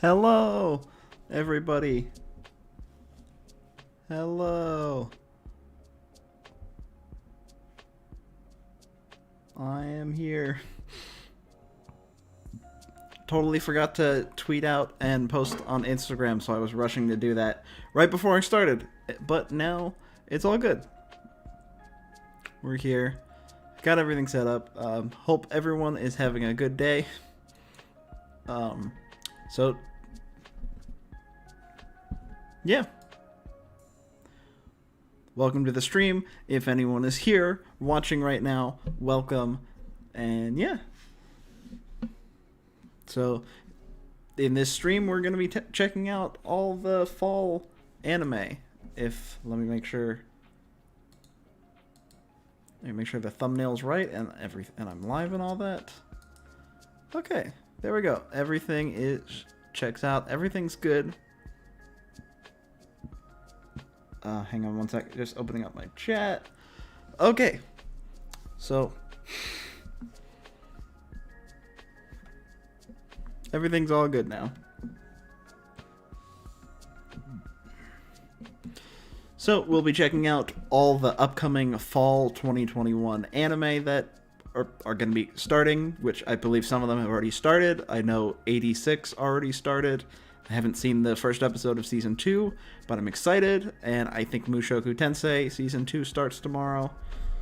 Hello, everybody. Hello. I am here. Totally forgot to tweet out and post on Instagram, so I was rushing to do that right before I started. But now it's all good. We're here. Got everything set up. Hope everyone is having a good day. Um, so, yeah. Welcome to the stream. If anyone is here watching right now, welcome. And yeah. So, in this stream, we're going to be checking out all the fall anime. Let me make sure. Let me make sure the thumbnail's right and and I'm live and all that. Okay, there we go. Everything checks out. Everything's good. Hang on one sec. Just opening up my chat. Okay, so everything's all good now. So we'll be checking out all the upcoming fall 2021 anime that are going to be starting, which I believe some of them have already started. I know 86 already started. I haven't seen the first episode of Season 2, but I'm excited, and I think Mushoku Tensei Season 2 starts tomorrow.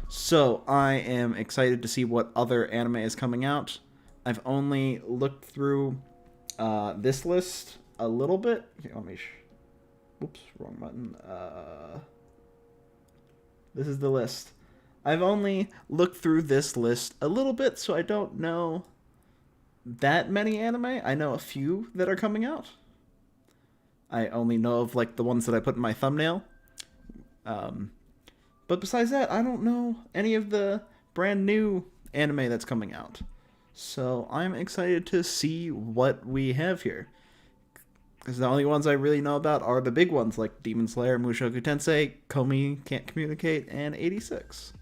So I am excited to see what other anime is coming out. I've only looked through this list a little bit. Here, let me... Oops, wrong button. This is the list. I've only looked through this list a little bit, so I don't know that many anime. I know a few that are coming out. I only know of like the ones that I put in my thumbnail. But besides that, I don't know any of the brand new anime that's coming out. So I'm excited to see what we have here. Because the only ones I really know about are the big ones like Demon Slayer, Mushoku Tensei, Komi Can't Communicate, and 86.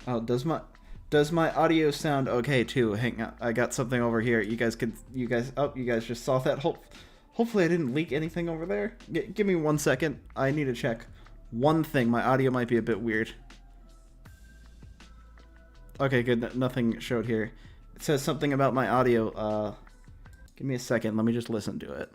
Oh, does my audio sound okay too? Hang on, I got something over here. You guys just saw that. Hopefully I didn't leak anything over there. Give me 1 second. I need to check one thing. My audio might be a bit weird. Okay, good. Nothing showed here. It says something about my audio. Give me a second. Let me just listen to it.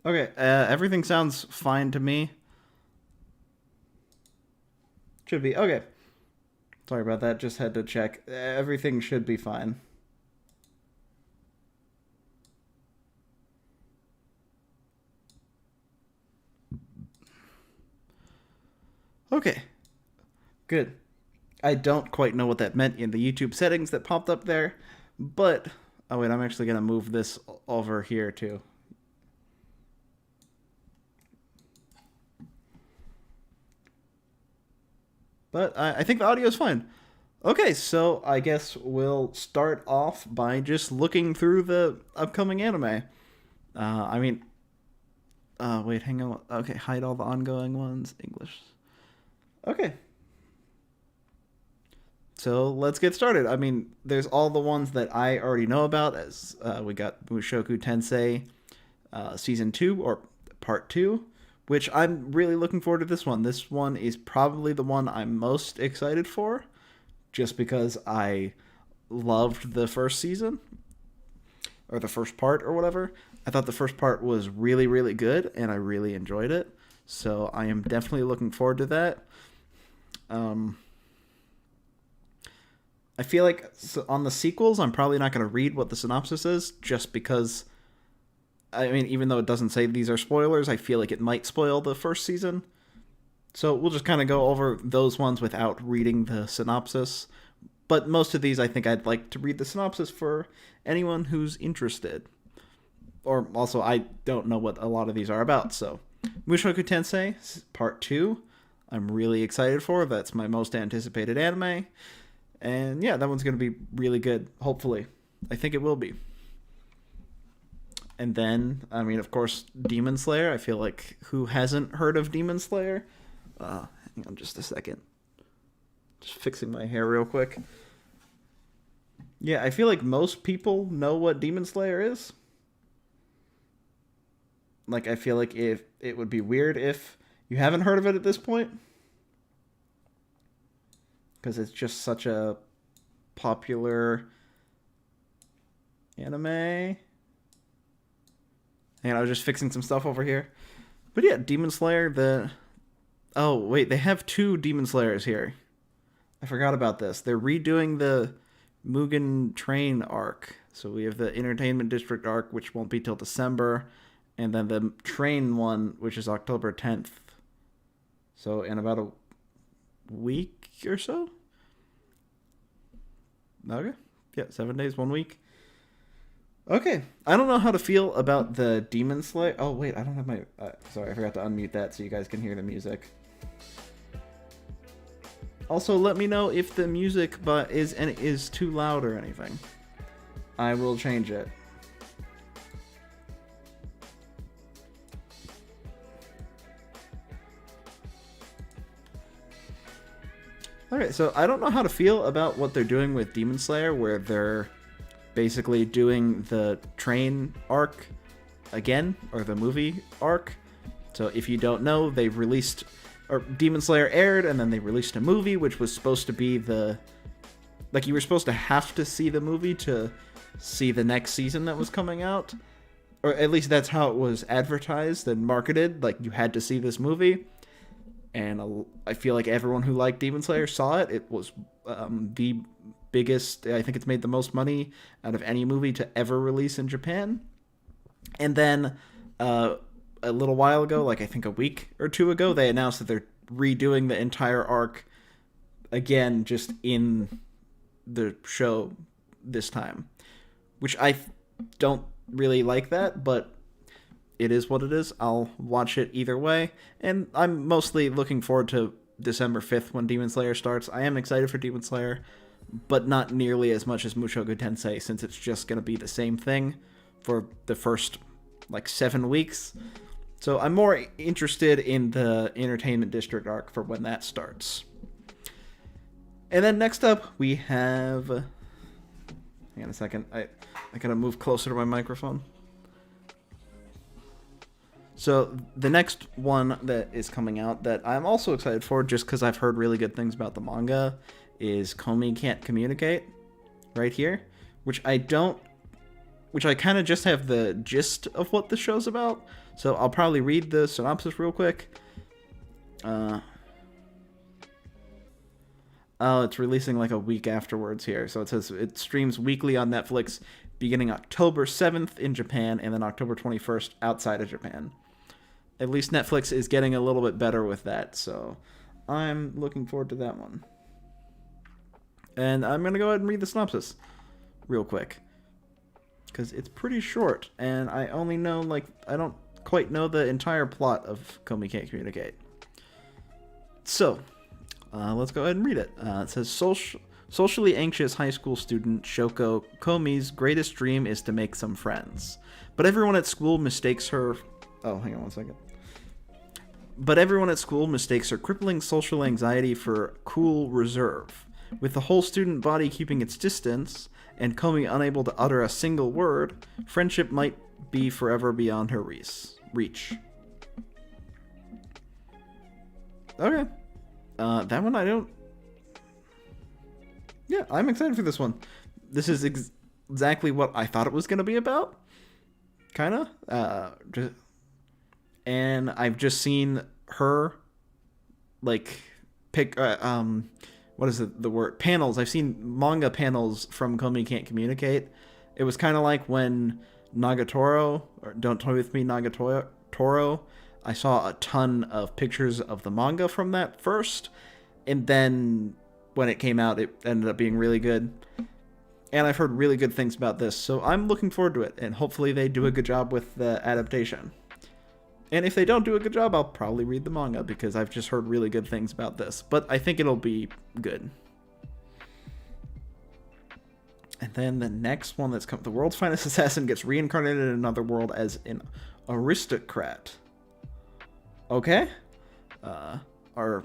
Okay, everything sounds fine to me. Should be. Okay. Sorry about that. Just had to check. Everything should be fine. Okay. Good. I don't quite know what that meant in the YouTube settings that popped up there, but... Oh, wait, I'm actually going to move this over here, too. But I think the audio is fine. Okay, so I guess we'll start off by just looking through the upcoming anime. Wait, hang on. Okay, hide all the ongoing ones. English. Okay. So let's get started. I mean, there's all the ones that I already know about, as we got Mushoku Tensei Season 2, or Part 2, which I'm really looking forward to this one. This one is probably the one I'm most excited for, just because I loved the first season, or the first part, or whatever. I thought the first part was really, really good, and I really enjoyed it. So I am definitely looking forward to that. I feel like on the sequels, I'm probably not going to read what the synopsis is, just because, I mean, even though it doesn't say these are spoilers, I feel like it might spoil the first season. So we'll just kind of go over those ones without reading the synopsis. But most of these, I think I'd like to read the synopsis for anyone who's interested. Or also, I don't know what a lot of these are about, so. Mushoku Tensei, Part 2. I'm really excited for. That's my most anticipated anime. And yeah, that one's going to be really good, hopefully. I think it will be. And then, I mean, of course, Demon Slayer. I feel like who hasn't heard of Demon Slayer? Hang on just a second. Just fixing my hair real quick. Yeah, I feel like most people know what Demon Slayer is. Like, I feel like if it would be weird if you haven't heard of it at this point. Because it's just such a popular anime. And I was just fixing some stuff over here. But yeah, Demon Slayer, Oh, wait, they have 2 Demon Slayers here. I forgot about this. They're redoing the Mugen Train arc. So we have the Entertainment District arc, which won't be till December. And then the Train one, which is October 10th. So in about a week or so? Okay. Yeah, 7 days, 1 week. Okay. I don't know how to feel about the Demon Slayer. Oh, wait, I don't have my... sorry, I forgot to unmute that so you guys can hear the music. Also, let me know if the music is too loud or anything. I will change it. Okay, so I don't know how to feel about what they're doing with Demon Slayer, where they're basically doing the train arc again, or the movie arc. So if you don't know, they've released... or Demon Slayer aired, and then they released a movie, which was supposed to be the... like, you were supposed to have to see the movie to see the next season that was coming out. Or at least that's how it was advertised and marketed. Like, you had to see this movie. And I feel like everyone who liked Demon Slayer saw it. It was the biggest... I think it's made the most money out of any movie to ever release in Japan. And then... a little while ago, like I think a week or 2 ago, they announced that they're redoing the entire arc again, just in the show this time. Which I don't really like that, but it is what it is. I'll watch it either way, and I'm mostly looking forward to December 5th when Demon Slayer starts. I am excited for Demon Slayer, but not nearly as much as Mushoku Tensei, since it's just going to be the same thing for the first, 7 weeks. So I'm more interested in the Entertainment District arc for when that starts. And then next up, we have... hang on a second. I gotta move closer to my microphone. So the next one that is coming out that I'm also excited for, just because I've heard really good things about the manga, is Komi Can't Communicate, right here. Which I kind of just have the gist of what the show's about. So I'll probably read the synopsis real quick. Oh, it's releasing like a week afterwards here. So it says it streams weekly on Netflix beginning October 7th in Japan and then October 21st outside of Japan. At least Netflix is getting a little bit better with that, so I'm looking forward to that one. And I'm going to go ahead and read the synopsis real quick, because it's pretty short, and I only know, I don't quite know the entire plot of Komi Can't Communicate. So, let's go ahead and read it. It says, socially anxious high school student Shoko Komi's greatest dream is to make some friends. But everyone at school mistakes her... oh, hang on one second. But everyone at school mistakes her crippling social anxiety for cool reserve. With the whole student body keeping its distance, and Komi unable to utter a single word, friendship might be forever beyond her reach. Okay. That one I don't... yeah, I'm excited for this one. This is exactly what I thought it was going to be about. Kinda. And I've just seen her, pick... what is the word? Panels. I've seen manga panels from Komi Can't Communicate. It was kind of like when Nagatoro, or Don't Toy With Me Nagatoro, I saw a ton of pictures of the manga from that first, and then when it came out, it ended up being really good. And I've heard really good things about this, so I'm looking forward to it, and hopefully they do a good job with the adaptation. And if they don't do a good job, I'll probably read the manga because I've just heard really good things about this. But I think it'll be good. And then the next one that's come, the world's finest assassin gets reincarnated in another world as an aristocrat. Okay. Our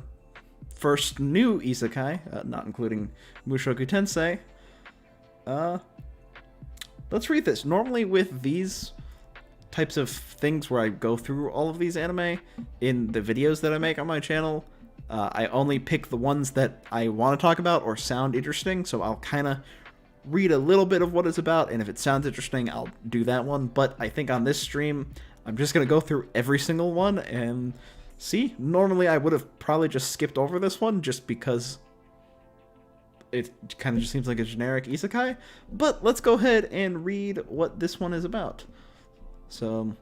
first new isekai, not including Mushoku Tensei. Let's read this. Normally with these types of things where I go through all of these anime in the videos that I make on my channel, I only pick the ones that I want to talk about or sound interesting, so I'll kind of read a little bit of what it's about, and if it sounds interesting, I'll do that one. But I think on this stream, I'm just going to go through every single one and see. Normally, I would have probably just skipped over this one just because it kind of just seems like a generic isekai. But let's go ahead and read what this one is about. So,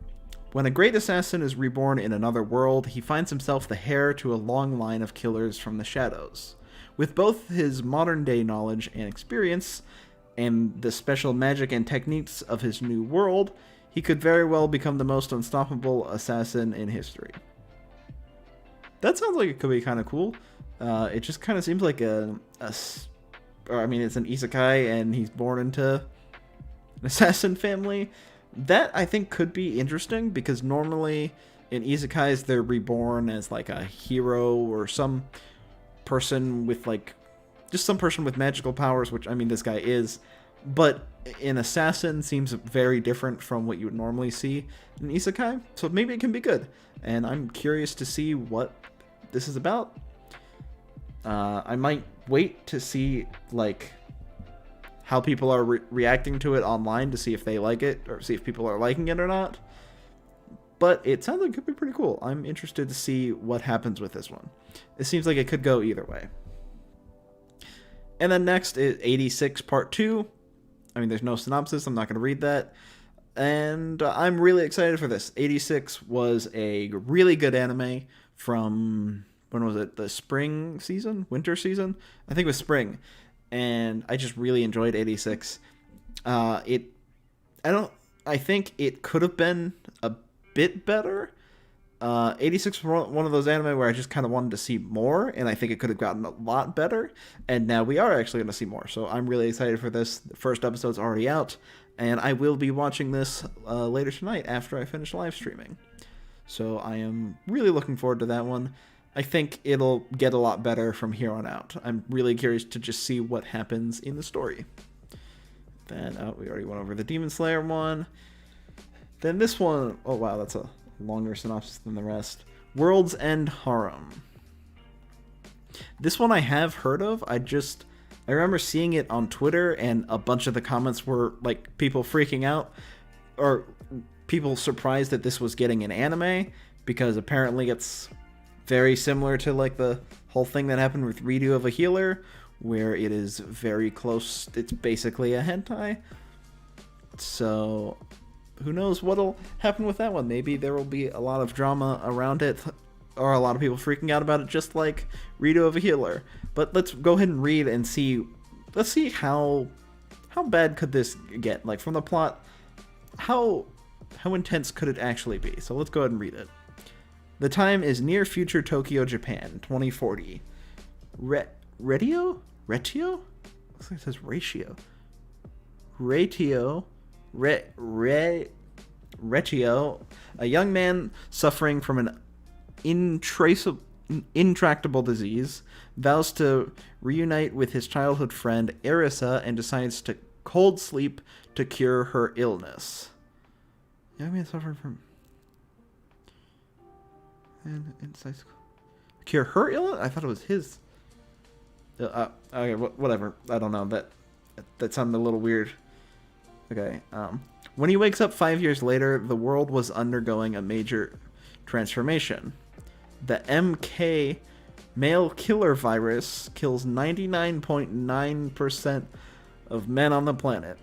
when a great assassin is reborn in another world, he finds himself the heir to a long line of killers from the shadows. With both his modern-day knowledge and experience, and the special magic and techniques of his new world, he could very well become the most unstoppable assassin in history. That sounds like it could be kind of cool. It just kind of seems like it's an isekai, and he's born into an assassin family. That, I think, could be interesting, because normally in isekais, they're reborn as, like, a hero or some person with, like, just some person with magical powers, which, I mean, this guy is, but an assassin seems very different from what you would normally see in isekai, so maybe it can be good, and I'm curious to see what this is about. I might wait to see, like, how people are reacting to it online to see if they like it, or see if people are liking it or not, but it sounds like it could be pretty cool. I'm interested to see what happens with this one. It seems like it could go either way. And then next is 86 Part 2. I mean, there's no synopsis. I'm not going to read that. And I'm really excited for this. 86 was a really good anime from, when was it? The spring season? Winter season? I think it was spring. And I just really enjoyed 86. I think it could have been a bit better. 86 was one of those anime where I just kind of wanted to see more, and I think it could have gotten a lot better, and now we are actually going to see more, so I'm really excited for this. The first episode's already out, and I will be watching this later tonight after I finish live streaming. So I am really looking forward to that one. I think it'll get a lot better from here on out. I'm really curious to just see what happens in the story. Then, we already went over the Demon Slayer one. Then this one, oh wow, that's a longer synopsis than the rest. World's End Harem. This one I have heard of. I remember seeing it on Twitter, and a bunch of the comments were like people freaking out, or people surprised that this was getting an anime, because apparently it's very similar to like the whole thing that happened with Redo of a Healer, where it is very close. It's basically a hentai. So who knows what'll happen with that one. Maybe there will be a lot of drama around it, or a lot of people freaking out about it, just like Redo of a Healer. But let's go ahead and read and see. Let's see how bad could this get. Like, from the plot, how intense could it actually be? So let's go ahead and read it. The time is near future Tokyo, Japan, 2040. Retio? Looks like it says ratio. Retio, a young man suffering from an intractable disease, vows to reunite with his childhood friend Erisa and decides to cold sleep to cure her illness. Young man suffering from cure her illness? I thought it was his. Okay, whatever. I don't know. That sounded a little weird. Okay. When he wakes up 5 years later, the world was undergoing a major transformation. The MK male killer virus kills 99.9% of men on the planet.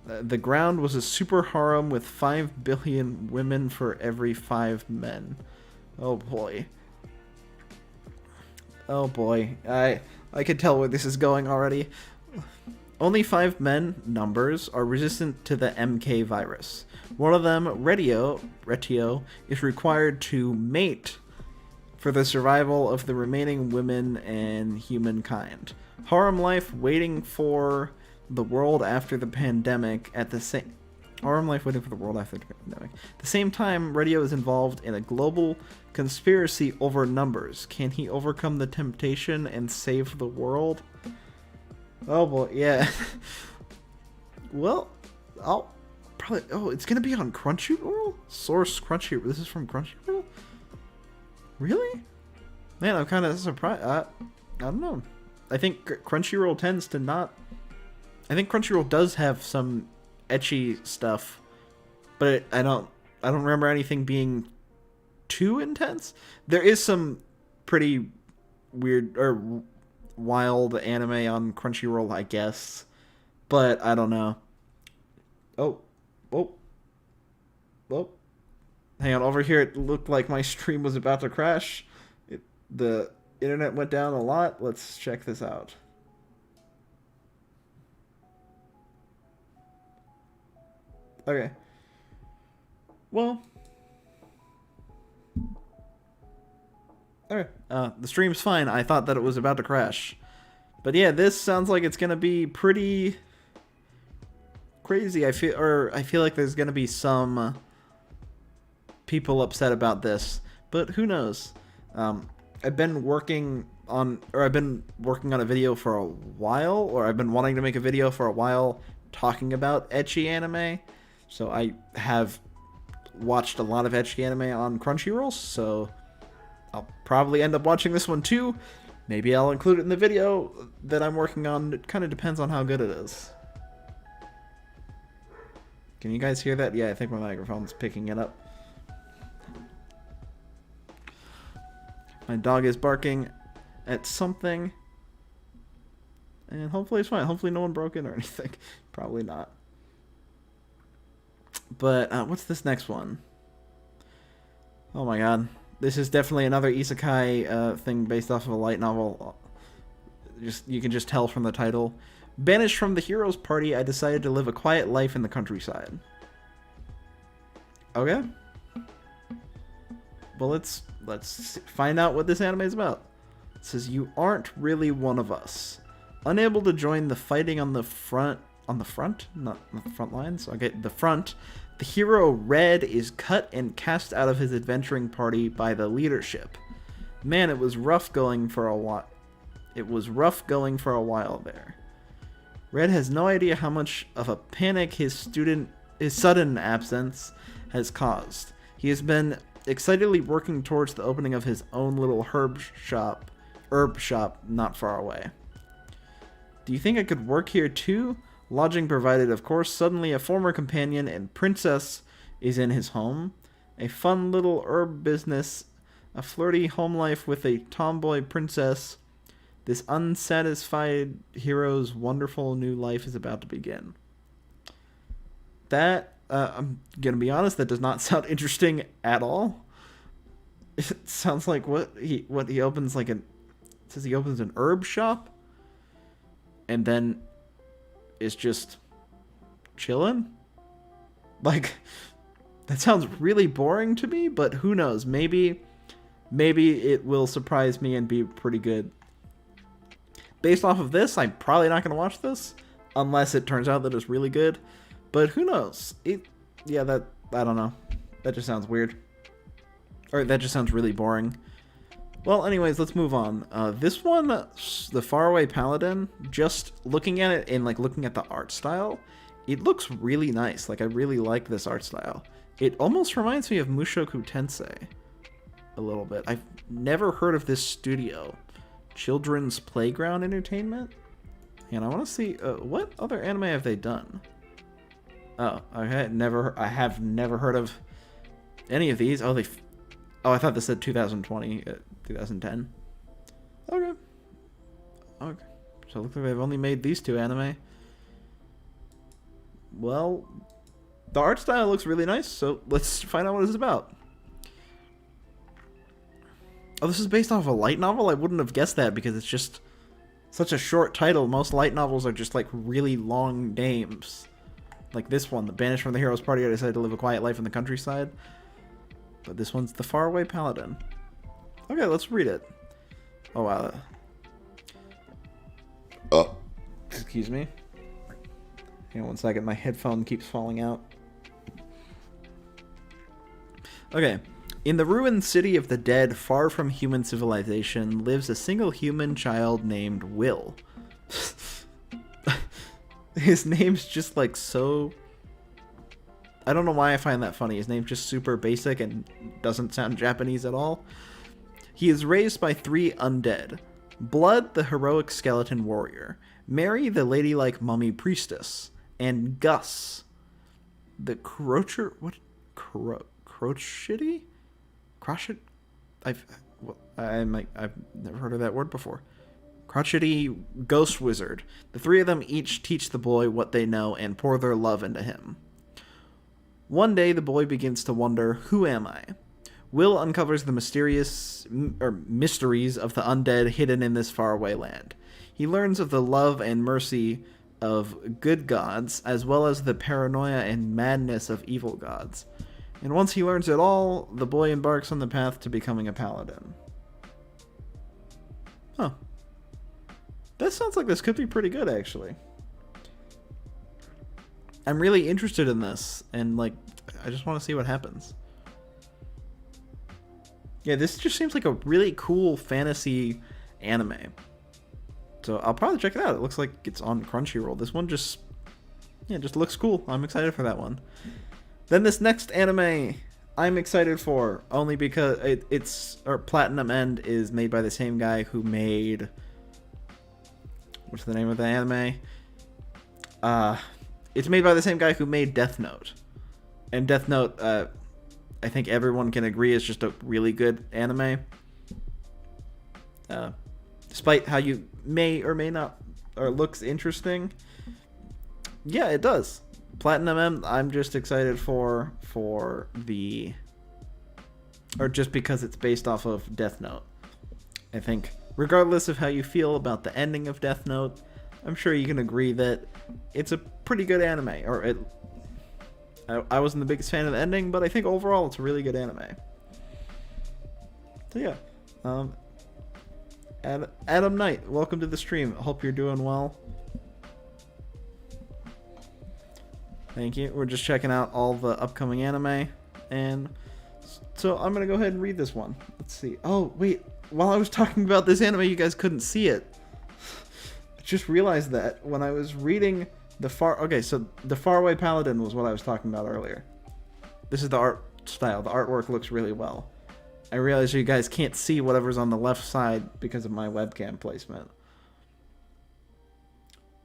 The ground was a super harem with 5 billion women for every 5 men. Oh boy. Oh boy. I could tell where this is going already. Only 5 men, numbers, are resistant to the MK virus. One of them, Retio, is required to mate for the survival of the remaining women and humankind. Harem life waiting for the world after the pandemic at the same... Harem life waiting for the world after the pandemic. At the same time, Retio is involved in a global conspiracy over numbers. Can he overcome the temptation and save the world? Oh boy, yeah. Well, I'll probably... Oh, it's gonna be on Crunchyroll? Source Crunchyroll. This is from Crunchyroll? Really? Man, I'm kind of surprised. I don't know. I think Crunchyroll tends to not... I think Crunchyroll does have some ecchi stuff, but I don't remember anything being too intense. There is some pretty weird or wild anime on Crunchyroll, I guess, but I don't know. Oh. Hang on, over here it looked like my stream was about to crash. The internet went down a lot. Let's check this out. Okay. Well. Okay. The stream's fine. I thought that it was about to crash. But yeah, this sounds like it's gonna be pretty crazy. I feel like there's gonna be some people upset about this, but who knows? I've been working on a video for a while, or I've been wanting to make a video for a while talking about ecchi anime. So I have watched a lot of ecchi anime on Crunchyroll, so I'll probably end up watching this one too. Maybe I'll include it in the video that I'm working on. It kind of depends on how good it is. Can you guys hear that? Yeah, I think my microphone's picking it up. My dog is barking at something. And hopefully it's fine. Hopefully no one broke in or anything. Probably not. But what's this next one? Oh my god. This is definitely another isekai thing based off of a light novel. You can just tell from the title. Banished from the hero's party, I decided to live a quiet life in the countryside. Okay. Well, let's find out what this anime is about. It says, you aren't really one of us. Unable to join the fighting on the front, not the front lines. Okay, the front. The hero Red is cut and cast out of his adventuring party by the leadership. Man, it was rough going for a while. There. Red has no idea how much of a panic his sudden absence has caused. He has been excitedly working towards the opening of his own little herb shop not far away. Do you think I could work here too? Lodging provided, of course. Suddenly a former companion and princess is in his home. A fun little herb business, a flirty home life with a tomboy princess. This unsatisfied hero's wonderful new life is about to begin. That, I'm gonna be honest, that does not sound interesting at all. It sounds like he opens like it says he opens an herb shop and then is just chilling. Like, that sounds really boring to me, but who knows? Maybe it will surprise me and be pretty good. Based off of this, I'm probably not going to watch this unless it turns out that it's really good. But who knows? I don't know. That just sounds weird. Or that just sounds really boring. Well, anyways, let's move on. This one, The Faraway Paladin, just looking at it and like looking at the art style, it looks really nice. Like, I really like this art style. It almost reminds me of Mushoku Tensei a little bit. I've never heard of this studio. Children's Playground Entertainment? And I want to see, what other anime have they done? Oh, I have never heard of any of these. Oh, I thought this said 2020, 2010. Okay. So it looks like they've only made these two anime. Well, the art style looks really nice, so let's find out what it's about. Oh, this is based off a light novel? I wouldn't have guessed that because it's just such a short title. Most light novels are just like really long names. Like this one, The Banished from the Hero's Party, I decided to live a quiet life in the countryside. But this one's The Faraway Paladin. Okay, let's read it. Oh, wow. Oh. Excuse me. Hang on one second, my headphone keeps falling out. Okay. In the ruined city of the dead, far from human civilization, lives a single human child named Will. His name's just like so... I don't know why I find that funny. His name's just super basic and doesn't sound Japanese at all. He is raised by 3 undead. Blood, the heroic skeleton warrior. Mary, the ladylike mummy priestess. And Gus, the crocher... What? Crotchety? Crotchet? I've never heard of that word before. Crotchety ghost wizard. The 3 of them each teach the boy what they know and pour their love into him. One day, the boy begins to wonder, who am I? Will uncovers the mysteries of the undead hidden in this faraway land. He learns of the love and mercy of good gods, as well as the paranoia and madness of evil gods. And once he learns it all, the boy embarks on the path to becoming a paladin. Huh. That sounds like this could be pretty good, actually. I'm really interested in this, and, like, I just want to see what happens. Yeah, this just seems like a really cool fantasy anime. So I'll probably check it out. It looks like it's on Crunchyroll. This one just looks cool. I'm excited for that one. Then this next anime I'm excited for, only because Platinum End is made by the same guy who made... What's the name of the anime? It's made by the same guy who made Death Note. And Death Note, I think everyone can agree, is just a really good anime. Despite how you may or may not, or looks interesting. Yeah, it does. Platinum M, I'm just excited for the... Or just because it's based off of Death Note. I think, regardless of how you feel about the ending of Death Note, I'm sure you can agree that it's a pretty good anime. I wasn't the biggest fan of the ending, but I think overall it's a really good anime. So yeah. Adam Knight, welcome to the stream. Hope you're doing well. Thank you. We're just checking out all the upcoming anime, and so I'm gonna go ahead and read this one. Let's see. Oh wait, while I was talking about this anime, you guys couldn't see it. I just realized that when I was reading the Faraway Paladin was what I was talking about earlier. This is the art style. The artwork looks really well. I realize you guys can't see whatever's on the left side because of my webcam placement.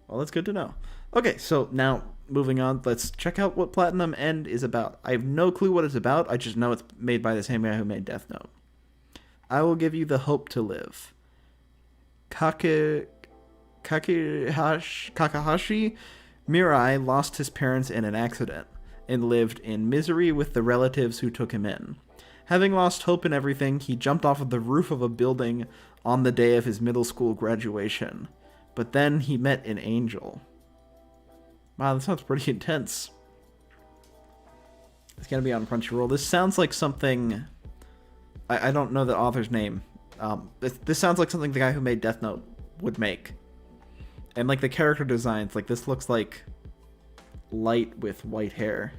Well, that's good to know. Okay, so now moving on, let's check out what Platinum End is about. I have no clue what it's about. I just know it's made by the same guy who made Death Note. I will give you the hope to live. Kakahashi Mirai lost his parents in an accident and lived in misery with the relatives who took him in. Having lost hope in everything, he jumped off of the roof of a building on the day of his middle school graduation. But then he met an angel. Wow, that sounds pretty intense. It's gonna be on Crunchyroll. This sounds like something... I don't know the author's name. This sounds like something the guy who made Death Note would make. And like the character designs, like this looks like light with white hair.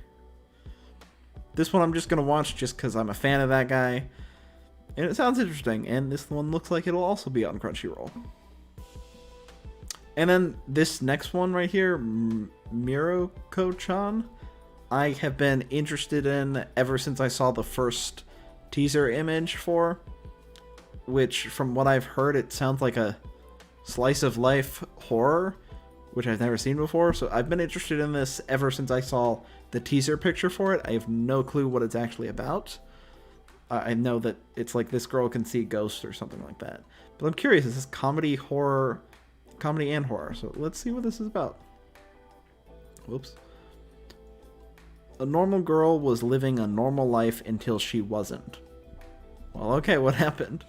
This one I'm just gonna watch just because I'm a fan of that guy. And it sounds interesting. And this one looks like it'll also be on Crunchyroll. And then this next one right here, Miroko-chan, I have been interested in ever since I saw the first teaser image for, which from what I've heard, it sounds like a slice of life horror, which I've never seen before. So I've been interested in this ever since I saw the teaser picture for it. I have no clue what it's actually about. I know that it's like this girl can see ghosts or something like that. But I'm curious, is this comedy and horror? So let's see what this is about. Whoops. A normal girl was living a normal life until she wasn't. Well, okay, what happened?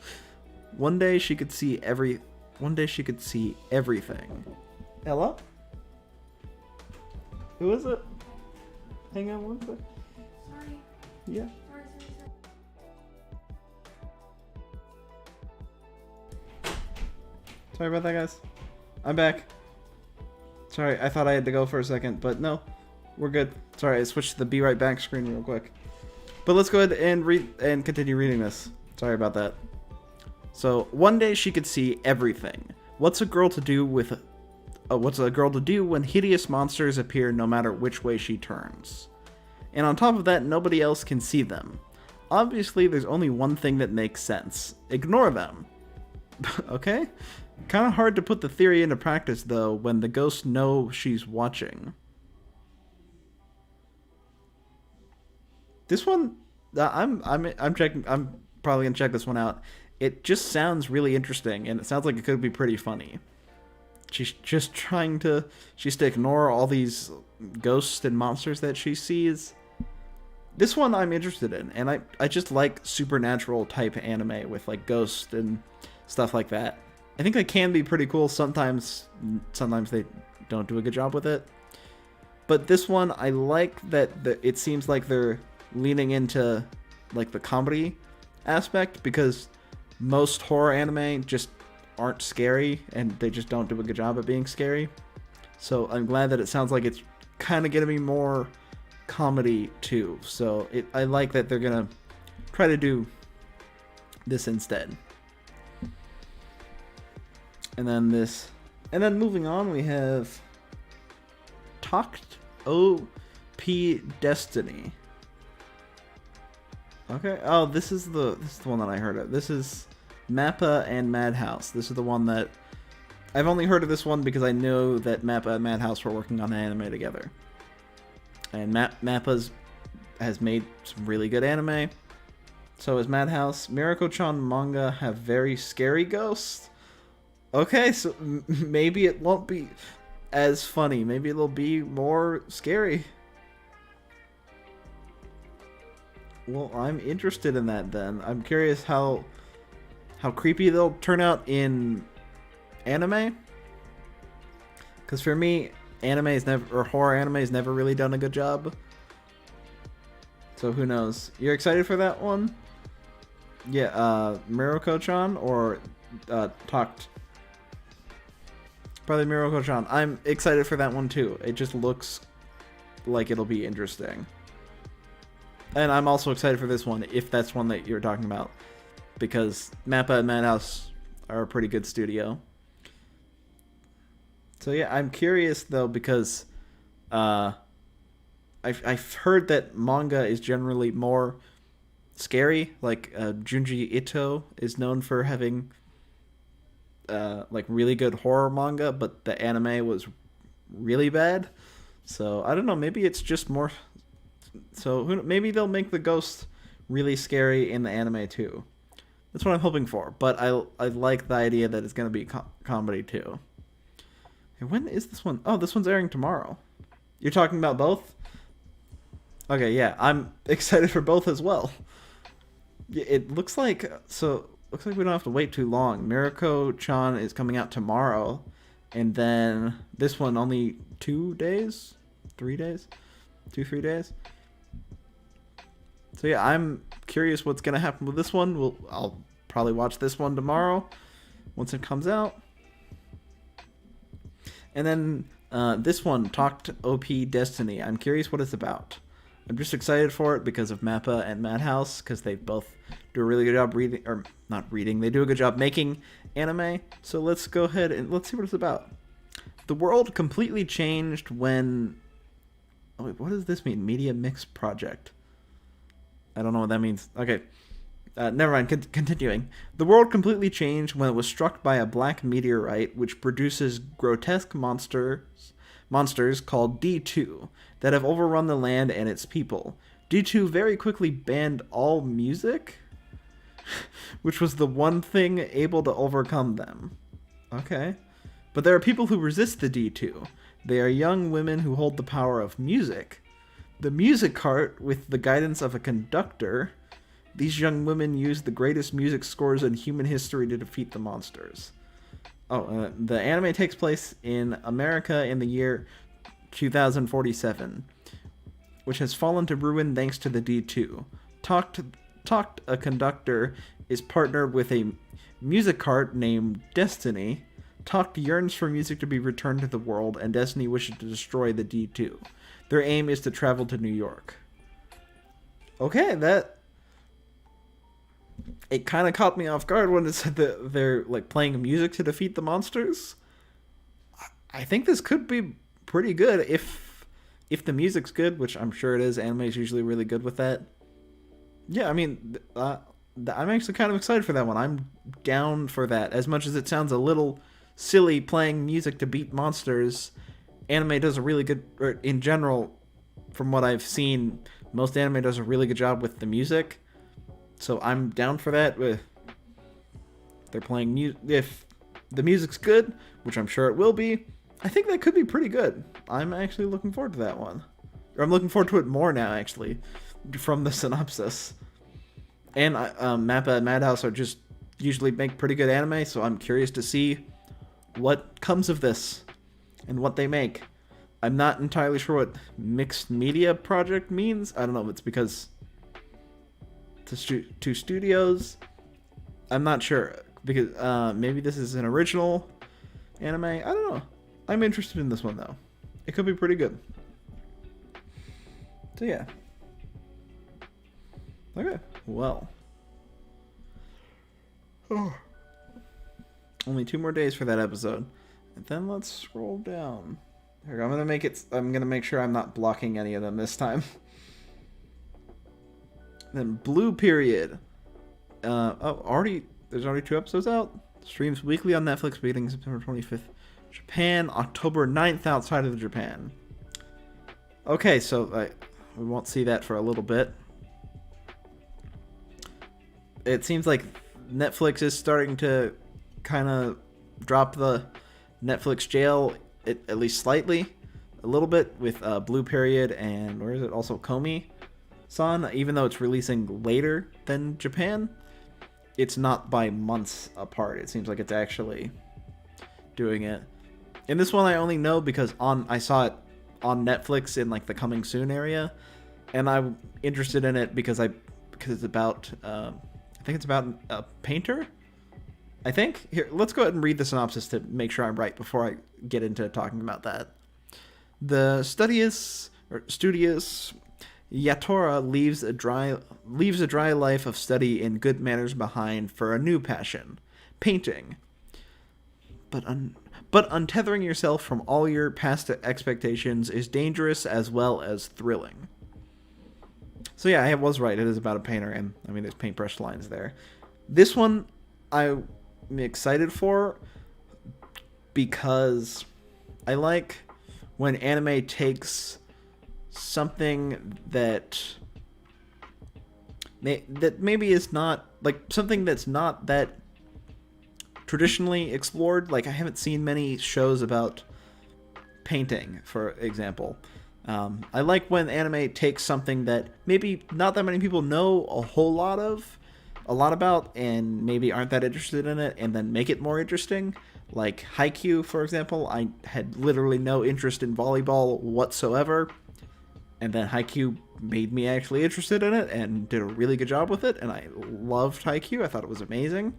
One day she could see One day she could see everything. Hello? Who is it? Hang on one sec. Sorry. Yeah. Sorry about that, guys. I'm back. Sorry, I thought I had to go for a second, but no. We're good. Sorry, I switched to the be right back screen real quick. But let's go ahead and read and continue reading this. Sorry about that. So, one day she could see everything. What's a girl to do when hideous monsters appear no matter which way she turns? And on top of that, nobody else can see them. Obviously, there's only one thing that makes sense. Ignore them. Okay? Kind of hard to put the theory into practice, though, when the ghosts know she's watching. This one, I'm checking. I'm probably gonna check this one out. It just sounds really interesting, and it sounds like it could be pretty funny. She's just trying to ignore all these ghosts and monsters that she sees. This one I'm interested in, and I just like supernatural type anime with like ghosts and stuff like that. I think they can be pretty cool. Sometimes they don't do a good job with it. But this one, I like that it seems like they're leaning into like the comedy aspect, because most horror anime just aren't scary and they just don't do a good job at being scary. So I'm glad that it sounds like it's kind of going to be more comedy too. So I like that they're going to try to do this instead. And then moving on, we have Talked OP Destiny. Okay. Oh, this is the one that I heard of. This is Mappa and Madhouse. This is the one that I've only heard of this one because I know that Mappa and Madhouse were working on an anime together. And Mappa's has made some really good anime. So is Madhouse. Mirako-chan manga have very scary ghosts. Okay, so maybe it won't be as funny. Maybe it'll be more scary. Well, I'm interested in that then. I'm curious how creepy they'll turn out in anime. Because for me, horror anime has never really done a good job. So who knows? You're excited for that one? Yeah, Mirako-chan or Talked? Probably Mirako-chan. I'm excited for that one too. It just looks like it'll be interesting. And I'm also excited for this one, if that's one that you're talking about, because Mappa and Madhouse are a pretty good studio. So yeah, I'm curious though, because I've heard that manga is generally more scary. Like Junji Ito is known for having like really good horror manga, but the anime was really bad. So I don't know, maybe it's just more. So maybe they'll make the ghost really scary in the anime too. That's what I'm hoping for. But I like the idea that it's gonna be comedy too. Hey, when is this one? Oh, this one's airing tomorrow. You're talking about both? Okay, yeah, I'm excited for both as well. It looks like we don't have to wait too long. Mirako-chan is coming out tomorrow, and then this one only 2 days? 3 days? 2-3 days? So yeah, I'm curious what's going to happen with this one. I'll probably watch this one tomorrow once it comes out. And then this one, Talked OP Destiny. I'm curious what it's about. I'm just excited for it because of Mappa and Madhouse, because they both do a really good job they do a good job making anime. So let's go ahead and let's see what it's about. The world completely changed when... Oh, wait, what does this mean? Media Mix Project. I don't know what that means. Okay. Never mind. Continuing. The world completely changed when it was struck by a black meteorite which produces grotesque monsters called D2 that have overrun the land and its people. D2 very quickly banned all music, which was the one thing able to overcome them. Okay. But there are people who resist the D2. They are young women who hold the power of music. The music cart, with the guidance of a conductor, these young women use the greatest music scores in human history to defeat the monsters. The anime takes place in America in the year 2047, which has fallen to ruin thanks to the D2. Talked, a conductor, is partnered with a music cart named Destiny. Talked yearns for music to be returned to the world, and Destiny wishes to destroy the D2. Their aim is to travel to New York. Okay, it kind of caught me off guard when it said that they're like playing music to defeat the monsters. I think this could be pretty good if the music's good, which I'm sure it is. Anime is usually really good with that. Yeah, I mean, I'm actually kind of excited for that one. I'm down for that. As much as it sounds a little silly playing music to beat monsters, anime does a really good, or in general, from what I've seen, most anime does a really good job with the music. So I'm down for that. They're playing music. If the music's good, which I'm sure it will be, I think that could be pretty good. I'm actually looking forward to that one. Or I'm looking forward to it more now, actually, from the synopsis. And Mappa and Madhouse are just usually make pretty good anime, so I'm curious to see what comes of this and what they make. I'm not entirely sure what mixed media project means. I don't know if it's because two studios. I'm not sure, because maybe this is an original anime. I don't know. I'm interested in this one though. It could be pretty good. So yeah. Okay. Well. Oh. Only 2 more days for that episode, and then let's scroll down. Here, I'm gonna make sure I'm not blocking any of them this time. Then Blue Period. There's already 2 episodes out. Streams weekly on Netflix beginning September 25th. Japan, October 9th outside of Japan. Okay, so we won't see that for a little bit. It seems like Netflix is starting to kind of drop the Netflix jail, at least slightly, a little bit, with Blue Period and, where is it, also Komi-san. Even though it's releasing later than Japan, it's not by months apart. It seems like it's actually doing it. And this one I only know because I saw it on Netflix in like the coming soon area, and I'm interested in it because it's about I think it's about a painter. I think. Here, let's go ahead and read the synopsis to make sure I'm right before I get into talking about that. The studious Yatora leaves a dry life of study and good manners behind for a new passion, painting. But untethering yourself from all your past expectations is dangerous as well as thrilling. So yeah, I was right. It is about a painter, and I mean, there's paintbrush lines there. This one I'm excited for because I like when anime takes something that maybe is not, like, something that's not that traditionally explored. Like, I haven't seen many shows about painting, for example. I like when anime takes something that maybe not that many people know a lot about, and maybe aren't that interested in it, and then make it more interesting. Like Haikyuu, for example. I had literally no interest in volleyball whatsoever, and then Haikyuu made me actually interested in it and did a really good job with it, and I loved Haikyuu. I thought it was amazing.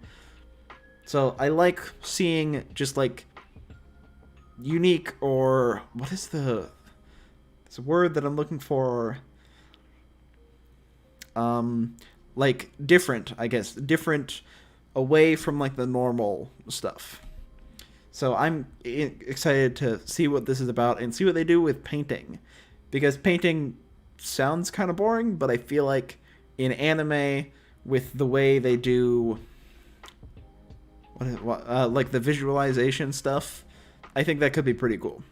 So I like seeing just like unique, or what is it's a word that I'm looking for, like different, I guess, different, away from like the normal stuff. So I'm excited to see what this is about and see what they do with painting, because painting sounds kind of boring, but I feel like in anime, with the way they do like the visualization stuff, I think that could be pretty cool.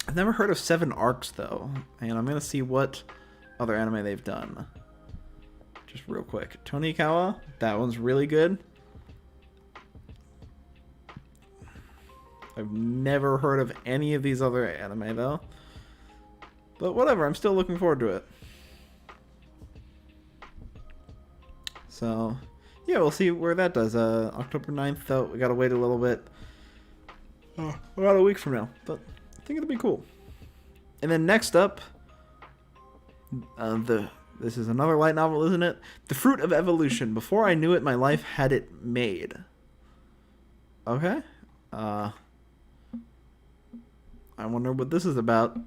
I've never heard of Seven Arcs though, and I'm gonna see what other anime they've done. Just real quick, Tonikawa, that one's really good. I've never heard of any of these other anime though, but whatever, I'm still looking forward to it. So yeah, we'll see where that does. October 9th though, we gotta wait a little bit. about a week from now, but I think it'll be cool. And then next up, this is another light novel, isn't it? The Fruit of Evolution. Before I knew it, my life had it made. Okay. I wonder what this is about.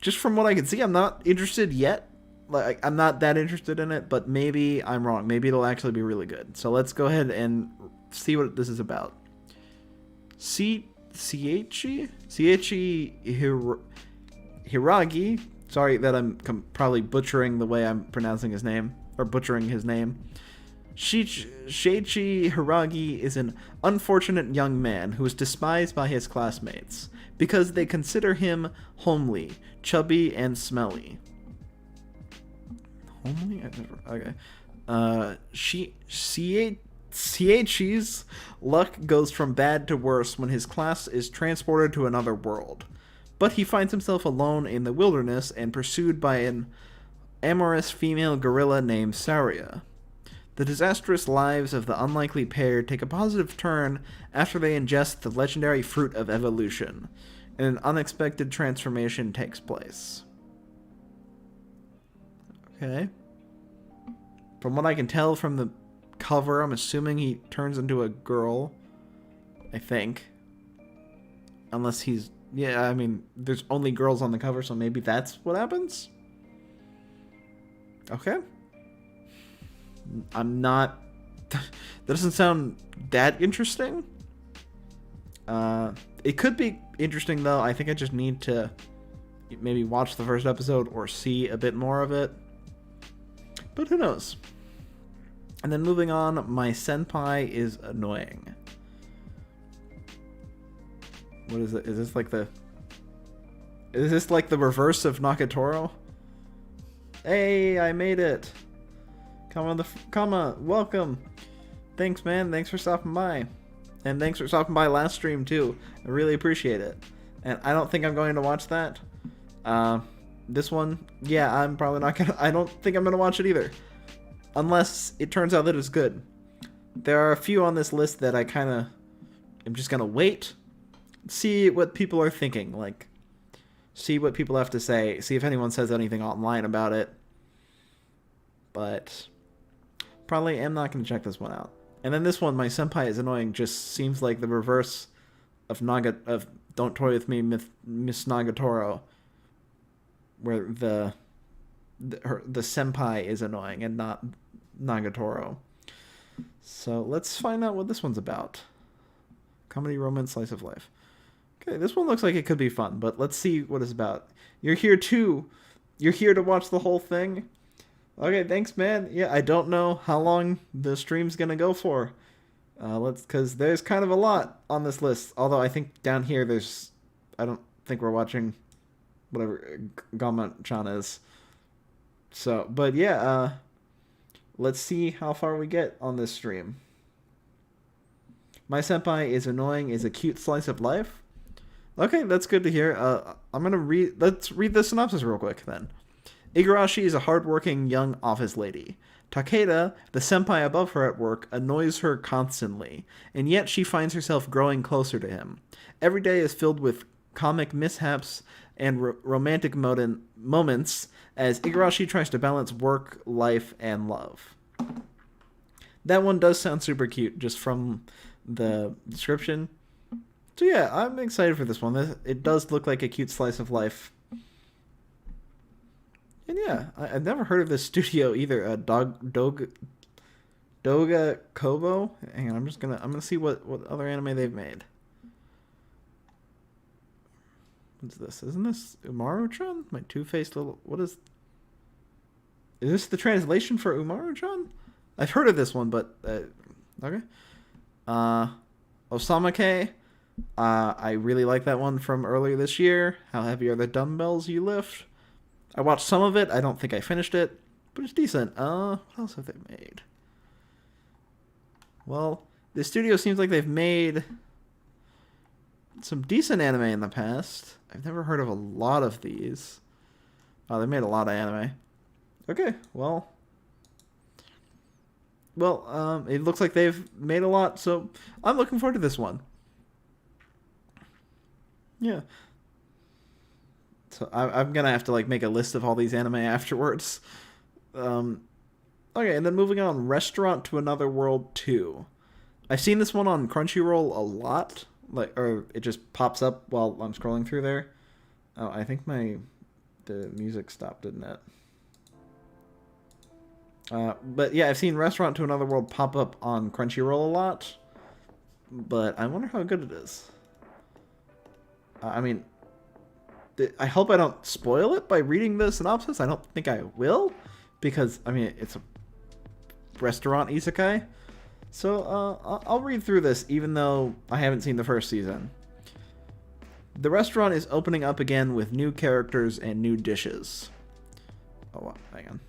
Just from what I can see, I'm not interested yet. Like, I'm not that interested in it, but maybe I'm wrong. Maybe it'll actually be really good. So let's go ahead and see what this is about. Chihi Hiragi. Sorry that I'm probably butchering the way I'm pronouncing his name, or butchering his name. Chihi Hiragi is an unfortunate young man who is despised by his classmates because they consider him homely, chubby, and smelly. Homely? Okay. Chihi's luck goes from bad to worse when his class is transported to another world. But he finds himself alone in the wilderness and pursued by an amorous female gorilla named Saria. The disastrous lives of the unlikely pair take a positive turn after they ingest the legendary Fruit of Evolution, and an unexpected transformation takes place. Okay. From what I can tell from the cover, I'm assuming he turns into a girl. I think. Unless he's... Yeah, I mean, there's only girls on the cover, so maybe that's what happens? Okay. I'm not... That doesn't sound that interesting. It could be interesting, though. I think I just need to maybe watch the first episode or see a bit more of it. But who knows? And then moving on, my senpai is annoying. What is it? Is this like the reverse of Nagatoro? Hey, I made it. Kama, welcome. Thanks, man. Thanks for stopping by. And thanks for stopping by last stream, too. I really appreciate it. And I don't think I'm going to watch that. This one, yeah, I'm probably not gonna... I don't think I'm gonna watch it either. Unless it turns out that it's good. There are a few on this list that I kind of... I'm just gonna wait. See what people are thinking. Like, see what people have to say. See if anyone says anything online about it. But... probably am not going to check this one out. And then this one, my senpai is annoying, just seems like the reverse of Don't Toy With Me, Miss Nagatoro, where the senpai is annoying and not Nagatoro. So let's find out what this one's about. Comedy, romance, slice of life. Okay, this one looks like it could be fun, but let's see what it's about. You're here too. You're here to watch the whole thing. Okay, thanks, man. Yeah, I don't know how long the stream's gonna go for. Because there's kind of a lot on this list. Although I think down here I don't think we're watching whatever Gama-chan is. So, but yeah, let's see how far we get on this stream. My senpai is annoying is a cute slice of life. Okay, that's good to hear. Let's read the synopsis real quick then. Igarashi is a hardworking young office lady. Takeda, the senpai above her at work, annoys her constantly, and yet she finds herself growing closer to him. Every day is filled with comic mishaps and romantic moments as Igarashi tries to balance work, life, and love. That one does sound super cute, just from the description. So yeah, I'm excited for this one. It does look like a cute slice of life. And yeah, I've never heard of this studio either. Doga Kobo. Hang on, I'm gonna see what other anime they've made. What's this? Isn't this Umaru-chan? My two-faced little... What is this the translation for Umaru-chan? I've heard of this one, but... okay. Osamake. I really like that one from earlier this year. How heavy are the dumbbells you lift? I watched some of it. I don't think I finished it, but it's decent. What else have they made? Well, the studio seems like they've made some decent anime in the past. I've never heard of a lot of these. Oh, they made a lot of anime. Okay, well, Well, it looks like they've made a lot, so I'm looking forward to this one. Yeah. So I'm gonna have to like make a list of all these anime afterwards. Um, okay, and then moving on, Restaurant to Another World 2. I've seen this one on Crunchyroll a lot, like, or it just pops up while I'm scrolling through there. Oh, I think the music stopped, didn't it? But yeah, I've seen Restaurant to Another World pop up on Crunchyroll a lot, but I wonder how good it is. I mean, I hope I don't spoil it by reading the synopsis. I don't think I will, because I mean it's a restaurant isekai. So I'll read through this, even though I haven't seen the first season. The restaurant is opening up again with new characters and new dishes. Oh, hang on.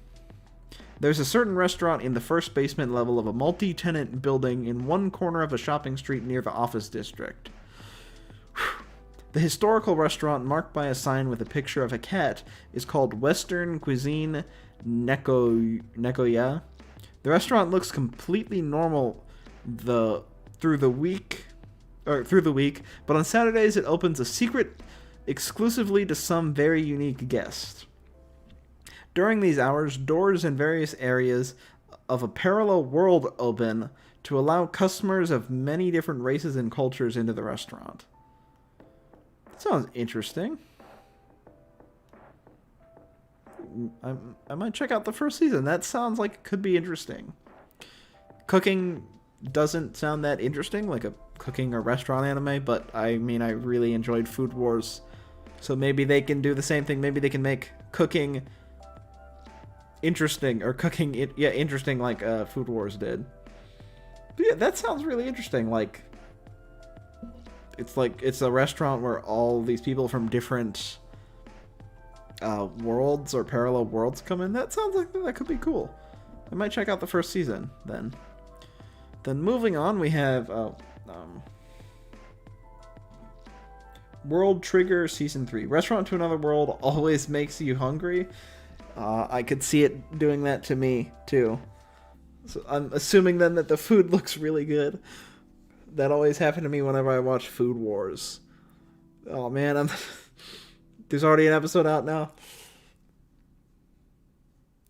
There's a certain restaurant in the first basement level of a multi-tenant building in one corner of a shopping street near the office district. The historical restaurant, marked by a sign with a picture of a cat, is called Western Cuisine Nekoya. The restaurant looks completely normal through the week, but on Saturdays it opens a secret exclusively to some very unique guest. During these hours, doors in various areas of a parallel world open to allow customers of many different races and cultures into the restaurant. That sounds interesting. I might check out the first season. That sounds like it could be interesting. Cooking doesn't sound that interesting, like a cooking or restaurant anime, but I mean, I really enjoyed Food Wars. So maybe they can do the same thing. Maybe they can make cooking interesting, or cooking interesting like Food Wars did. But yeah, that sounds really interesting. Like it's a restaurant where all these people from different worlds or parallel worlds come in. That sounds like that could be cool. I might check out the first season then. Then moving on, we have World Trigger Season 3. Restaurant to Another World always makes you hungry. I could see it doing that to me, too. So I'm assuming then that the food looks really good. That always happened to me whenever I watch Food Wars. Oh, man, there's already an episode out now.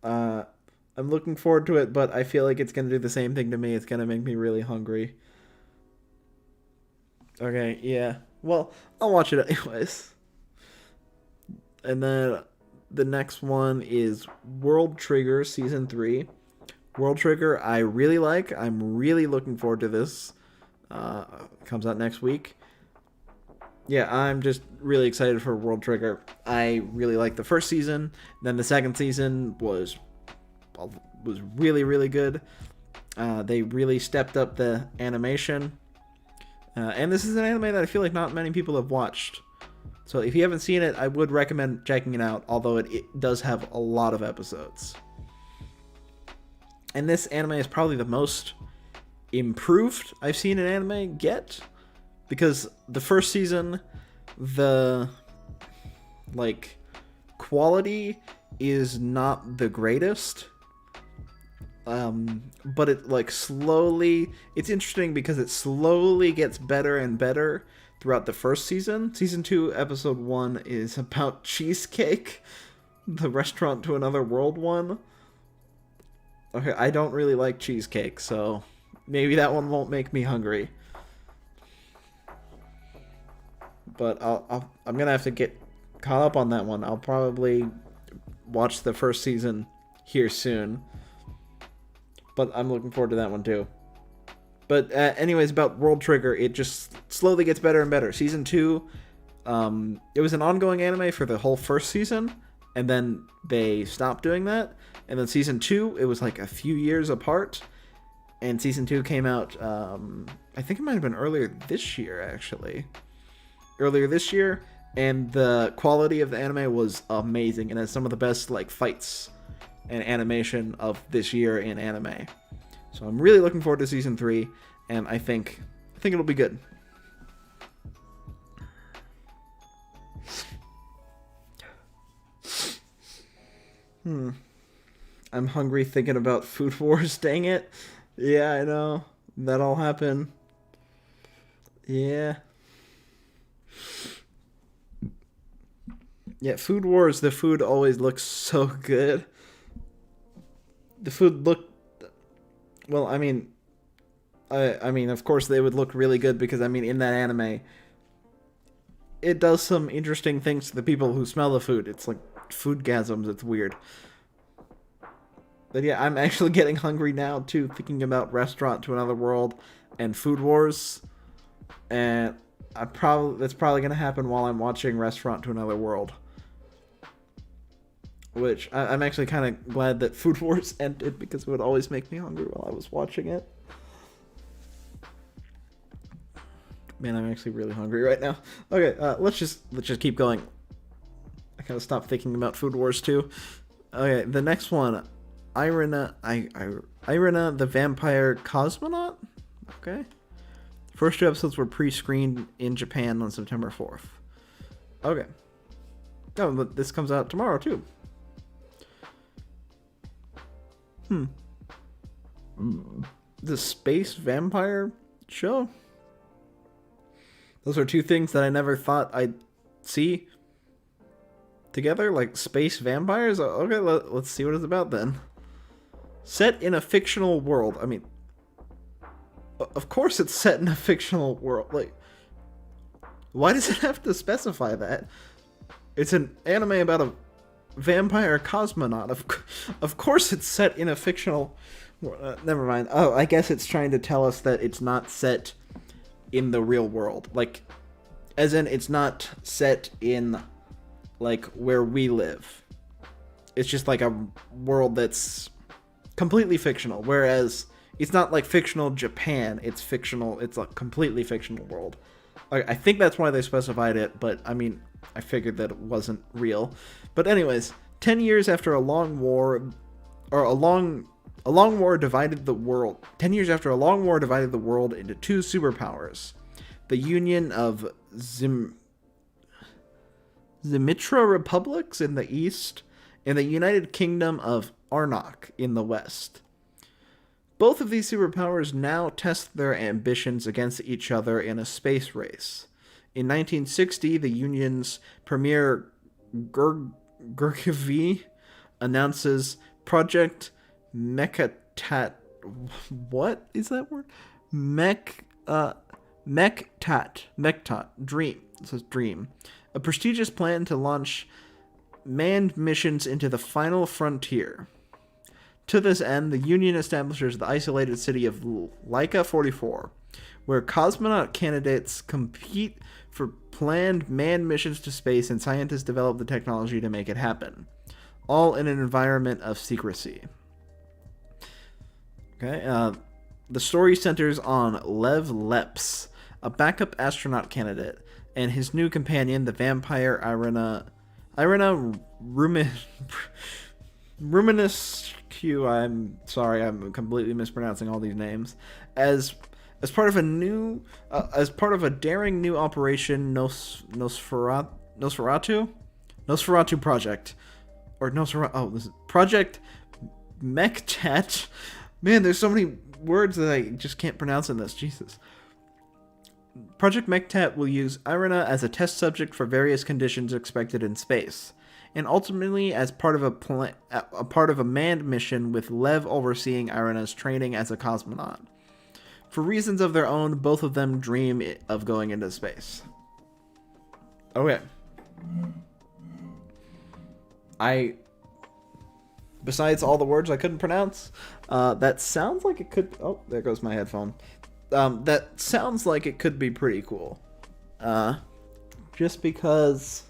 I'm looking forward to it, but I feel like it's going to do the same thing to me. It's going to make me really hungry. Okay, yeah. Well, I'll watch it anyways. And then the next one is World Trigger Season 3. World Trigger, I really like. I'm really looking forward to this. Comes out next week. Yeah, I'm just really excited for World Trigger. I really liked the first season. Then the second season was really, really good. They really stepped up the animation. And this is an anime that I feel like not many people have watched. So if you haven't seen it, I would recommend checking it out, although it does have a lot of episodes. And this anime is probably the most improved I've seen an anime get, because the first season, the quality is not the greatest. But it slowly, it's interesting because it slowly gets better and better throughout the first season. Season 2, episode 1 is about cheesecake, the Restaurant to Another World one. Okay, I don't really like cheesecake, so maybe that one won't make me hungry. But I'm gonna have to get caught up on that one. I'll probably watch the first season here soon. But I'm looking forward to that one too. But anyways, about World Trigger, it just slowly gets better and better. Season 2, it was an ongoing anime for the whole first season, and then they stopped doing that. And then Season 2, it was like a few years apart. And Season 2 came out, I think it might have been earlier this year, actually. Earlier this year, and the quality of the anime was amazing, and has some of the best fights and animation of this year in anime. So I'm really looking forward to Season 3, and I think it'll be good. I'm hungry thinking about Food Wars, dang it. Yeah, I know. That'll happen. Yeah. Yeah, Food Wars, the food always looks so good. The food looked well, I mean, of course they would look really good because I mean in that anime it does some interesting things to the people who smell the food. It's like foodgasms, it's weird. But yeah, I'm actually getting hungry now too, thinking about Restaurant to Another World and Food Wars. And that's probably gonna happen while I'm watching Restaurant to Another World. Which I'm actually kind of glad that Food Wars ended because it would always make me hungry while I was watching it. Man, I'm actually really hungry right now. Okay, let's just keep going. I kind of stopped thinking about Food Wars too. Okay, the next one, Irina, the Vampire Cosmonaut. Okay, first two episodes were pre-screened in Japan on September 4th. Okay. Oh, but this comes out tomorrow too. The space vampire show. Those are two things that I never thought I'd see together, like space vampires. Okay, let's see what it's about then. Set in a fictional world. I mean, of course it's set in a fictional world. Like, why does it have to specify that? It's an anime about a vampire cosmonaut. Of course it's set in a fictional... never mind. Oh, I guess it's trying to tell us that it's not set in the real world. Like, as in, it's not set in, like, where we live. It's just, like, a world that's completely fictional. Whereas, it's not, like, fictional Japan. It's fictional. It's a completely fictional world. I think that's why they specified it, but, I mean, I figured that it wasn't real. But anyways, 10 years after a long war... Or a long war divided the world. 10 years after a long war divided the world into two superpowers. The Union of Zemitra Republics in the east, and the United Kingdom of Arnok in the west. Both of these superpowers now test their ambitions against each other in a space race. In 1960, the Union's Premier Gurgevy announces Project Mektat. What is that word? Mektat. Dream. It says Dream. A prestigious plan to launch manned missions into the final frontier. To this end, the Union establishes the isolated city of Laika 44, where cosmonaut candidates compete for planned manned missions to space, and scientists develop the technology to make it happen, all in an environment of secrecy. Okay, the story centers on Lev Leps, a backup astronaut candidate, and his new companion, the vampire Irina Ruminescu. I'm sorry, I'm completely mispronouncing all these names. As part of a daring new operation, Nosferatu project, or Nosferatu. Oh, this is Project Mektat. Man, there's so many words that I just can't pronounce in this. Jesus. Project Mektat will use Irina as a test subject for various conditions expected in space, and ultimately as part of a manned mission, with Lev overseeing Irina's training as a cosmonaut. For reasons of their own, both of them dream of going into space. Okay. Besides all the words I couldn't pronounce, that sounds like it could... Oh, there goes my headphone. That sounds like it could be pretty cool. Just because...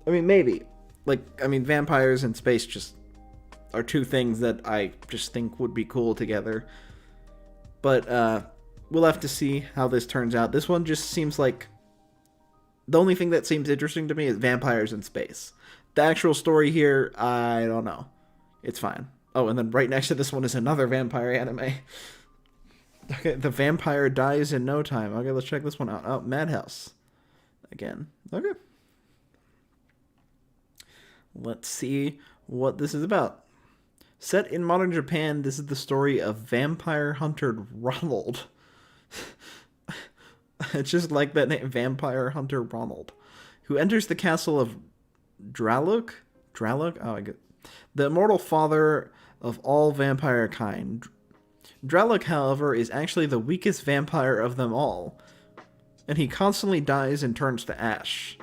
I mean, maybe. Vampires and space just are two things that I just think would be cool together. But, we'll have to see how this turns out. This one just seems like... The only thing that seems interesting to me is vampires in space. The actual story here, I don't know. It's fine. Oh, and then right next to this one is another vampire anime. Okay, the vampire dies in no time. Okay, let's check this one out. Oh, Madhouse. Again. Okay. Let's see what this is about. Set in modern Japan, this is the story of vampire hunter Ronald. It's just like that name, Vampire Hunter Ronald, who enters the castle of Draluk. Draluk? Oh, I get the immortal father of all vampire kind. Draluk, however, is actually the weakest vampire of them all, and he constantly dies and turns to ash.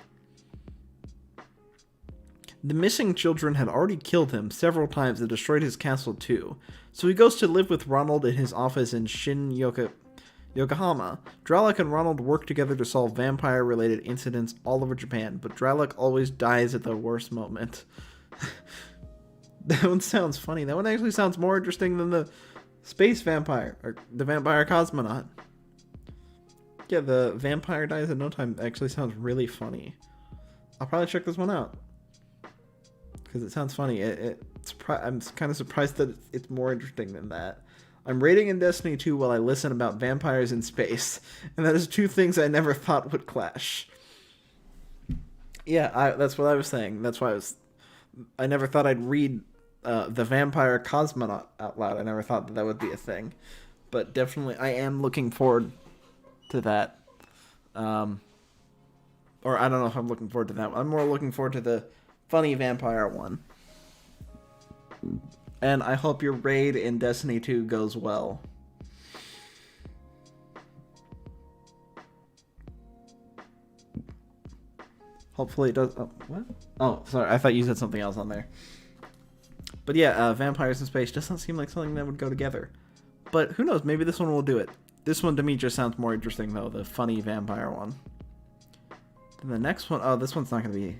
The missing children had already killed him several times and destroyed his castle too, so he goes to live with Ronald in his office in Yokohama. Draluk and Ronald work together to solve vampire-related incidents all over Japan, but Draluk always dies at the worst moment. That one sounds funny. That one actually sounds more interesting than the space vampire, or the vampire cosmonaut. Yeah, the vampire dies in no time actually sounds really funny. I'll probably check this one out, because it sounds funny. I'm kind of surprised that it's more interesting than that. I'm raiding in Destiny 2 while I listen about vampires in space, and that is two things I never thought would clash. Yeah, that's what I was saying. That's why I never thought I'd read the vampire cosmonaut out loud. I never thought that would be a thing, but definitely I am looking forward to that. Or I don't know if I'm looking forward to that. I'm more looking forward to the funny vampire one. And I hope your raid in Destiny 2 goes well. Hopefully it does. Oh, what? Oh, sorry. I thought you said something else on there. But yeah, vampires in space doesn't seem like something that would go together. But who knows? Maybe this one will do it. This one to me just sounds more interesting, though. The funny vampire one. And the next one... Oh, this one's not going to be...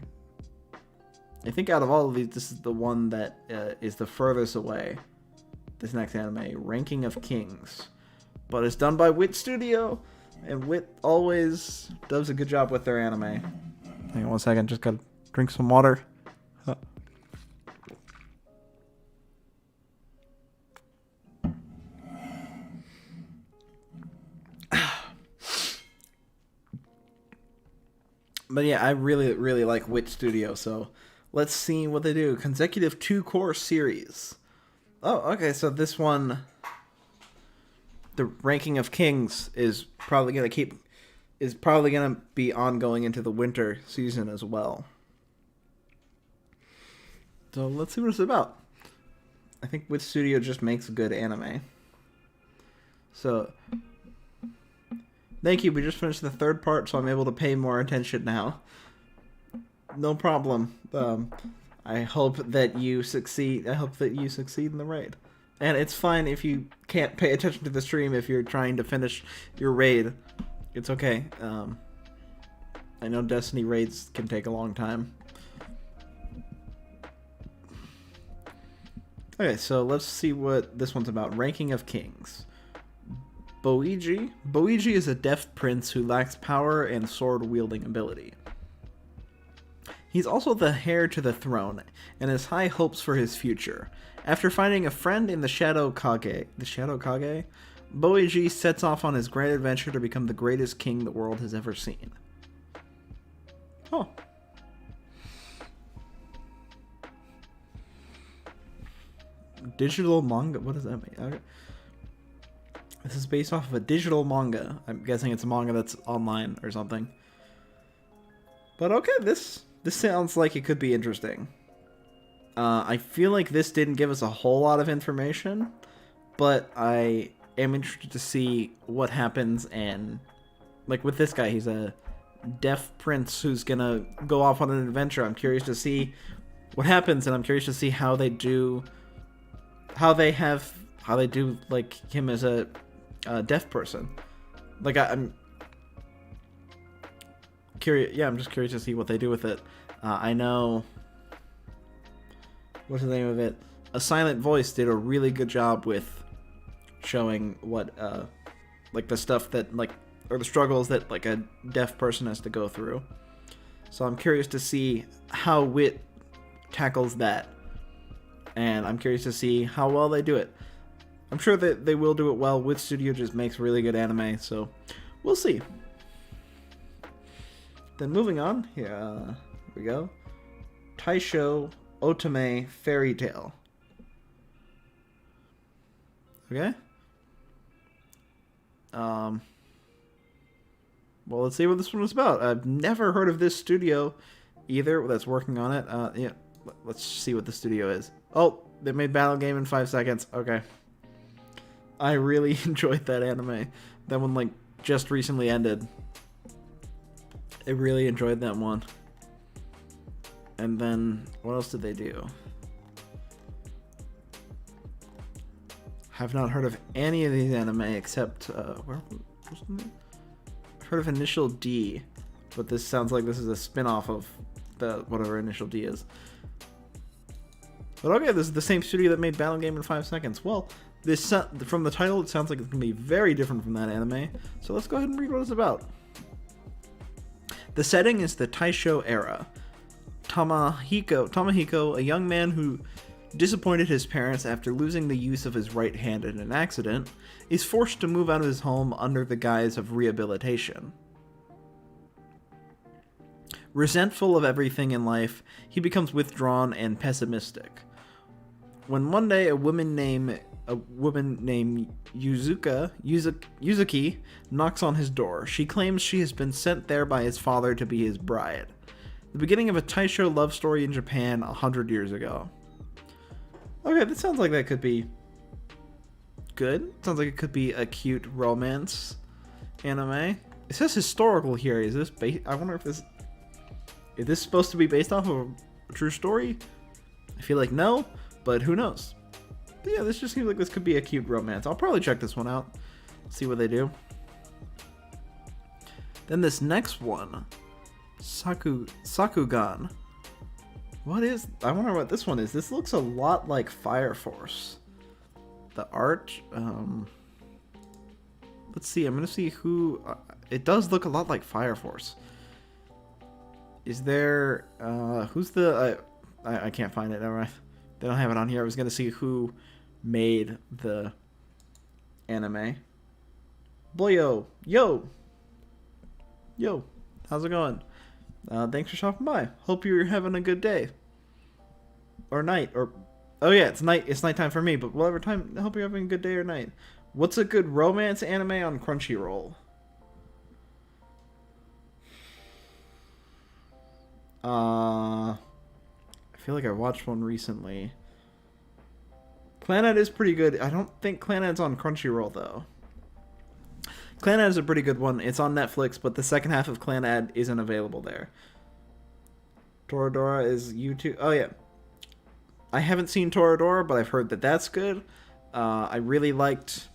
I think out of all of these, this is the one that is the furthest away. This next anime, Ranking of Kings. But it's done by Wit Studio, and Wit always does a good job with their anime. Hang on one second, just gotta drink some water. But yeah, I really, really like Wit Studio, so... Let's see what they do. Consecutive 2-course series. Oh, okay, so this one, the Ranking of Kings, is probably gonna be ongoing into the winter season as well. So let's see what it's about. I think Wit Studio just makes good anime. So, thank you. We just finished the third part, so I'm able to pay more attention now. No problem. I hope that you succeed. I hope that you succeed in the raid. And it's fine if you can't pay attention to the stream if you're trying to finish your raid. It's okay. I know Destiny raids can take a long time. Okay, so let's see what this one's about. Ranking of Kings. Boiji. Boiji is a deaf prince who lacks power and sword-wielding ability. He's also the heir to the throne, and has high hopes for his future. After finding a friend in the Shadow Kage, Boiji sets off on his grand adventure to become the greatest king the world has ever seen. Oh. Digital manga? What does that mean? Okay. This is based off of a digital manga. I'm guessing it's a manga that's online or something. But okay, this sounds like it could be interesting. I feel like this didn't give us a whole lot of information, but I am interested to see what happens. And like with this guy, he's a deaf prince who's gonna go off on an adventure. I'm curious to see what happens, and I'm curious to see how they do like him as a deaf person. Like I'm curious. Yeah, I'm just curious to see what they do with it. I know. What's the name of it? A Silent Voice did a really good job with showing what, like the stuff that or the struggles that like a deaf person has to go through. So I'm curious to see how Wit tackles that, and I'm curious to see how well they do it. I'm sure that they will do it well. Wit Studio just makes really good anime, so we'll see. Then moving on, here we go. Taisho Otome Fairy Tale. Okay. Well, let's see what this one was about. I've never heard of this studio either that's working on it. Yeah, let's see what the studio is. Oh, they made Battle Game in 5 seconds. Okay. I really enjoyed that anime. That one, like, just recently ended. I really enjoyed that one. And then, what else did they do? Have not heard of any of these anime except, where was it? I've heard of Initial D, but this sounds like this is a spin-off of the whatever Initial D is. But okay, this is the same studio that made Battle Game in 5 seconds. Well, this from the title, it sounds like it's going to be very different from that anime. So let's go ahead and read what it's about. The setting is the Taisho era. Tamahiko, a young man who disappointed his parents after losing the use of his right hand in an accident, is forced to move out of his home under the guise of rehabilitation. Resentful of everything in life, he becomes withdrawn and pessimistic. When one day a woman named Yuzuki knocks on his door, she claims she has been sent there by his father to be his bride. The beginning of a Taisho love story in Japan 100 years ago. Okay, that sounds like that could be good. Sounds like it could be a cute romance anime. It says historical here. Is this I wonder if this is this supposed to be based off of a true story? I feel like no, but who knows? But yeah, this just seems like this could be a cute romance. I'll probably check this one out. See what they do. Then this next one, Sakugan. What is... I wonder what this one is. This looks a lot like Fire Force. The art... let's see. I'm going to see who... it does look a lot like Fire Force. Is there... who's the... I can't find it. Never mind. They don't have it on here. I was going to see who made the anime. Boyo! Yo! Yo! How's it going? Thanks for stopping by. Hope you're having a good day. Or night. Or... oh yeah, it's night. It's nighttime for me, but whatever time... I hope you're having a good day or night. What's a good romance anime on Crunchyroll? I feel like I watched one recently. Clannad is pretty good. I don't think Clannad's on Crunchyroll, though. Clannad is a pretty good one. It's on Netflix, but the second half of Clannad isn't available there. Toradora is YouTube. Oh, yeah. I haven't seen Toradora, but I've heard that that's good. I really liked...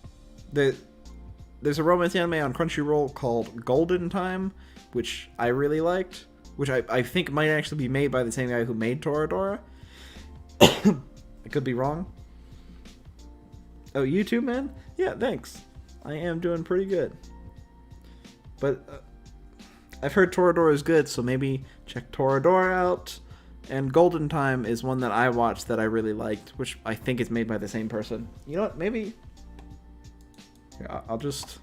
There's a romance anime on Crunchyroll called Golden Time, which I really liked. Which I think might actually be made by the same guy who made Toradora. I could be wrong. Oh, YouTube, man? Yeah, thanks. I am doing pretty good. But I've heard Toradora is good, so maybe check Toradora out. And Golden Time is one that I watched that I really liked, which I think is made by the same person. You know what? Maybe... here, I'll just...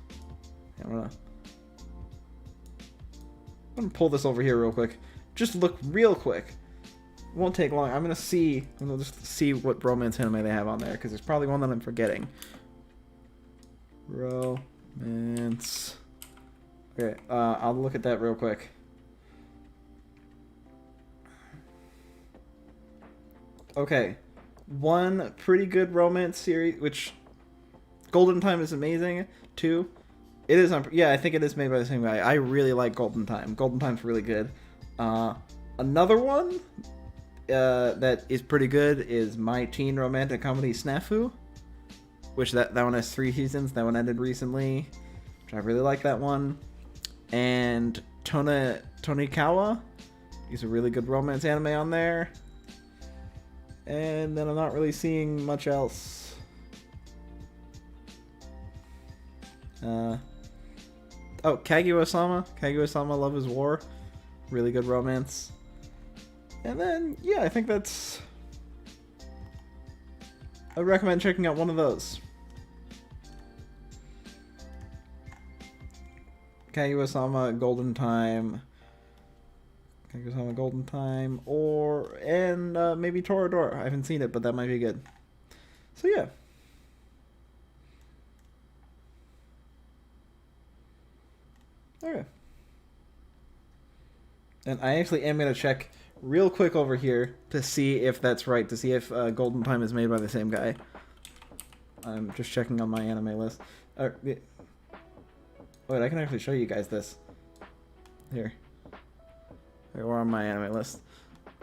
I'm gonna pull this over here real quick. Just look real quick. It won't take long. I'm gonna just see what romance anime they have on there, because there's probably one that I'm forgetting. Romance. Okay, I'll look at that real quick. Okay, one pretty good romance series, which Golden Time is amazing. Two, it is on. Yeah, I think it is made by the same guy. I really like Golden Time. Golden Time's really good. Another one that is pretty good is My Teen Romantic Comedy Snafu, which that one has 3 seasons. That one ended recently, which I really like that one. And Tonikawa is a really good romance anime on there. And then I'm not really seeing much else. Oh, Kaguya-sama. Kaguya-sama Love is War. Really good romance. And then, yeah, I think that's... I would recommend checking out one of those. Kaguya-sama Golden Time. Kaguya-sama Golden Time. And maybe Toradora. I haven't seen it, but that might be good. So, yeah. Okay. And I actually am going to check real quick over here to see if that's right, to see if Golden Time is made by the same guy. I'm just checking on my anime list. Wait, I can actually show you guys this. Here. We're on my anime list.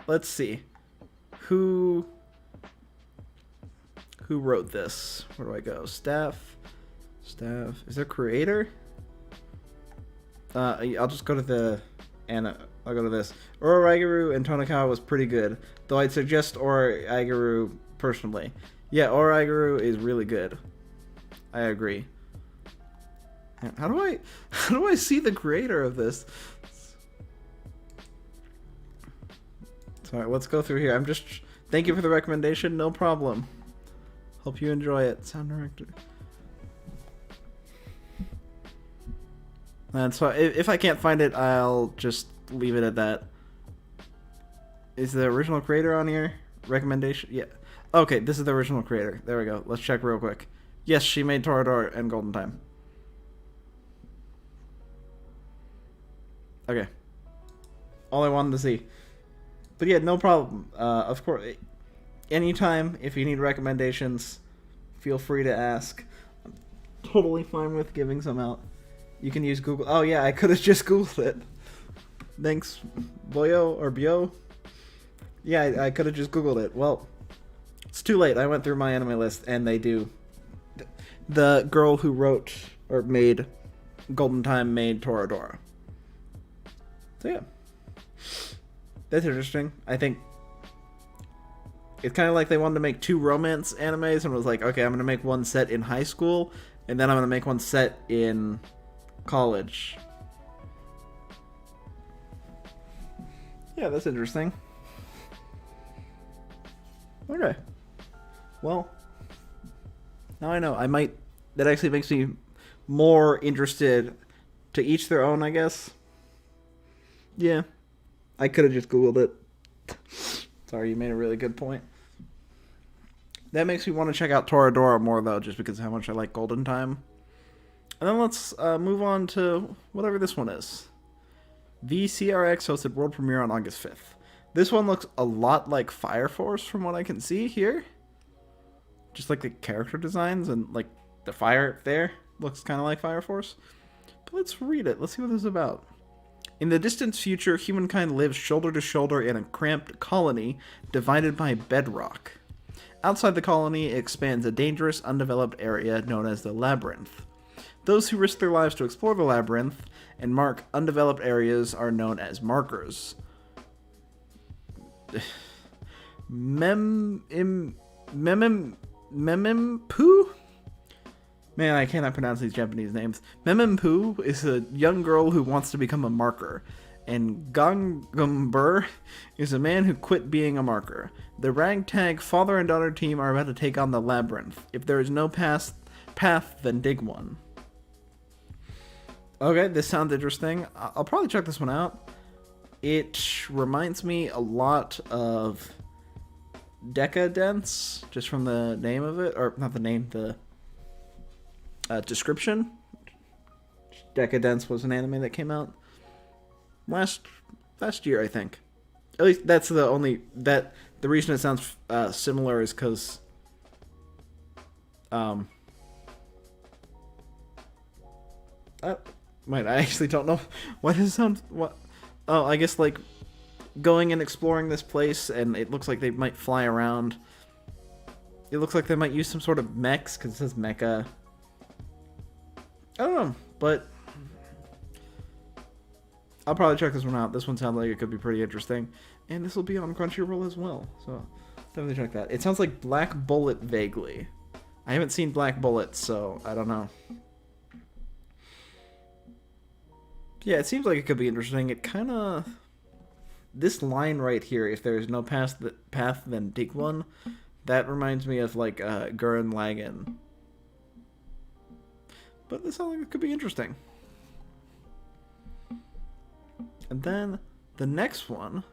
Let's see. Who wrote this? Where do I go? Staff. Is there creator? I'll just go to the... I'll go to this. Oroaigeru and Tonikawa was pretty good, though I'd suggest Oroaigeru personally. Yeah, Oroaigeru is really good. I agree. How do I see the creator of this? Sorry, let's go through here. Thank you for the recommendation. No problem. Hope you enjoy it. Sound director. And so if I can't find it, I'll just leave it at that. Is the original creator on here? Recommendation? Yeah. Okay, this is the original creator. There we go. Let's check real quick. Yes, she made Toradora and Golden Time. Okay. All I wanted to see. But yeah, no problem. Of course, anytime if you need recommendations, feel free to ask. I'm totally fine with giving some out. You can use Google. Oh yeah, I could have just Googled it. Thanks, Boyo or Bio. Yeah, I could have just Googled it. Well, it's too late. I went through my anime list, and they do. The girl who wrote or made Golden Time made Toradora. So yeah, that's interesting. I think it's kind of like they wanted to make 2 romance animes and was like, okay, I'm going to make one set in high school, and then I'm going to make one set in college. Yeah, that's interesting. Okay. Well, now I know. That actually makes me more interested. To each their own, I guess. Yeah. I could have just Googled it. Sorry, you made a really good point. That makes me want to check out Toradora more, though, just because of how much I like Golden Time. And then let's move on to whatever this one is. VCRX hosted world premiere on August 5th. This one looks a lot like Fire Force from what I can see here. Just like the character designs and like the fire there looks kind of like Fire Force. But let's read it. Let's see what this is about. In the distant future, humankind lives shoulder to shoulder in a cramped colony divided by bedrock. Outside the colony expands a dangerous, undeveloped area known as the Labyrinth. Those who risk their lives to explore the Labyrinth and mark undeveloped areas are known as markers. Memimpu? Man, I cannot pronounce these Japanese names. Memimpu is a young girl who wants to become a marker, and Gangumbur is a man who quit being a marker. The ragtag father and daughter team are about to take on the Labyrinth. If there is no path, then dig one. Okay, this sounds interesting. I'll probably check this one out. It reminds me a lot of Decadence, just from the name of it, or not the name, the description. Decadence was an anime that came out last year, I think. At least that's the reason it sounds similar is because I actually don't know. Why does it sound... What? Oh, I guess, like, going and exploring this place, and it looks like they might fly around. It looks like they might use some sort of mechs, because it says mecha. I don't know, but... I'll probably check this one out. This one sounds like it could be pretty interesting. And this will be on Crunchyroll as well, so definitely check that. It sounds like Black Bullet vaguely. I haven't seen Black Bullet, so I don't know. Yeah, it seems like it could be interesting. It kind of... This line right here, if there's no path, then dig one, that reminds me of, like, Gurren Lagann. But this sounds like it could be interesting. And then, the next one...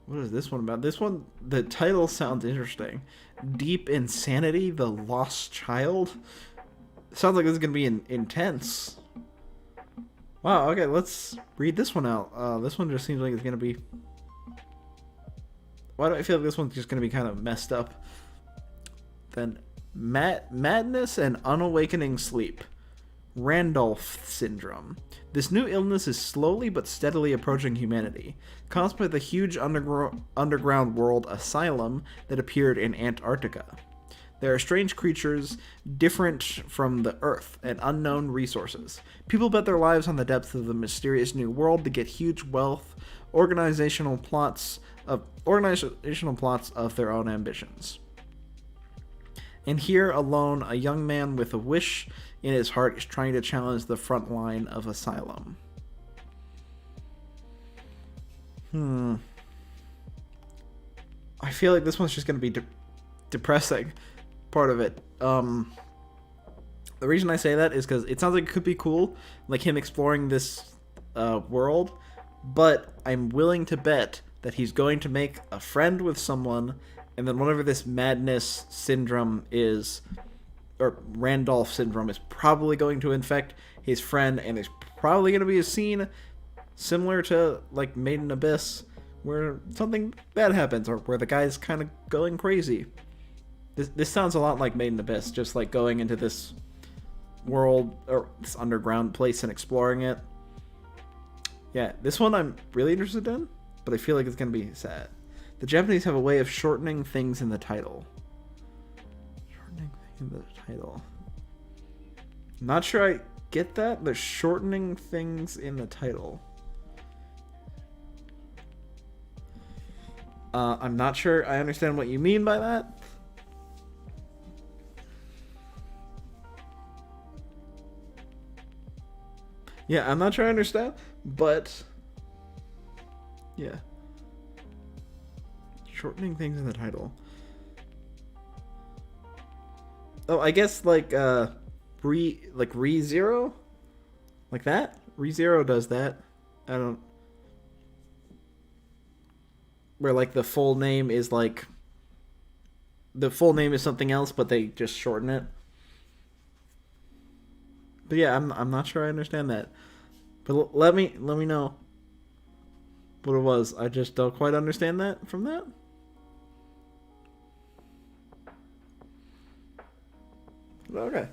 What is this one about? This one, the title sounds interesting. Deep Insanity, The Lost Child. Sounds like this is going to be intense. Wow, okay, let's read this one out. This one just seems like it's gonna be... Why do I feel like this one's just gonna be kind of messed up? Then, madness and unawakening sleep. Randolph syndrome. This new illness is slowly but steadily approaching humanity, caused by the huge underground world Asylum that appeared in Antarctica. There are strange creatures, different from the Earth, and unknown resources. People bet their lives on the depths of the mysterious new world to get huge wealth, organizational plots of their own ambitions. And here alone, a young man with a wish in his heart is trying to challenge the front line of Asylum. I feel like this one's just going to be depressing, part of it. The reason I say that is because it sounds like it could be cool, like him exploring this world, but I'm willing to bet that he's going to make a friend with someone, and then whatever this madness syndrome is, or Randolph syndrome, is probably going to infect his friend, and there's probably going to be a scene similar to, like, Made in Abyss, where something bad happens, or where the guy's kind of going crazy. This sounds a lot like Made in Abyss, just like going into this world, or this underground place and exploring it. Yeah, this one I'm really interested in, but I feel like it's going to be sad. The Japanese have a way of shortening things in the title. Shortening things in the title. I'm not sure I get that. They're shortening things in the title. I'm not sure I understand what you mean by that. Yeah, I'm not sure I understand, but yeah. Shortening things in the title. Oh, I guess like ReZero? Like that? ReZero does that. I don't... Where like the full name is like... The full name is something else, but they just shorten it. But yeah, I'm not sure I understand that. But let me know what it was. I just don't quite understand that from that. Okay.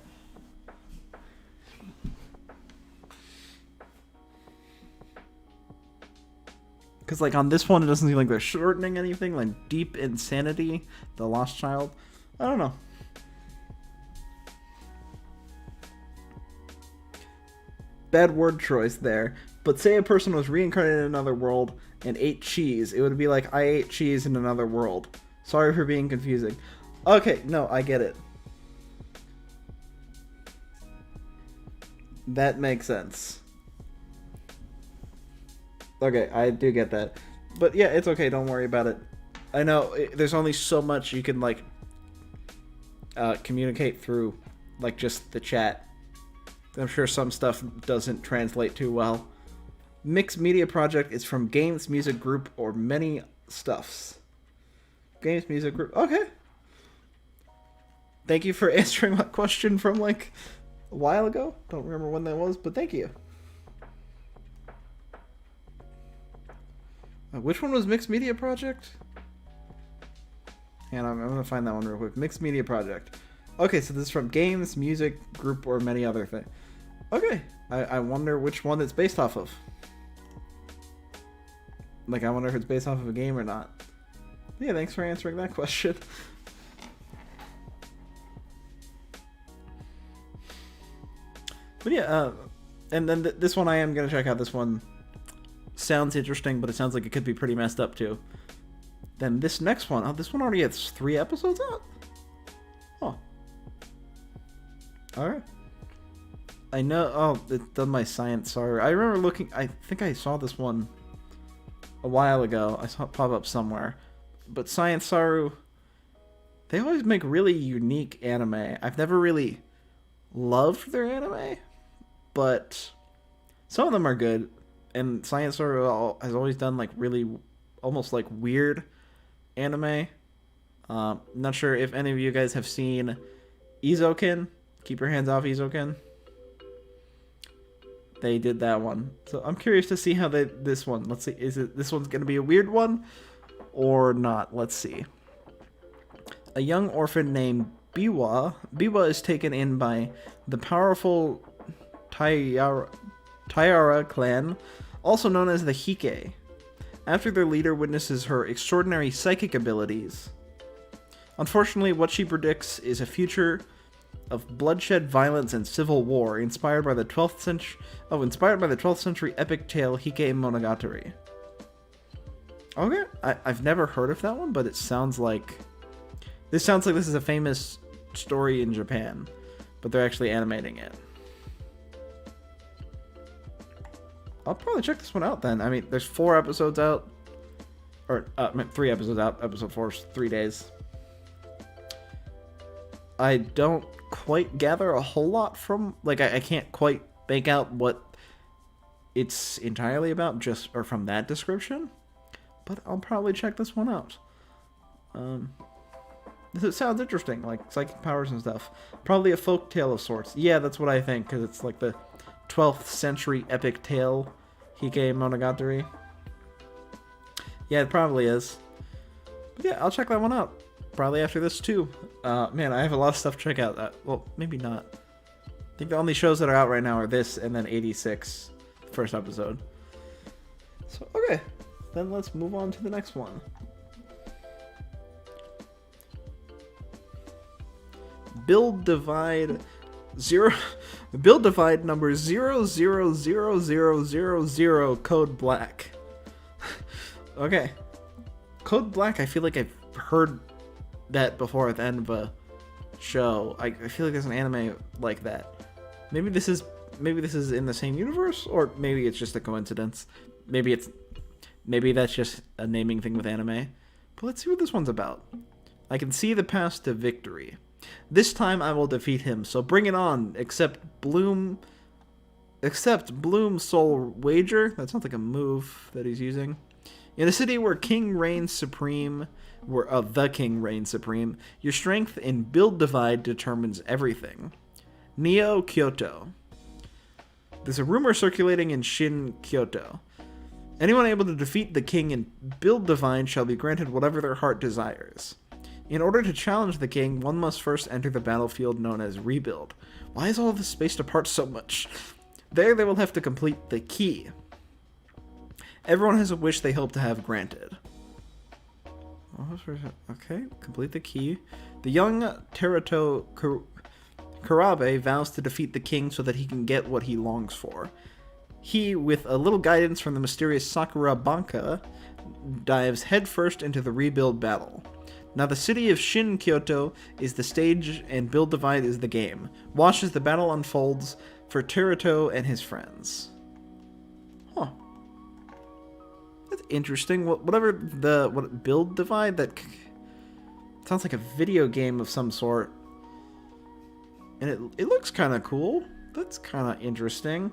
Because, like, on this one, it doesn't seem like they're shortening anything. Like, Deep Insanity, The Lost Child. I don't know. Bad word choice there. But say a person was reincarnated in another world and ate cheese. It would be like, I ate cheese in another world. Sorry for being confusing. Okay, no, I get it. That makes sense. Okay, I do get that. But yeah, it's okay, don't worry about it. I know there's only so much you can, like, communicate through, like, just the chat. I'm sure some stuff doesn't translate too well. Mixed Media Project is from Games Music Group or Many Stuffs. Games Music Group, okay. Thank you for answering my question from, like, a while ago. Don't remember when that was, but thank you. Which one was Mixed Media Project? And I'm going to find that one real quick. Mixed Media Project. Okay, so this is from Games, Music, Group, or Many Other Things. Okay, I wonder which one it's based off of. Like, I wonder if it's based off of a game or not. Yeah, thanks for answering that question. But yeah, and then this one I am going to check out. This one sounds interesting, but it sounds like it could be pretty messed up too. Then this next one, oh, this one already has 3 episodes out? Oh. Alright. I know, oh, it's done my Science Saru. I remember looking, I think I saw this one a while ago. I saw it pop up somewhere. But Science Saru, they always make really unique anime. I've never really loved their anime, but some of them are good. And Science Saru has always done, like, really almost like weird anime. Not sure if any of you guys have seen Izoken. Keep your hands off Izoken. they did that one. So I'm curious to see how this one. Let's see, this one's gonna be a weird one or not? Let's see. A young orphan named Biwa. Biwa is taken in by the powerful Taira clan, also known as the Hike. After their leader witnesses her extraordinary psychic abilities. Unfortunately, what she predicts is a future of bloodshed, violence, and civil war, inspired by the 12th century epic tale Hike Monogatari. Okay, I've never heard of that one, but it sounds like this is a famous story in Japan, but they're actually animating it. I'll probably check this one out then. I mean, there's 4 episodes out, or 3 episodes out. Episode 4 is 3 days. I don't quite gather a whole lot from, like, I can't quite make out what it's entirely about from that description, but I'll probably check this one out. It sounds interesting, like psychic powers and stuff. Probably a folk tale of sorts. Yeah, that's what I think, because it's like the 12th century epic tale, Hike Monogatari. Yeah, it probably is. But yeah, I'll check that one out. Probably after this too. Man, I have a lot of stuff to check out. Well, maybe not. I think the only shows that are out right now are this and then 86, first episode. So, okay. Then let's move on to the next one. Build Divide number 000000 Code Black. Okay. Code Black, I feel like I've heard that before at the end of a show. I feel like there's an anime like that. Maybe this is in the same universe, or maybe it's just a coincidence. Maybe that's just a naming thing with anime. But let's see what this one's about. I can see the path to victory. This time I will defeat him, so bring it on. Accept Bloom Soul Wager. That sounds like a move that he's using. In a city where the king reigns supreme, your strength in Build Divide determines everything. Neo Kyoto. There's a rumor circulating in Shin Kyoto. Anyone able to defeat the king in Build Divide shall be granted whatever their heart desires. In order to challenge the king, one must first enter the battlefield known as Rebuild. Why is all of this spaced apart so much? There they will have to complete the key. Everyone has a wish they hope to have granted. Okay, complete the key. The young Teruto Kurabe vows to defeat the king so that he can get what he longs for. He, with a little guidance from the mysterious Sakura Banka, dives headfirst into the Rebuild battle. Now the city of Shin Kyoto is the stage and Build Divide is the game. Watch as the battle unfolds for Teruto and his friends. Huh. That's interesting. What Build Divide? That sounds like a video game of some sort. And it looks kind of cool. That's kind of interesting.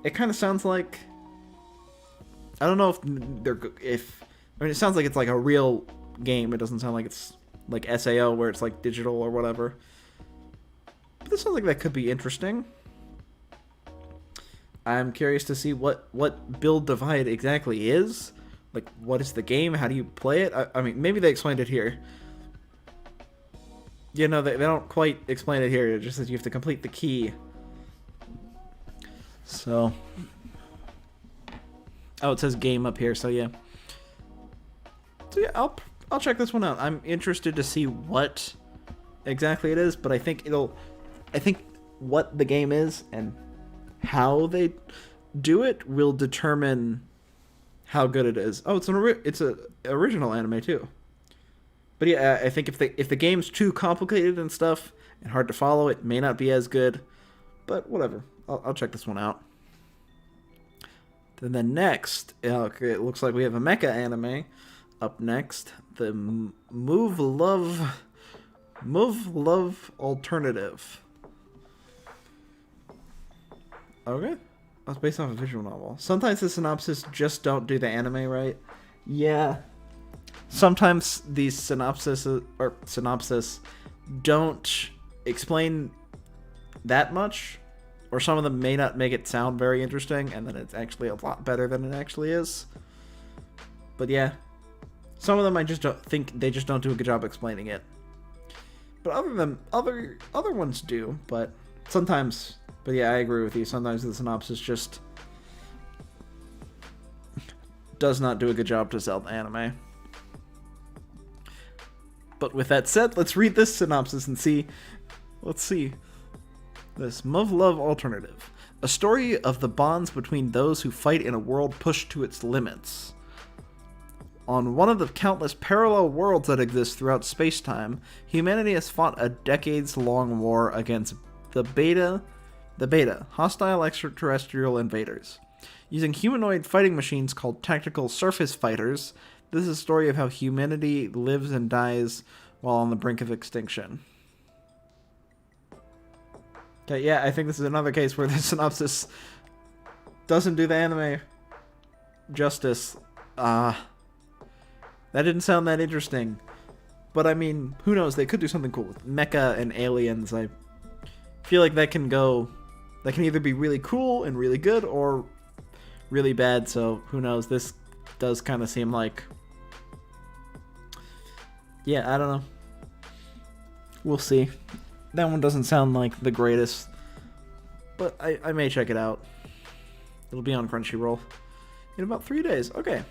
It kind of sounds like, I don't know if it sounds like it's like a real game. It doesn't sound like it's like SAO where it's like digital or whatever. But this sounds like that could be interesting. I'm curious to see what Build Divide exactly is. Like, what is the game? How do you play it? I mean, maybe they explained it here. You know, they don't quite explain it here. It just says you have to complete the key. So, oh, it says game up here. So yeah. So yeah, I'll check this one out. I'm interested to see what exactly it is, but I think what the game is and how they do it will determine how good it is. Oh, it's an original anime too. But yeah, I think if the game's too complicated and stuff and hard to follow, it may not be as good. But whatever, I'll check this one out. Then next, okay, it looks like we have a mecha anime up next. The Move Love Alternative. Okay. That's based off a visual novel. Sometimes the synopsis just don't do the anime right. Yeah. Sometimes these synopsis don't explain that much, or some of them may not make it sound very interesting, and then it's actually a lot better than it actually is. But yeah, some of them I just don't think they just don't do a good job explaining it. But other ones do, but sometimes. But yeah, I agree with you. Sometimes the synopsis just does not do a good job to sell the anime. But with that said, let's read this synopsis and see. Let's see. This Muv-Luv Alternative. A story of the bonds between those who fight in a world pushed to its limits. On one of the countless parallel worlds that exist throughout space-time, humanity has fought a decades-long war against the Beta, hostile extraterrestrial invaders. Using humanoid fighting machines called tactical surface fighters, this is a story of how humanity lives and dies while on the brink of extinction. Okay, yeah, I think this is another case where the synopsis doesn't do the anime justice. That didn't sound that interesting. But I mean, who knows? They could do something cool with mecha and aliens. I feel like that can either be really cool and really good or really bad, so who knows? This does kind of seem like... Yeah, I don't know. We'll see. That one doesn't sound like the greatest, but I may check it out. It'll be on Crunchyroll in about 3 days. Okay.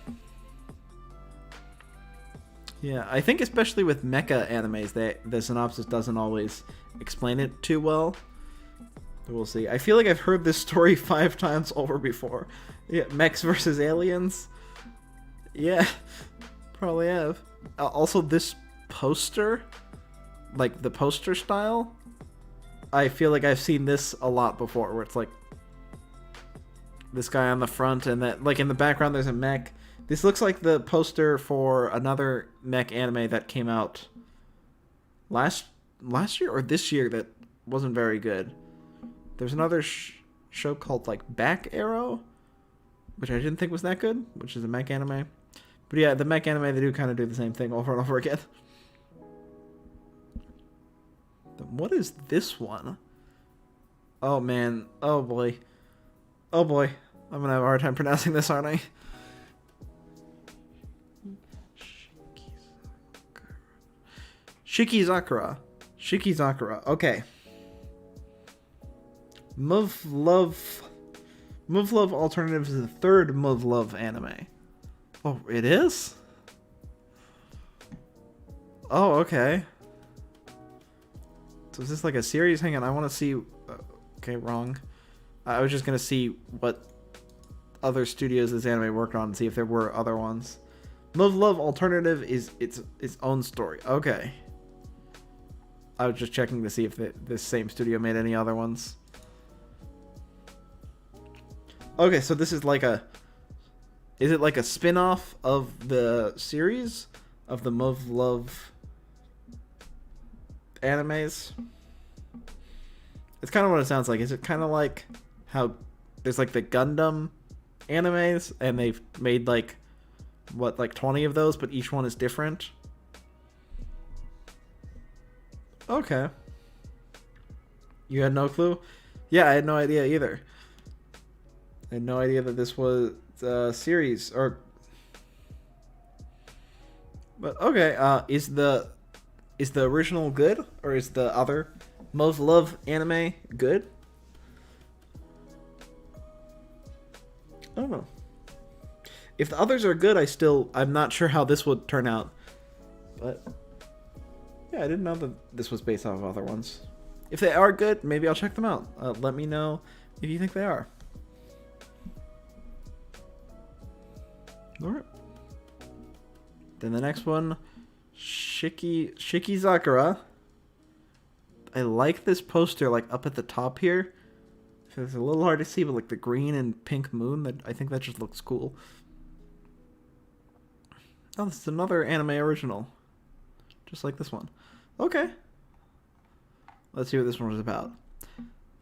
Yeah, I think especially with mecha animes, the synopsis doesn't always explain it too well. We'll see. I feel like I've heard this story 5 times over before. Yeah, mechs versus aliens. Yeah, probably have. Also, this poster, like the poster style, I feel like I've seen this a lot before, where it's like this guy on the front and that, like in the background, there's a mech. This looks like the poster for another mech anime that came out last year or this year that wasn't very good. There's another show called like Back Arrow, which I didn't think was that good, which is a mech anime. But yeah, the mech anime, they do kind of do the same thing over and over again. What is this one? Oh man, oh boy. Oh boy, I'm gonna have a hard time pronouncing this, aren't I? Shikizakura. Okay. Muv-Luv Alternative is the third Muv-Luv anime. Oh, it is? Oh, okay. So is this like a series? Hang on, I want to see... okay, wrong. I was just going to see what other studios this anime worked on and see if there were other ones. Muv-Luv Alternative is its own story. Okay. I was just checking to see if this same studio made any other ones. Okay, so this is like a... Is it like a spin-off of the series? Of the Muv-Luv animes? It's kind of what it sounds like. Is it kind of like how there's like the Gundam animes and they've made like, what, like 20 of those, but each one is different? Okay. You had no clue? Yeah, I had no idea either. I had no idea that this was a series, or... But okay, is the original good, or is the other Muv-Luv anime good? I don't know. If the others are good, I'm not sure how this would turn out. But yeah, I didn't know that this was based off of other ones. If they are good, maybe I'll check them out. Let me know if you think they are. Alright. Then the next one, Shikizakura. I like this poster, like up at the top here. It's a little hard to see, but like the green and pink moon, I think that just looks cool. Oh, this is another anime original. Just like this one. Okay. Let's see what this one was about.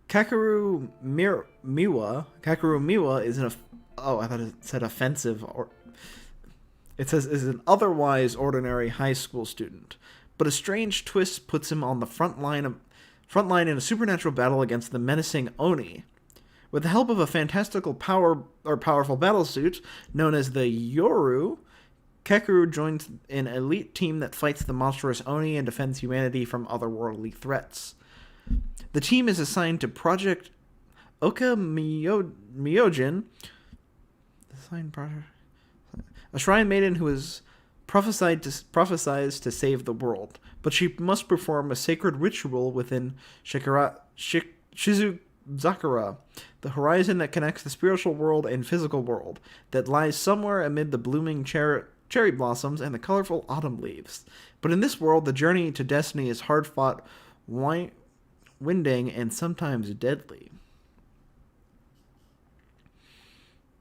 Kakeru Miwa is an... Oh, I thought it said offensive. Or it says is an otherwise ordinary high school student, but a strange twist puts him on the front line in a supernatural battle against the menacing Oni. With the help of a fantastical powerful battlesuit known as the Yoru, Kekkuru joins an elite team that fights the monstrous Oni and defends humanity from otherworldly threats. The team is assigned to Project Oka Myojin, a shrine maiden who is prophesies to save the world, but she must perform a sacred ritual within Shizuzakura, the horizon that connects the spiritual world and physical world, that lies somewhere amid the blooming cherry blossoms and the colorful autumn leaves. But in this world, the journey to destiny is hard-fought, winding, and sometimes deadly.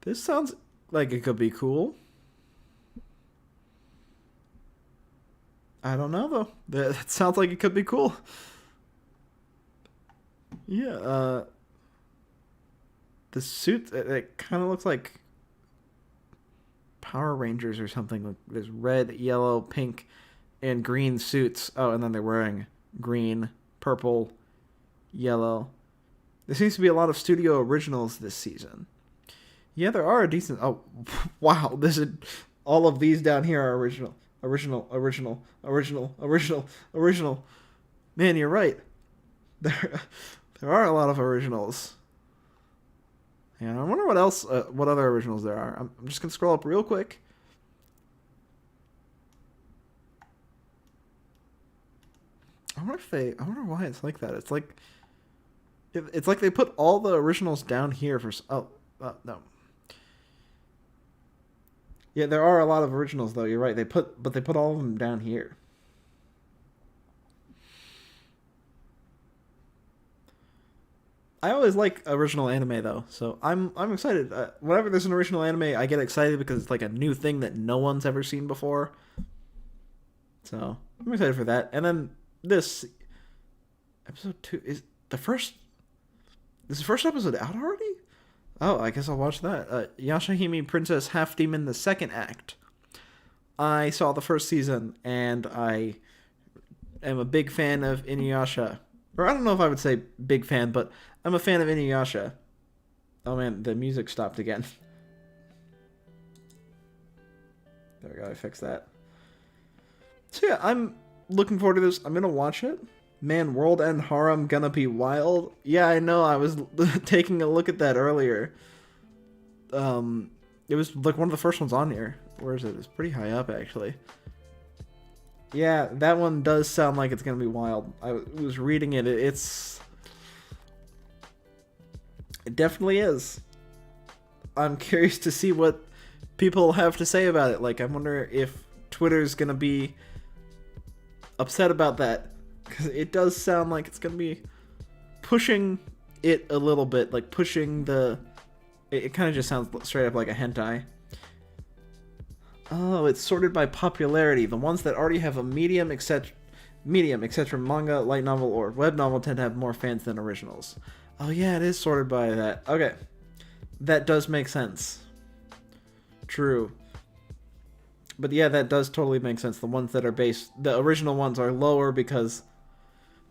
This sounds like it could be cool. I don't know, though. That sounds like it could be cool. Yeah, the suit, it kind of looks like Power Rangers or something. There's red, yellow, pink, and green suits. Oh, and then they're wearing green, purple, yellow. There seems to be a lot of studio originals this season. Yeah, there are a decent... Oh, wow. All of these down here are original. Original. Man, you're right. There are a lot of originals. And I wonder what else, what other originals there are. I'm just gonna scroll up real quick. I wonder why it's like that. It's like they put all the originals down here for. No. Yeah, there are a lot of originals though. You're right. They put all of them down here. I always like original anime though, so I'm excited. Whenever there's an original anime, I get excited because it's like a new thing that no one's ever seen before. So I'm excited for that. And then this episode 2 is the first. Is the first episode out already? Oh, I guess I'll watch that. Yashahime Princess Half Demon, the second act. I saw the first season, and I am a big fan of Inuyasha. Or I don't know if I would say big fan, but I'm a fan of Inuyasha. Oh man, the music stopped again. There we go, I fixed that. So yeah, I'm looking forward to this. I'm gonna watch it. Man, World End Harem gonna be wild. Yeah, I know, I was taking a look at that earlier. It was like one of the first ones on here. Where is it? It's pretty high up, actually. Yeah, that one does sound like it's gonna be wild. I was reading it. It definitely is. I'm curious to see what people have to say about it. Like, I wonder if Twitter's gonna be upset about that. Because it does sound like it's gonna be pushing it a little bit. Like, pushing the... It kind of just sounds straight up like a hentai. Oh, it's sorted by popularity. The ones that already have a medium, etc. manga, light novel, or web novel tend to have more fans than originals. Oh yeah, it is sorted by that. Okay. That does make sense. True. But yeah, that does totally make sense. The ones that are the original ones are lower because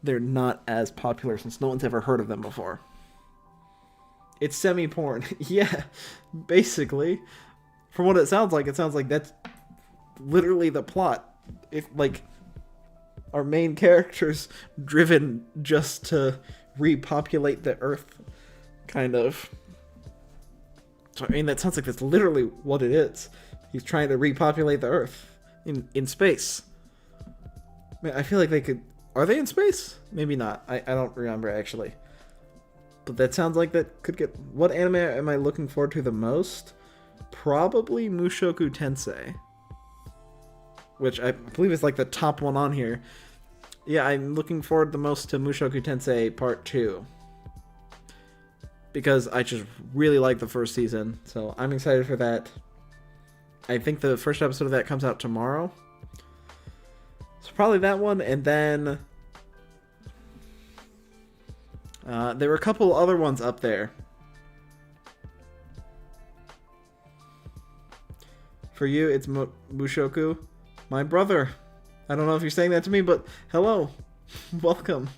they're not as popular since no one's ever heard of them before. It's semi-porn. Yeah, basically. From what it sounds like that's literally the plot. If, like, our main character's driven just to repopulate the Earth, kind of. So, I mean, that sounds like that's literally what it is. He's trying to repopulate the Earth in space. Man, I feel like they could... Are they in space? Maybe not. I don't remember, actually. But that sounds like that could get... What anime am I looking forward to the most? Probably Mushoku Tensei. Which I believe is like the top one on here. Yeah, I'm looking forward the most to Mushoku Tensei Part 2. Because I just really like the first season. So I'm excited for that. I think the first episode of that comes out tomorrow. So probably that one, and then... there were a couple other ones up there. For you, it's Mushoku. My brother. I don't know if you're saying that to me, but hello. Welcome.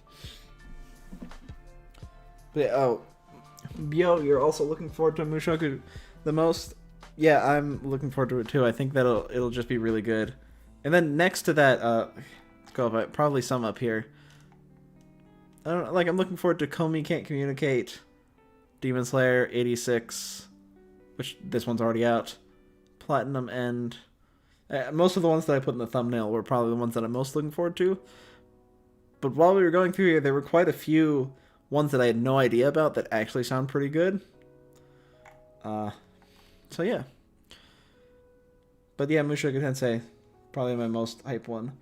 But, oh, Bio, you're also looking forward to Mushoku the most? Yeah, I'm looking forward to it too. I think it'll just be really good. And then next to that, let's go by probably some up here. I don't know, like I'm looking forward to Komi Can't Communicate, Demon Slayer 86, which this one's already out. Platinum End. Most of the ones that I put in the thumbnail were probably the ones that I'm most looking forward to. But while we were going through here, there were quite a few ones that I had no idea about that actually sound pretty good. So yeah. But yeah, Mushoku Tensei, probably my most hype one.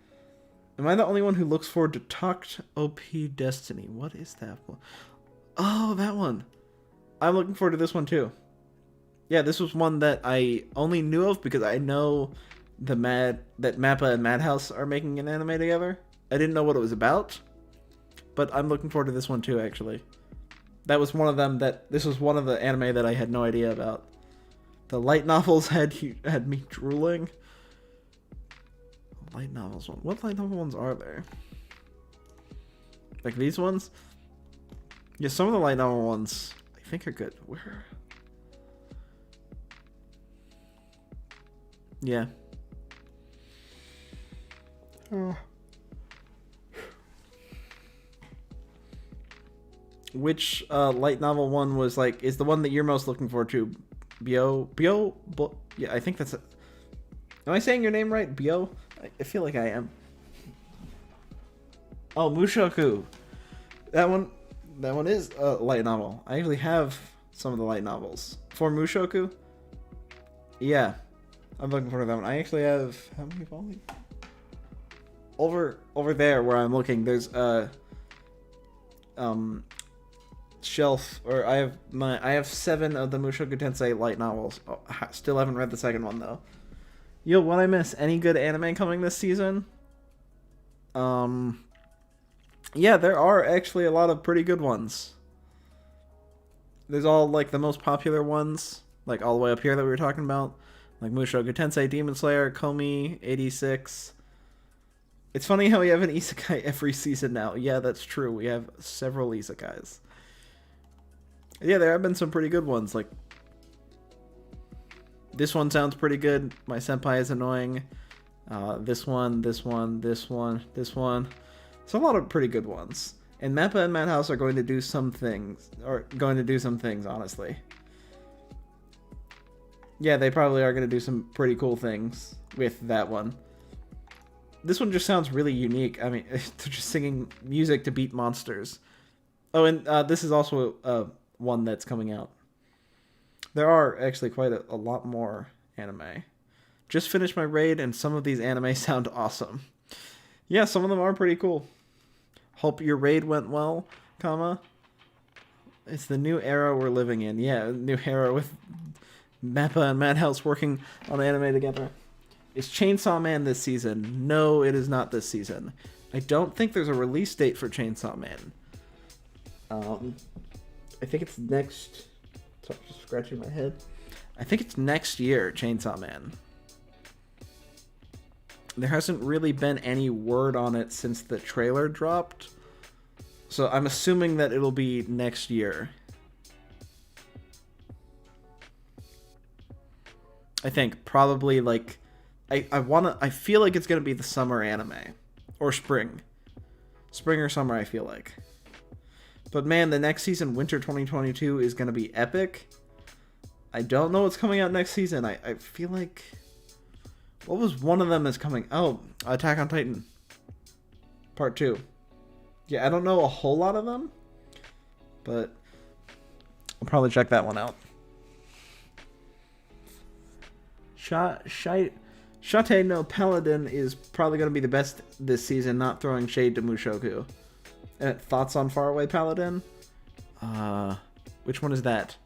Am I the only one who looks forward to Tucked OP Destiny? What is that one? Oh, that one. I'm looking forward to this one too. Yeah, this was one that I only knew of because I know that Mappa and Madhouse are making an anime together. I didn't know what it was about, but I'm looking forward to this one too, actually. That was one of them this was one of the anime that I had no idea about. The light novels had me drooling. Light novels one. What light novel ones are there? Like these ones? Yeah, some of the light novel ones I think are good. Where? Yeah. Oh. Which light novel one was like is the one that you're most looking forward to? Bio? Yeah, I think that's it. Am I saying your name right? Bio? I feel like I am. Oh, Mushoku. That one is a light novel. I actually have some of the light novels. For Mushoku? Yeah. I'm looking forward to that one. I actually have how many volumes? Over there where I'm looking, there's a shelf, or I have 7 of the Mushoku Tensei light novels. Oh, still haven't read the second one though. Yo, what I miss? Any good anime coming this season? Yeah, there are actually a lot of pretty good ones. There's all like the most popular ones, like all the way up here that we were talking about, like Mushoku Tensei, Demon Slayer, Komi 86. It's funny how we have an isekai every season now. Yeah, that's true. We have several isekais. Yeah, there have been some pretty good ones. Like, this one sounds pretty good. My senpai is annoying. This one. There's a lot of pretty good ones. And Mappa and Madhouse are going to do some things. Honestly. Yeah, they probably are going to do some pretty cool things with that one. This one just sounds really unique. I mean, they're just singing music to beat monsters. Oh, and this is also one that's coming out. There are actually quite a lot more anime. Just finished my raid, and some of these anime sound awesome. Yeah, some of them are pretty cool. Hope your raid went well, comma. It's the new era we're living in. Yeah, new era with Mappa and Madhouse working on anime together. Is Chainsaw Man this season? No, it is not this season. I don't think there's a release date for Chainsaw Man. I think it's next... Sorry, just scratching my head. I think it's next year, Chainsaw Man. There hasn't really been any word on it since the trailer dropped. So I'm assuming that it'll be next year. I think probably like... I feel like it's going to be the summer anime. Or spring. Spring or summer, I feel like. But man, the next season, Winter 2022, is going to be epic. I don't know what's coming out next season. I feel like... What was one of them that's coming? Oh, Attack on Titan. Part 2. Yeah, I don't know a whole lot of them. But I'll probably check that one out. Shate no Paladin is probably going to be the best this season, not throwing shade to Mushoku. Thoughts on Faraway Paladin? Which one is that?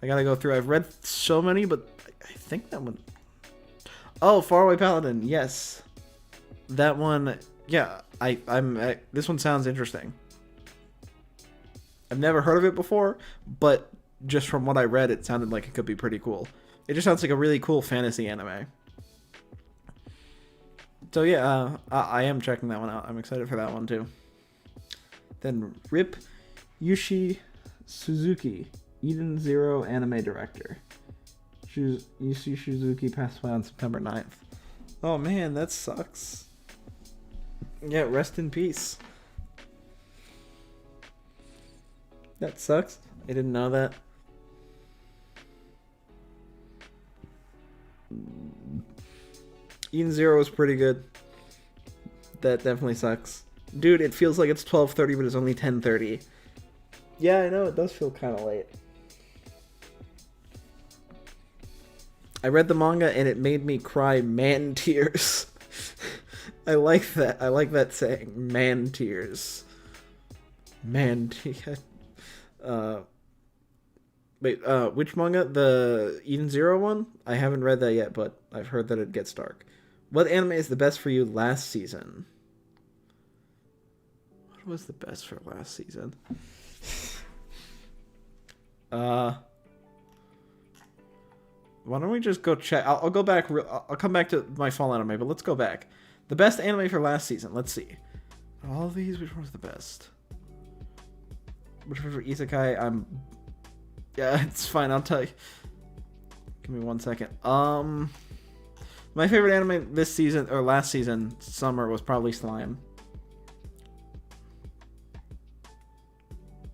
I gotta go through. I've read so many, but I think that one... Oh, Faraway Paladin, yes. That one, yeah, this one sounds interesting. I've never heard of it before, but just from what I read, it sounded like it could be pretty cool. It just sounds like a really cool fantasy anime. So yeah, I am checking that one out. I'm excited for that one too. Then Rip Yushi Suzuki. Eden Zero anime director. Yusu Shizuki passed away on September 9th. Oh man, that sucks. Yeah, rest in peace. That sucks. I didn't know that. Eden Zero was pretty good. That definitely sucks. Dude, it feels like it's 12:30, but it's only 10:30. Yeah, I know, it does feel kind of late. I read the manga and it made me cry man tears. I like that. I like that saying, man tears. Man tears. Wait, which manga? The Eden Zero one? I haven't read that yet, but I've heard that it gets dark. What anime is the best for you last season? What was the best for last season? Why don't we just go check? I'll go back. I'll come back to my fall anime, but let's go back. The best anime for last season. Let's see. All of these, which one's the best? Which one for Isekai? Yeah, it's fine. I'll tell you. Give me 1 second. My favorite anime this season or last season, summer, was probably Slime.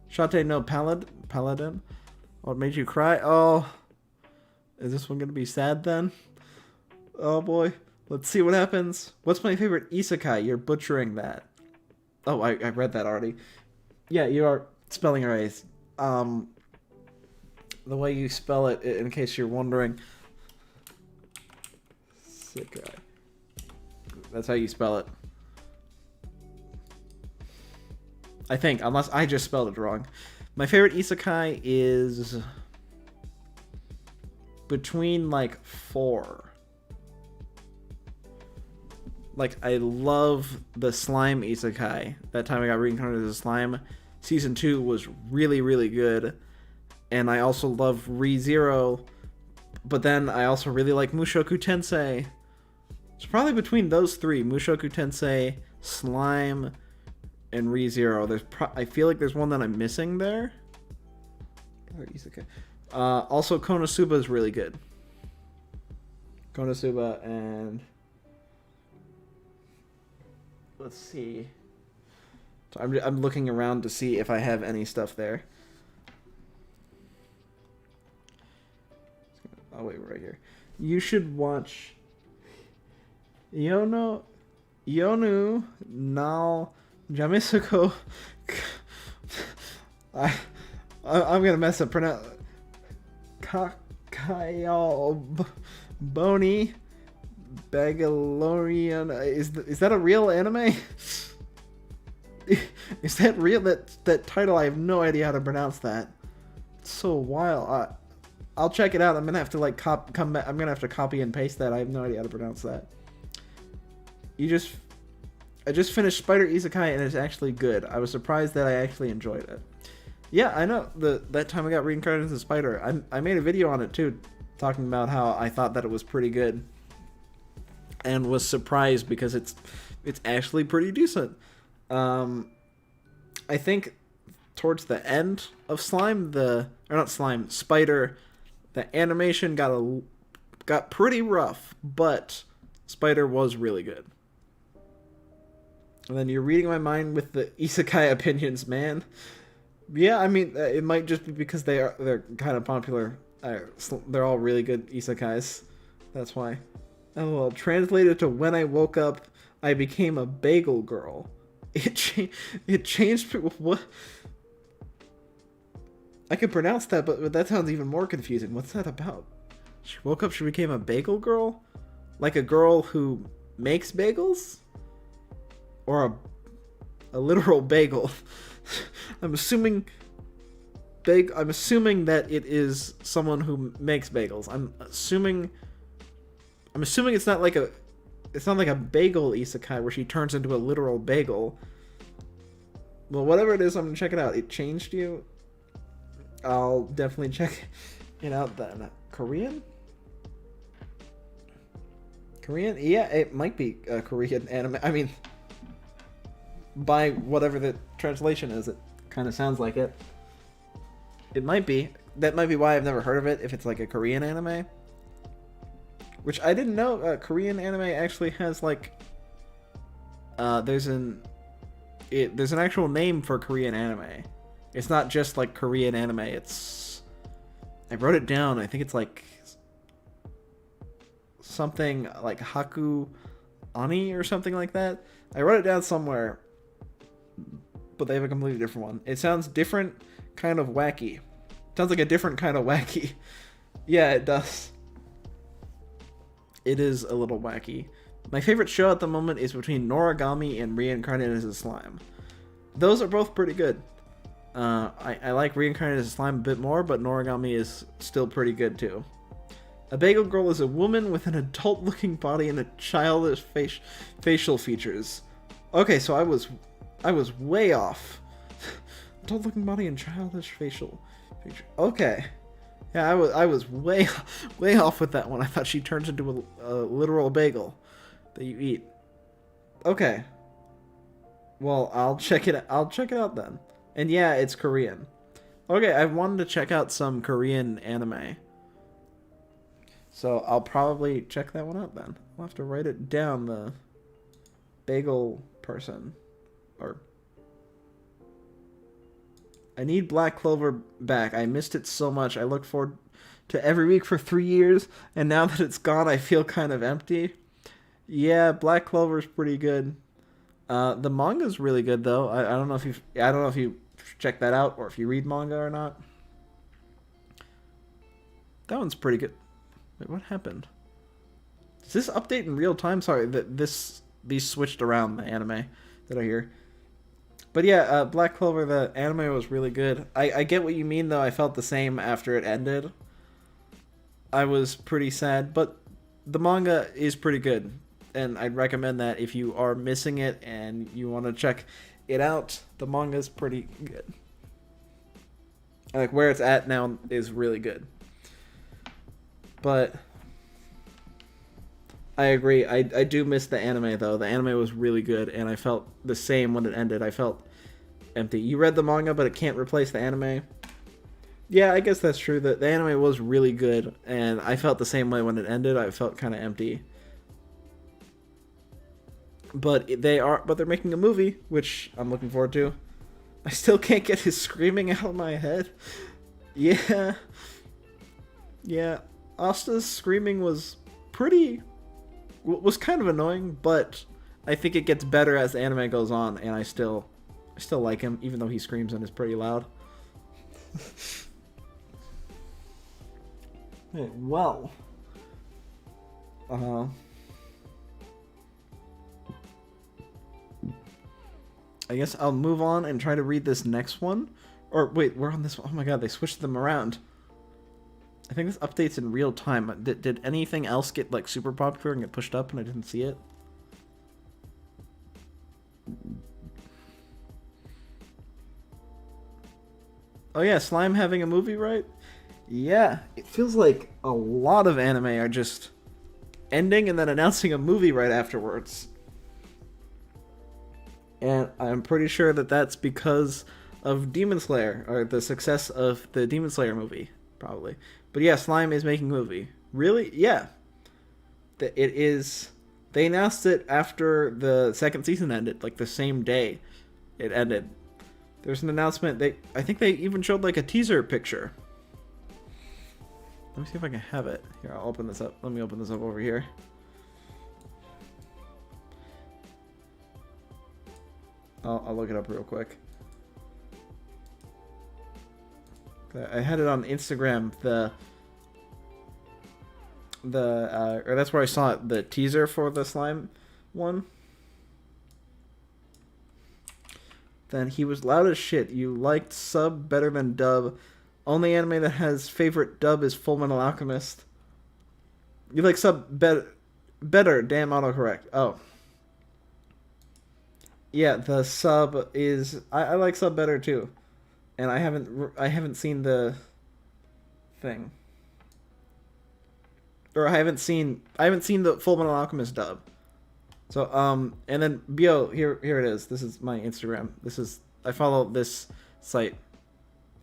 Shate no Paladin. What made you cry? Oh. Is this one going to be sad then? Oh boy. Let's see what happens. What's my favorite isekai? You're butchering that. Oh, I read that already. Yeah, you are spelling erase. The way you spell it, in case you're wondering. Isekai. That's how you spell it. I think, unless I just spelled it wrong. My favorite isekai is between like 4. Like, I love the Slime isekai. That time I got reincarnated as a slime. Season 2 was really, really good. And I also love ReZero. But then I also really like Mushoku Tensei. It's probably between those 3. Mushoku Tensei, Slime, and ReZero. I feel like there's one that I'm missing there. Also, Konosuba is really good. Konosuba and... Let's see. So I'm looking around to see if I have any stuff there. Oh, wait, right here. You should watch... Yonu Nao Jamisako. I'm gonna mess up. Kakayal Boni Bagalorian. Is that a real anime? Is that real? That title, I have no idea how to pronounce that. It's so wild. I'll check it out. I'm gonna have to like come back. I'm gonna have to copy and paste that. I have no idea how to pronounce that. I just finished Spider Isekai and it's actually good. I was surprised that I actually enjoyed it. Yeah, I know. That time I got reincarnated as a spider. I made a video on it too, talking about how I thought that it was pretty good, and was surprised because it's actually pretty decent. I think towards the end of Spider, the animation got pretty rough, but Spider was really good. And then you're reading my mind with the isekai opinions, man. Yeah, I mean, it might just be because they're kind of popular. They're all really good isekais. That's why. Oh, well, translated to when I woke up, I became a bagel girl. It changed. What? I could pronounce that, but that sounds even more confusing. What's that about? She woke up, she became a bagel girl? Like a girl who makes bagels? Or a literal bagel? I'm assuming that it is someone who makes bagels. I'm assuming it's not like a bagel isekai where she turns into a literal bagel. Well, whatever it is, I'm gonna check it out. It changed you? I'll definitely check it out then. Korean? Yeah, it might be a Korean anime. I mean, by whatever the translation is, it kind of sounds like it. It might be. that might be why I've never heard of it, if it's like a Korean anime. Which I didn't know, Korean anime actually has like... there's an actual name for Korean anime. It's not just like Korean anime, it's... I wrote it down, I think it's like... something like Haku Ani or something like that. I wrote it down somewhere, but they have a completely different one. It sounds different, kind of wacky. Sounds like a different kind of wacky. Yeah, it does. It is a little wacky. My favorite show at the moment is between Noragami and Reincarnated as a Slime. Those are both pretty good. I like Reincarnated as a Slime a bit more, but Noragami is still pretty good too. A bagel girl is a woman with an adult-looking body and a childish facial features. Okay, so I was way off. Adult-looking body and childish facial features. Okay, yeah, I was way off with that one. I thought she turns into a literal bagel that you eat. Okay. Well, I'll check it out then. And yeah, it's Korean. Okay, I wanted to check out some Korean anime. So I'll probably check that one out then. I'll have to write it down, the bagel person. Or... I need Black Clover back. I missed it so much. I looked forward to every week for 3 years, and now that it's gone, I feel kind of empty. Yeah, Black Clover's pretty good. The manga's really good though. I don't know if you check that out or if you read manga or not. That one's pretty good. Wait, what happened? Does this update in real time? Sorry, these switched around, the anime that I hear. But yeah, Black Clover, the anime was really good. I get what you mean though. I felt the same after it ended. I was pretty sad, but the manga is pretty good. And I'd recommend that if you are missing it and you want to check it out. The manga's pretty good. Like, where it's at now is really good. But I agree. I do miss the anime, though. The anime was really good, and I felt the same when it ended. I felt empty. You read the manga, but it can't replace the anime. Yeah, I guess that's true. The anime was really good, and I felt the same way when it ended. I felt kind of empty. But they're making a movie, which I'm looking forward to. I still can't get his screaming out of my head. Yeah. Yeah. Asta's screaming was kind of annoying, but I think it gets better as the anime goes on, and I still like him, even though he screams and is pretty loud. Hey, well. I guess I'll move on and try to read this next one. Or wait, we're on this one. Oh my god, they switched them around. I think this update's in real time. Did anything else get like super popular and get pushed up and I didn't see it? Oh yeah, Slime having a movie, right? Yeah, it feels like a lot of anime are just ending and then announcing a movie right afterwards. And I'm pretty sure that that's because of Demon Slayer, or the success of the Demon Slayer movie, probably. But yeah, Slime is making a movie. Really? Yeah. It is. They announced it after the second season ended, like the same day it ended. There's an announcement. I think they even showed like a teaser picture. Let me see if I can have it. Here, I'll open this up. Let me open this up over here. I'll look it up real quick. I had it on Instagram. Or that's where I saw it, the teaser for the Slime one. Then he was loud as shit. You liked sub better than dub. Only anime that has favorite dub is Fullmetal Alchemist. You like sub better. Damn autocorrect. Oh. Yeah, the sub is... I like sub better too. And I haven't seen the thing. Or I haven't seen the Fullmetal Alchemist dub. So and then Bio, here it is. This is my Instagram. I follow this site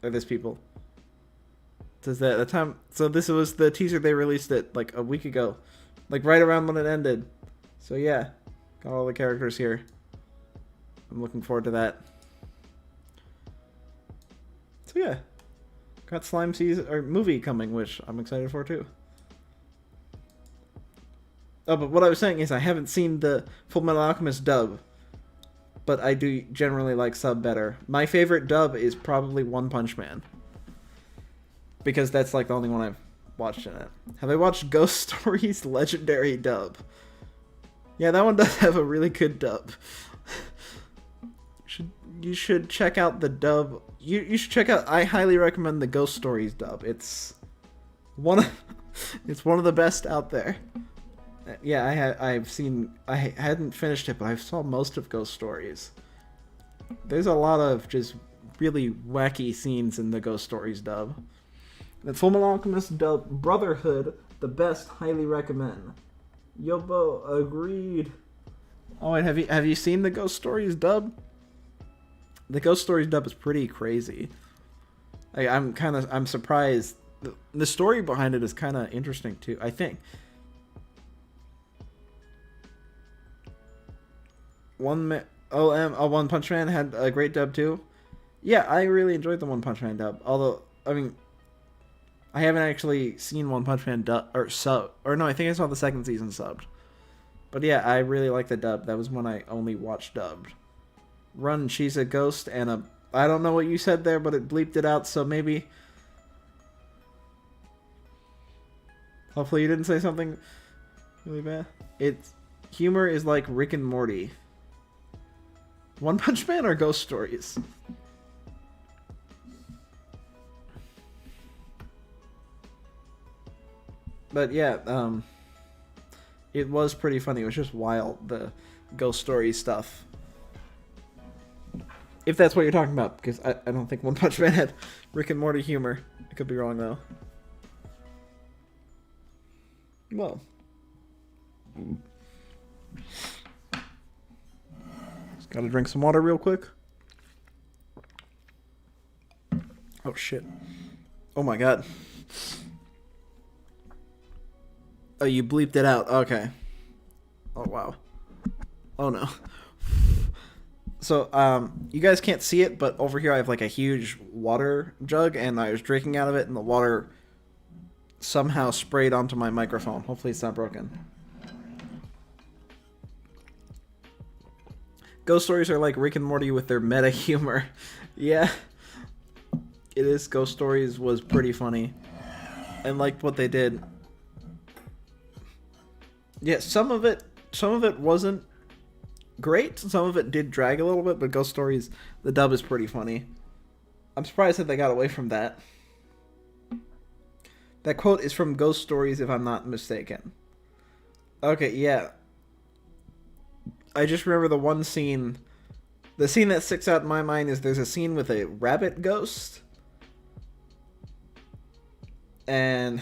or this people. Does that the time? So this was the teaser they released it like a week ago, like right around when it ended. So yeah, got all the characters here. I'm looking forward to that. So yeah, got Slime season or movie coming, which I'm excited for too. Oh, but what I was saying is I haven't seen the Fullmetal Alchemist dub, but I do generally like sub better. My favorite dub is probably One Punch Man, because that's like the only one I've watched in it. Have I watched Ghost Stories Legendary dub? Yeah, that one does have a really good dub. You should check out the dub. You should check out. I highly recommend the Ghost Stories dub. It's one of the best out there. Yeah, I've seen. I hadn't finished it, but I saw most of Ghost Stories. There's a lot of just really wacky scenes in the Ghost Stories dub. The Fullmetal Alchemist dub Brotherhood, the best. Highly recommend. Yobo agreed. Oh wait, have you seen the Ghost Stories dub? The Ghost Stories dub is pretty crazy. I'm surprised. The story behind it is kind of interesting too, I think. One Punch Man had a great dub too. Yeah, I really enjoyed the One Punch Man dub. Although, I mean, I haven't actually seen One Punch Man dub or sub. Or no, I think I saw the second season subbed. But yeah, I really like the dub. That was when I only watched dubbed. Run, she's a ghost and a... I don't know what you said there, but it bleeped it out, so maybe... Hopefully you didn't say something really bad. It's... Humor is like Rick and Morty. One Punch Man or Ghost Stories? But yeah, it was pretty funny. It was just wild, the Ghost Story stuff. If that's what you're talking about, because I don't think One Punch Man had Rick and Morty humor. I could be wrong, though. Well. Just gotta drink some water real quick. Oh, shit. Oh, my God. Oh, you bleeped it out. Okay. Oh, wow. Oh, no. So, you guys can't see it, but over here I have like a huge water jug, and I was drinking out of it, and the water somehow sprayed onto my microphone. Hopefully it's not broken. Ghost Stories are like Rick and Morty with their meta humor. Yeah, it is. Ghost Stories was pretty funny. I liked what they did. Yeah, some of it wasn't great. Some of it did drag a little bit, but Ghost Stories, the dub is pretty funny. I'm surprised that they got away from that. That quote is from Ghost Stories, if I'm not mistaken. Okay, yeah. I just remember the one scene. The scene that sticks out in my mind is there's a scene with a rabbit ghost. And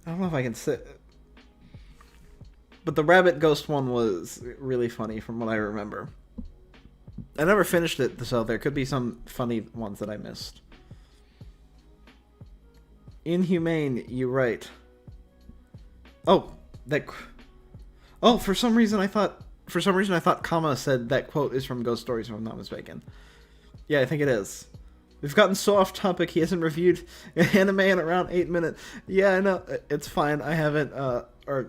I don't know if I can say... But the rabbit ghost one was really funny from what I remember. I never finished it, so there could be some funny ones that I missed. Inhumane, you're right. Oh, for some reason I thought Kama said that quote is from Ghost Stories, if I'm not mistaken. Yeah, I think it is. We've gotten so off topic, he hasn't reviewed an anime in around 8 minutes. Yeah, I know, it's fine. I haven't, I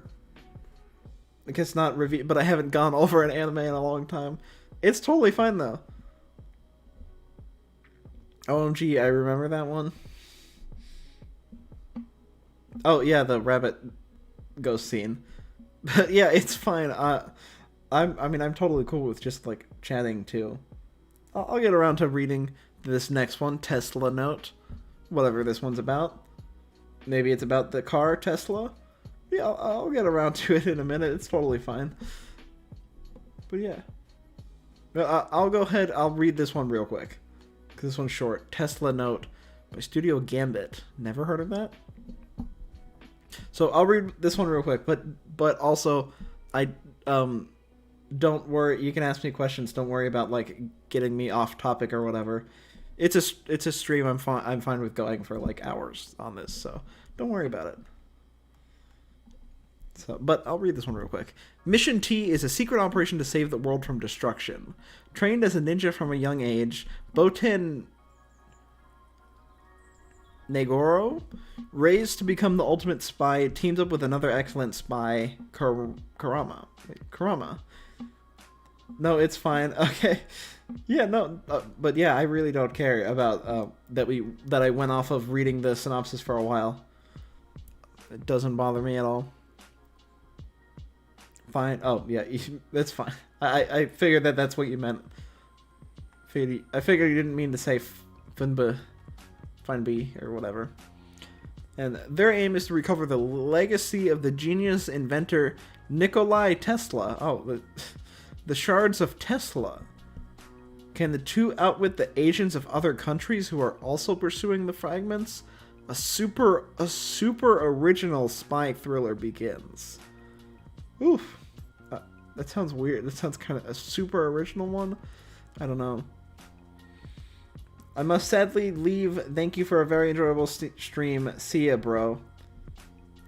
guess not review, but I haven't gone over an anime in a long time. It's totally fine though. OMG, I remember that one. Oh yeah, the rabbit ghost scene. But yeah, it's fine. I'm totally cool with just like chatting too. I'll get around to reading this next one, Tesla Note, whatever this one's about. Maybe it's about the car Tesla. Yeah, I'll get around to it in a minute. It's totally fine. But yeah. I'll go ahead. I'll read this one real quick. Because this one's short. Tesla Note by Studio Gambit. Never heard of that? So I'll read this one real quick. But also, don't worry. You can ask me questions. Don't worry about like getting me off topic or whatever. it's a stream. I'm fine with going for like hours on this, so don't worry about it. So, but I'll read this one real quick. Mission T is a secret operation to save the world from destruction. Trained as a ninja from a young age, Boten Negoro, raised to become the ultimate spy, teams up with another excellent spy, Kurama. Kurama. No, it's fine. Okay. Yeah, no, but yeah, I really don't care about that I went off of reading the synopsis for a while. It doesn't bother me at all. Fine. Oh, yeah, that's fine. I figured that's what you meant. I figured you didn't mean to say Fine B or whatever. And their aim is to recover the legacy of the genius inventor Nikolai Tesla. Oh, the shards of Tesla. Can the two outwit the agents of other countries who are also pursuing the fragments? A super original spy thriller begins. Oof. That sounds weird. That sounds kind of a super original one. I don't know. I must sadly leave. Thank you for a very enjoyable stream. See ya, bro.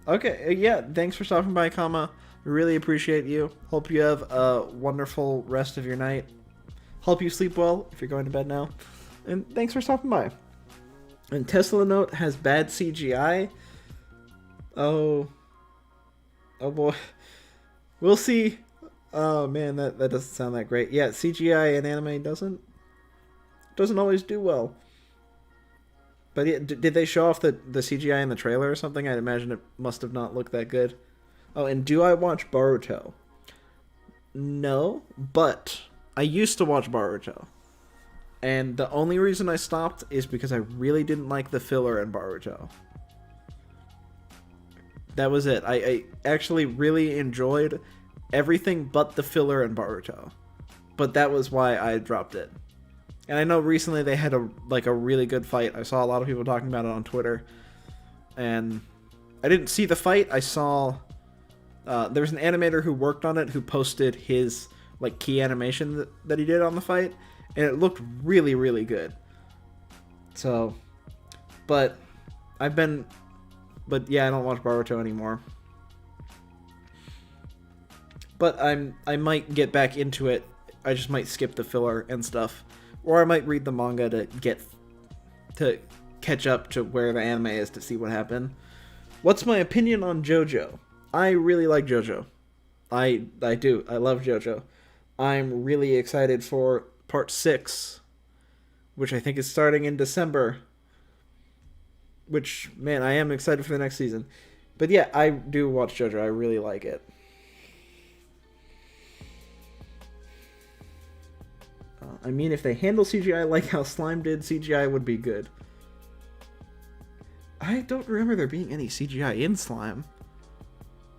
Okay, yeah, thanks for stopping by, Kama. Really appreciate you. Hope you have a wonderful rest of your night. Hope you sleep well if you're going to bed now. And thanks for stopping by. And Tesla Note has bad CGI. Oh boy. We'll see. Oh man, that doesn't sound that great. Yeah, CGI in anime doesn't always do well. But yeah, did they show off the CGI in the trailer or something? I'd imagine it must have not looked that good. Oh, and do I watch Boruto? No, but I used to watch Boruto. And the only reason I stopped is because I really didn't like the filler in Boruto. That was it. I actually really enjoyed everything but the filler in Boruto. But that was why I dropped it. And I know recently they had a really good fight. I saw a lot of people talking about it on Twitter. And I didn't see the fight. I saw there was an animator who worked on it who posted his key animation that he did on the fight, and it looked really, really good. So, but yeah, I don't watch Boruto anymore. But I might get back into it. I just might skip the filler and stuff, or I might read the manga to catch up to where the anime is to see what happened. What's my opinion on JoJo? I really like JoJo. I do. I love JoJo. I'm really excited for part 6, which I think is starting in December. Which, man, I am excited for the next season. But yeah, I do watch JoJo. I really like it. I mean, if they handle CGI like how Slime did, CGI would be good. I don't remember there being any CGI in Slime.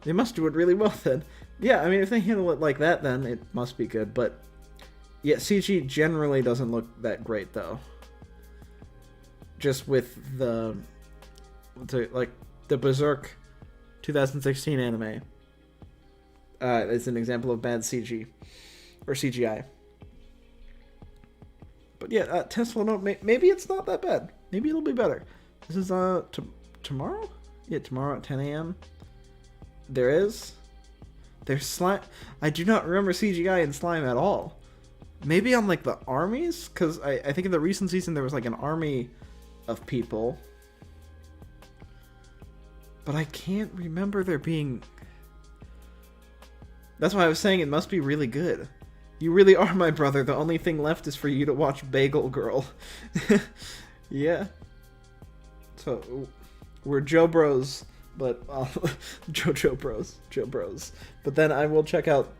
They must do it really well then. Yeah, I mean, if they handle it like that, then it must be good. But yeah, CG generally doesn't look that great, though. Just with the Berserk 2016 anime. It's an example of bad CG. Or CGI. But yeah, Tesla Note, maybe it's not that bad. Maybe it'll be better. This is tomorrow? Yeah, tomorrow at 10 a.m. There's Slime. I do not remember CGI in Slime at all. Maybe on the armies? Because I think in the recent season there was an army of people. But I can't remember there being... That's why I was saying it must be really good. You really are my brother. The only thing left is for you to watch Bagel Girl. Yeah. So, we're Joe Bros, but Joe Bros. But then I will check out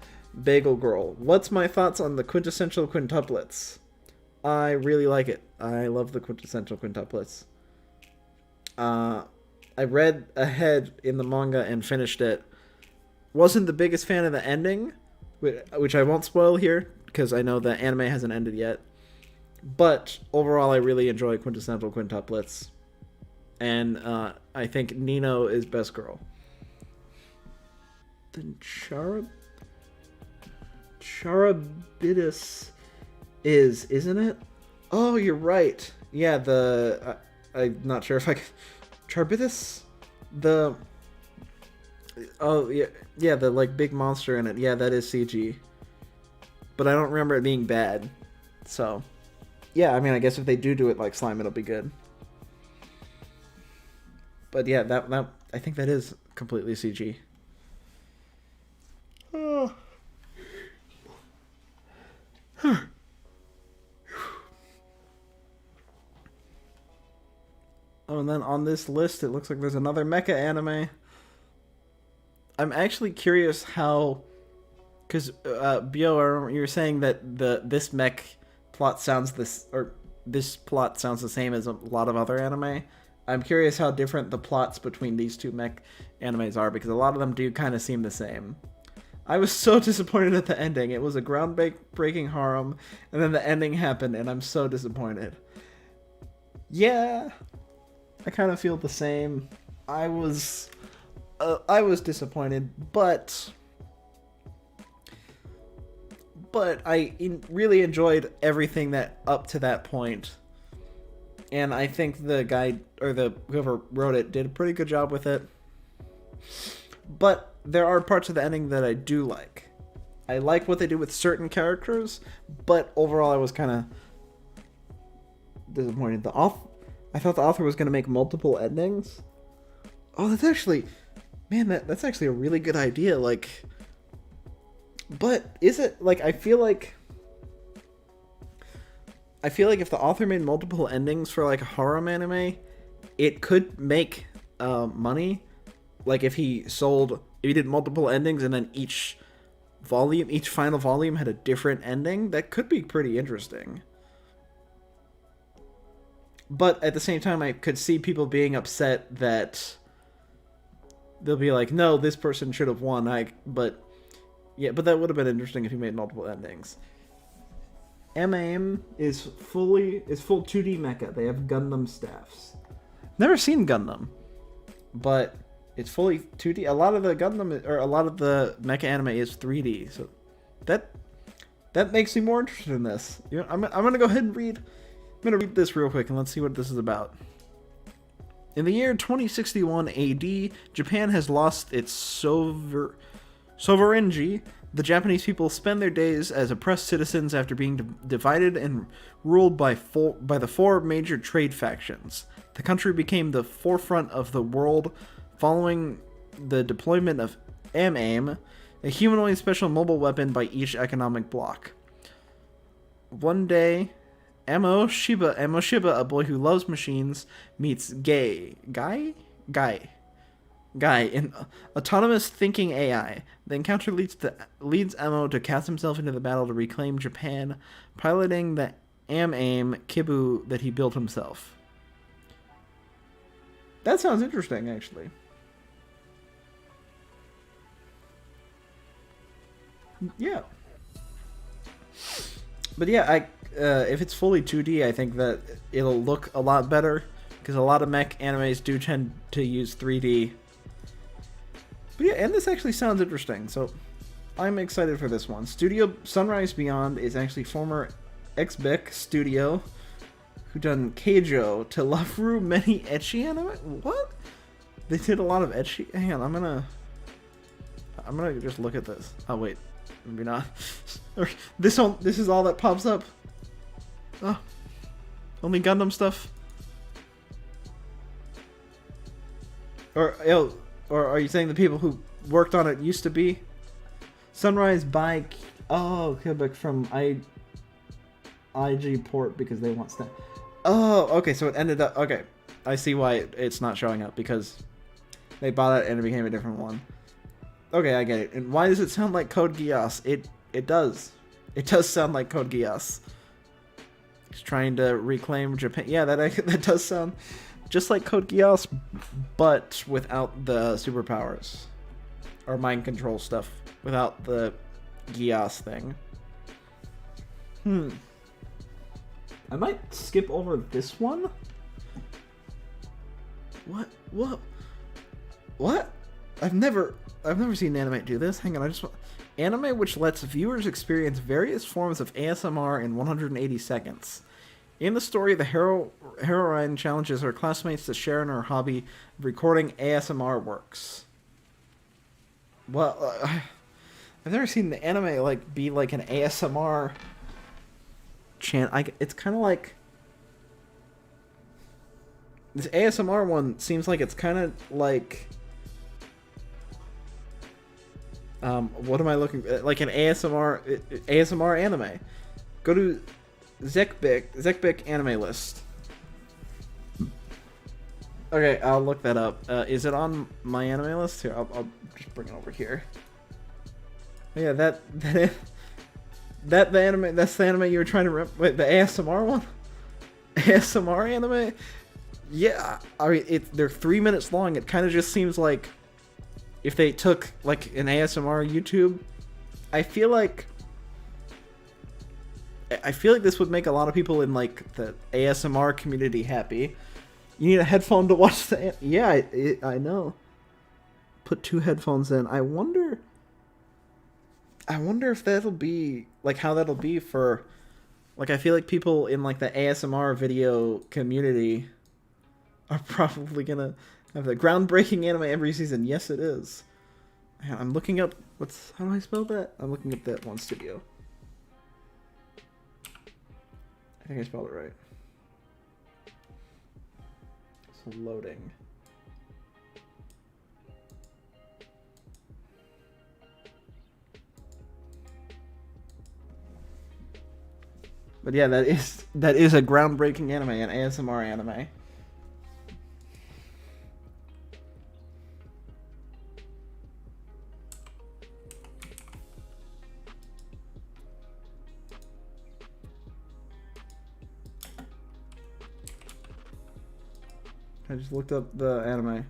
Bagel Girl. What's my thoughts on the quintessential quintuplets? I really like it. I love the quintessential quintuplets. I read ahead in the manga and finished it. Wasn't the biggest fan of the ending, which I won't spoil here because I know the anime hasn't ended yet. But overall, I really enjoy quintessential quintuplets. And I think Nino is best girl. Then Charybdis isn't it? Oh, you're right. Yeah, I'm not sure if I can... Charbitis? The... Oh, yeah, yeah, the, like, big monster in it. Yeah, that is CG. But I don't remember it being bad. So, yeah, I mean, I guess if they do it like slime, it'll be good. But yeah, that I think that is completely CG. Oh. Oh, and then on this list, it looks like there's another mecha anime. I'm actually curious how, because Bio, I remember you were saying that this mech plot sounds this plot sounds the same as a lot of other anime. I'm curious how different the plots between these two mech animes are, because a lot of them do kind of seem the same. I was so disappointed at the ending. It was a groundbreaking harem, and then the ending happened, and I'm so disappointed. Yeah, I kind of feel the same. I was disappointed, but I really enjoyed everything that up to that point. And I think the guy, or whoever wrote it, did a pretty good job with it. But there are parts of the ending that I do like. I like what they do with certain characters, but overall I was kind of disappointed. I thought the author was going to make multiple endings. Oh, that's actually... Man, that's actually a really good idea. Like... But is it... Like, I feel like if the author made multiple endings for, like, a harem anime, it could make money. Like, if he did multiple endings and then each final volume had a different ending, that could be pretty interesting. But at the same time, I could see people being upset that they'll be like, no, this person should have won. But that would have been interesting if he made multiple endings. M.A.M. is full 2D mecha. They have Gundam staffs. Never seen Gundam, but it's fully 2D. A lot of the mecha anime is 3D, so that makes me more interested in this. You know, I'm gonna go ahead and read. I'm gonna read this real quick and let's see what this is about. In the year 2061 AD, Japan has lost its sovereignty. The Japanese people spend their days as oppressed citizens after being divided and ruled by the four major trade factions. The country became the forefront of the world following the deployment of M.A.M., a humanoid special mobile weapon by each economic bloc. One day, Emo Shiba, a boy who loves machines, meets Guy, an autonomous thinking AI. The encounter leads Emo to cast himself into the battle to reclaim Japan, piloting the M.A.M. Kibu that he built himself. That sounds interesting, actually. Yeah. But yeah, if it's fully 2D, I think that it'll look a lot better, because a lot of mech animes do tend to use 3D. But yeah, and this actually sounds interesting, so I'm excited for this one. Studio Sunrise Beyond is actually former Xbec studio who done Keijo to Love-Ru many ecchi anime. What? They did a lot of ecchi. Hang on, I'm gonna just look at this. Oh wait, maybe not. This is all that pops up. Oh, only Gundam stuff. Or are you saying the people who worked on it used to be? Sunrise by... Oh, Quebec from IG Port because they want stuff. Oh, okay, so it ended up... Okay, I see why it's not showing up, because they bought it and it became a different one. Okay, I get it. And why does it sound like Code Geass? It does. It does sound like Code Geass. He's trying to reclaim Japan. Yeah, that does sound just like Code Geass, but without the superpowers. Or mind control stuff. Without the Geass thing. I might skip over this one. What? I've never seen an anime do this. Hang on, anime which lets viewers experience various forms of ASMR in 180 seconds. In the story, the heroine challenges her classmates to share in her hobby of recording ASMR works. Well, I've never seen the anime like be like an ASMR chant. It's kind of like this ASMR one seems like it's kind of like what am I looking like an ASMR anime. Go to Zekbik anime list. Okay, I'll look that up. Is it on my anime list? Here, I'll just bring it over here. Yeah, the anime. That's the anime you were trying to wait, the ASMR one. ASMR anime. Yeah, I mean they're 3 minutes long. It kind of just seems like if they took like an ASMR YouTube. I feel like this would make a lot of people in like the ASMR community happy. You need a headphone to watch the... Yeah, I know. Put 2 headphones in. I wonder if that'll be... Like, how that'll be for... Like, I feel like people in, like, the ASMR video community are probably gonna have the groundbreaking anime every season. Yes, it is. I'm looking up... How do I spell that? I'm looking up that one studio. I think I spelled it right. It's loading. But yeah, that is a groundbreaking anime, an ASMR anime. I just looked up the anime.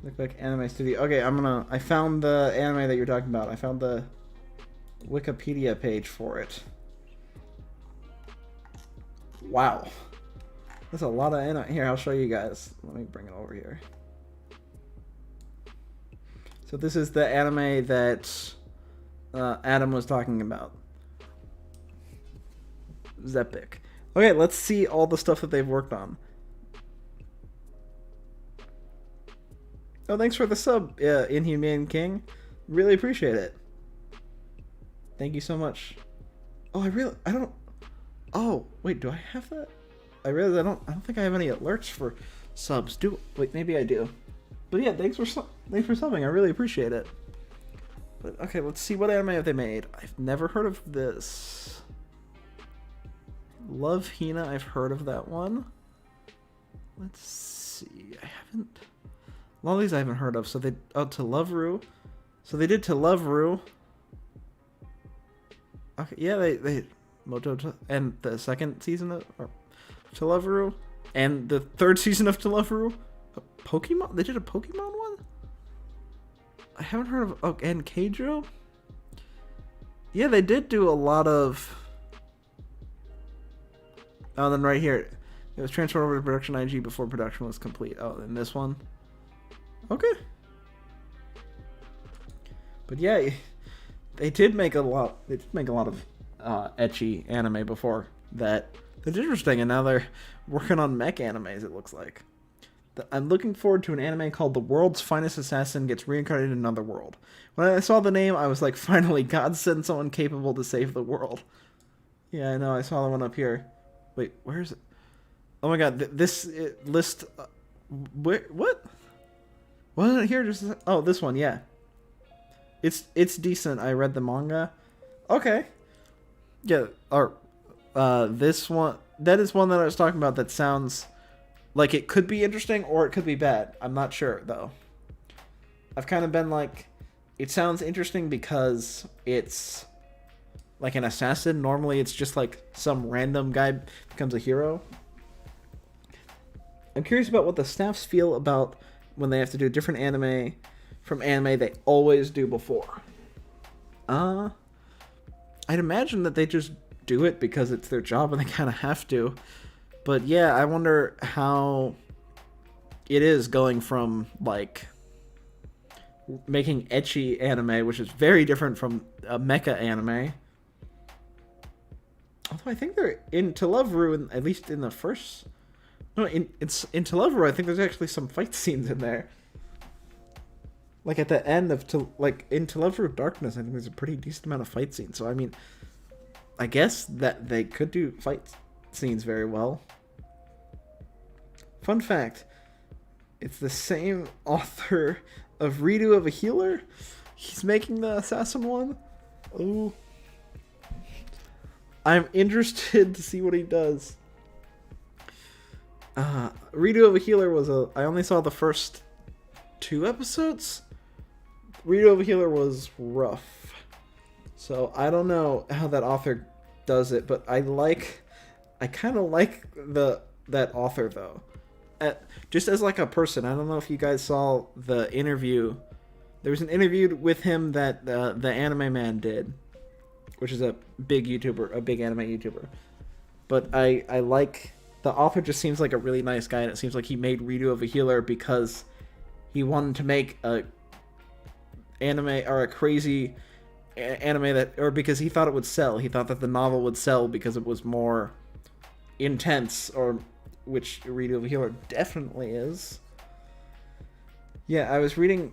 Look like anime studio. Okay, I found the anime that you're talking about. I found the Wikipedia page for it. Wow. That's a lot of anime. Here, I'll show you guys. Let me bring it over here. So this is the anime that Adam was talking about. Zepic. Okay, let's see all the stuff that they've worked on. Oh, thanks for the sub, Inhumane King. Really appreciate it. Thank you so much. Oh, I don't... Oh, wait, do I have that? I realize I don't think I have any alerts for subs. Wait, maybe I do. But yeah, thanks for subbing. I really appreciate it. But okay, let's see what anime have they made. I've never heard of this. Love Hina, I've heard of that one. Let's see. I haven't... A lot of these I haven't heard of. So they... Oh, To Love Ru. So they did To Love Ru. Okay, yeah, they and the second season of To Love Ru. And the third season of To Love Ru. Pokemon? They did a Pokemon one? I haven't heard of... Oh, and Keijo? Yeah, they did do a lot of... Oh, then right here. It was transferred over to Production IG before production was complete. Oh, and this one? Okay. But yeah, they did make a lot of ecchi anime before that. That's interesting, and now they're working on mech animes, it looks like. I'm looking forward to an anime called The World's Finest Assassin Gets Reincarnated in Another World. When I saw the name, I was like, finally, God sent someone capable to save the world. Yeah, I know, I saw the one up here. Wait, where is it? Oh my god, this list... what? Wasn't it here? Oh, this one, yeah. It's decent. I read the manga. Okay. Yeah, or this one, that is one that I was talking about that sounds like it could be interesting or it could be bad. I'm not sure, though. I've kind of been like, it sounds interesting because it's like an assassin. Normally it's just like some random guy becomes a hero. I'm curious about what the staffs feel about when they have to do different anime from anime they always do before. I'd imagine that they just do it because it's their job and they kind of have to. But yeah, I wonder how it is going from like making ecchi anime, which is very different from a mecha anime, Although I think they're in Televeru, at least in the first. No, in Televeru, I think there's actually some fight scenes in there. Like at the end of in Televeru Darkness, I think there's a pretty decent amount of fight scenes. So I mean, I guess that they could do fight scenes very well. Fun fact: it's the same author of Redo of a Healer. He's making the Assassin one. Oh, I'm interested to see what he does. Redo of a Healer I only saw the first 2 episodes. Redo of a Healer was rough. So I don't know how that author does it, but I kind of like that author though. Just as like a person, I don't know if you guys saw the interview. There was an interview with him that the Anime Man did, which is a big YouTuber, a big anime YouTuber. But I like the author. Just seems like a really nice guy, and it seems like he made Redo of a Healer because he wanted to make a anime or a crazy anime or because he thought it would sell. He thought that the novel would sell because it was more intense, which Redo of a Healer definitely is. Yeah, I was reading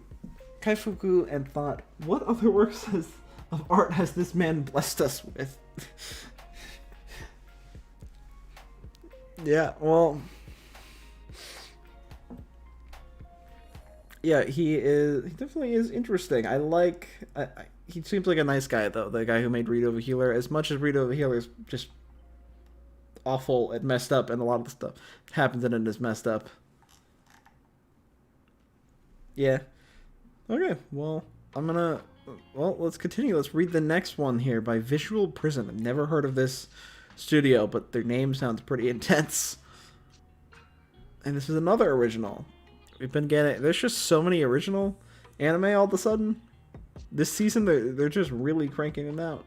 Kaifuku and thought, what other works of art has this man blessed us with? Yeah, well, yeah, he definitely is interesting. He seems like a nice guy though. The guy who made Redo of a Healer, as much as Redo of a Healer is just awful and messed up, and a lot of the stuff happens in it is messed up. Yeah. Okay. Well, let's continue. Let's read the next one here by Visual Prison. I've never heard of this studio, but their name sounds pretty intense. And this is another original. There's just so many original anime all of a sudden. This season, they're just really cranking it out.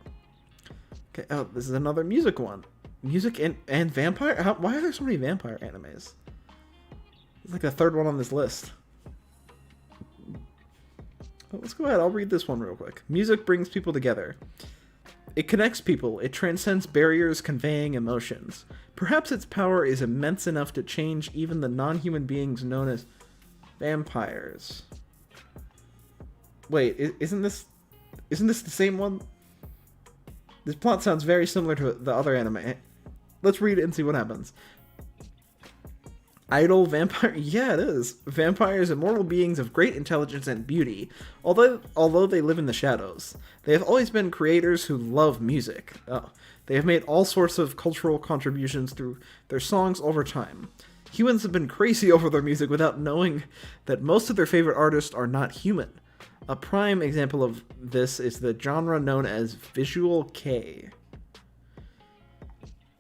Okay, oh, this is another music one. Music and vampire? Why are there so many vampire animes? It's like the third one on this list. Well, let's go ahead. I'll read this one real quick. Music brings people together. It connects people. It transcends barriers, conveying emotions. Perhaps its power is immense enough to change even the non-human beings known as vampires. Wait, isn't this the same one? This plot sounds very similar to the other anime. Let's read it and see what happens. Idol vampire? Yeah, it is. Vampires, immortal beings of great intelligence and beauty. Although they live in the shadows, they have always been creators who love music. They have made all sorts of cultural contributions through their songs over time. Humans have been crazy over their music without knowing that most of their favorite artists are not human. A prime example of this is the genre known as Visual Kei.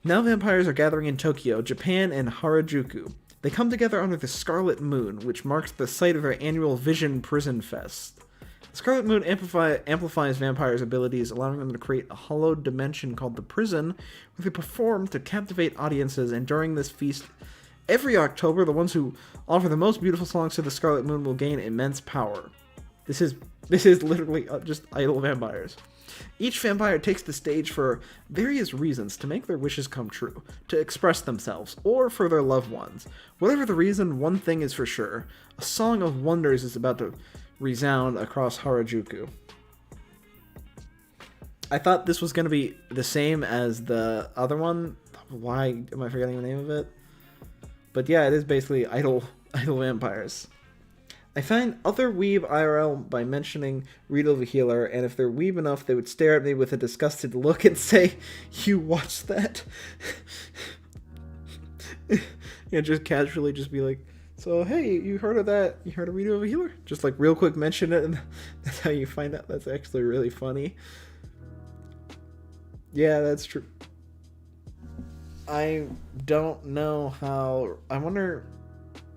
Now vampires are gathering in Tokyo, Japan, and Harajuku. They come together under the Scarlet Moon, which marks the site of their annual Vision Prison Fest. The Scarlet Moon amplifies vampires' abilities, allowing them to create a hollowed dimension called the Prison, where they perform to captivate audiences, and during this feast, every October, the ones who offer the most beautiful songs to the Scarlet Moon will gain immense power. This is literally just idle vampires. Each vampire takes the stage for various reasons: to make their wishes come true, to express themselves, or for their loved ones. Whatever the reason, one thing is for sure: a song of wonders is about to resound across Harajuku. I thought this was going to be the same as the other one. Why am I forgetting the name of it? But yeah, it is basically idle vampires. I find other weeb IRL by mentioning Redo of a Healer, and if they're weeb enough, they would stare at me with a disgusted look and say, "You watched that?" And just casually just be like, "So, hey, you heard of that? You heard of Redo of a Healer?" Just like real quick mention it, and that's how you find out. That's actually really funny. Yeah, that's true. I don't know how... I wonder...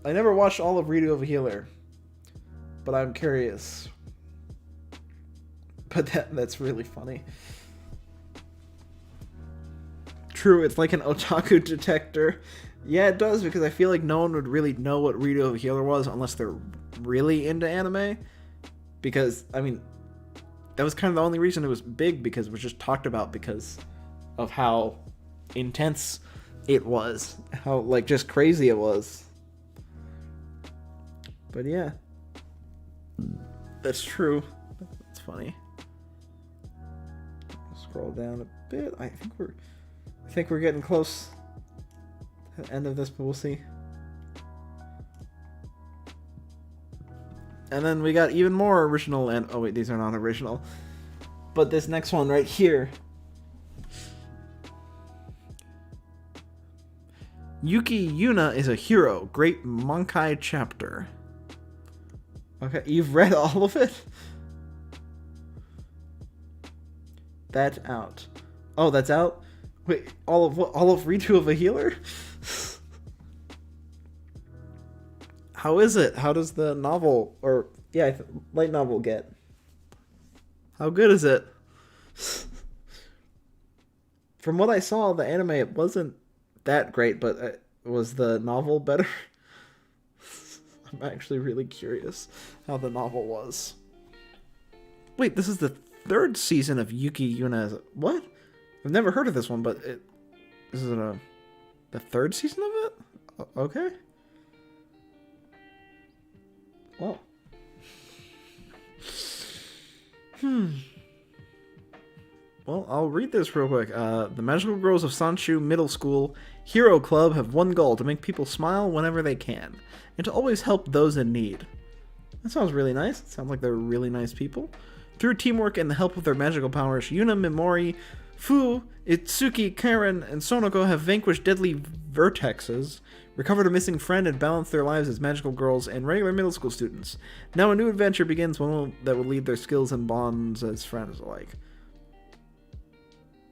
I never watched all of Redo of a Healer, but I'm curious. But that's really funny. True, it's like an otaku detector. Yeah, it does, because I feel like no one would really know what Redo of a Healer was unless they're really into anime. Because, I mean, that was kind of the only reason it was big, because it was just talked about because of how intense it was, how like just crazy it was. But yeah, that's true. That's funny. Scroll down a bit. I think we're getting close to the end of this, but we'll see. And then we got even more original and oh wait, these are not original. But this next one right here. Yuki Yuna is a hero. Great Monkai chapter. Okay, you've read all of it? That's out. Oh, that's out? Wait, all of what? All of Ritu of a Healer? How is it? How does the novel, or yeah, light novel get? How good is it? From what I saw, the anime, it wasn't that great, but was the novel better? I'm actually really curious how the novel was. Wait, this is the third season of Yuki Yuna. What? I've never heard of this one, but this is the third season of it? Okay. Well. Well, I'll read this real quick. The Magical Girls of Sanshu Middle School Hero Club have one goal: to make people smile whenever they can, and to always help those in need. That sounds really nice. It sounds like they're really nice people. Through teamwork and the help of their magical powers, Yuna, Mimori, Fu, Itsuki, Karen, and Sonoko have vanquished deadly vertexes, recovered a missing friend, and balanced their lives as magical girls and regular middle school students. Now a new adventure begins, one that will lead their skills and bonds as friends alike.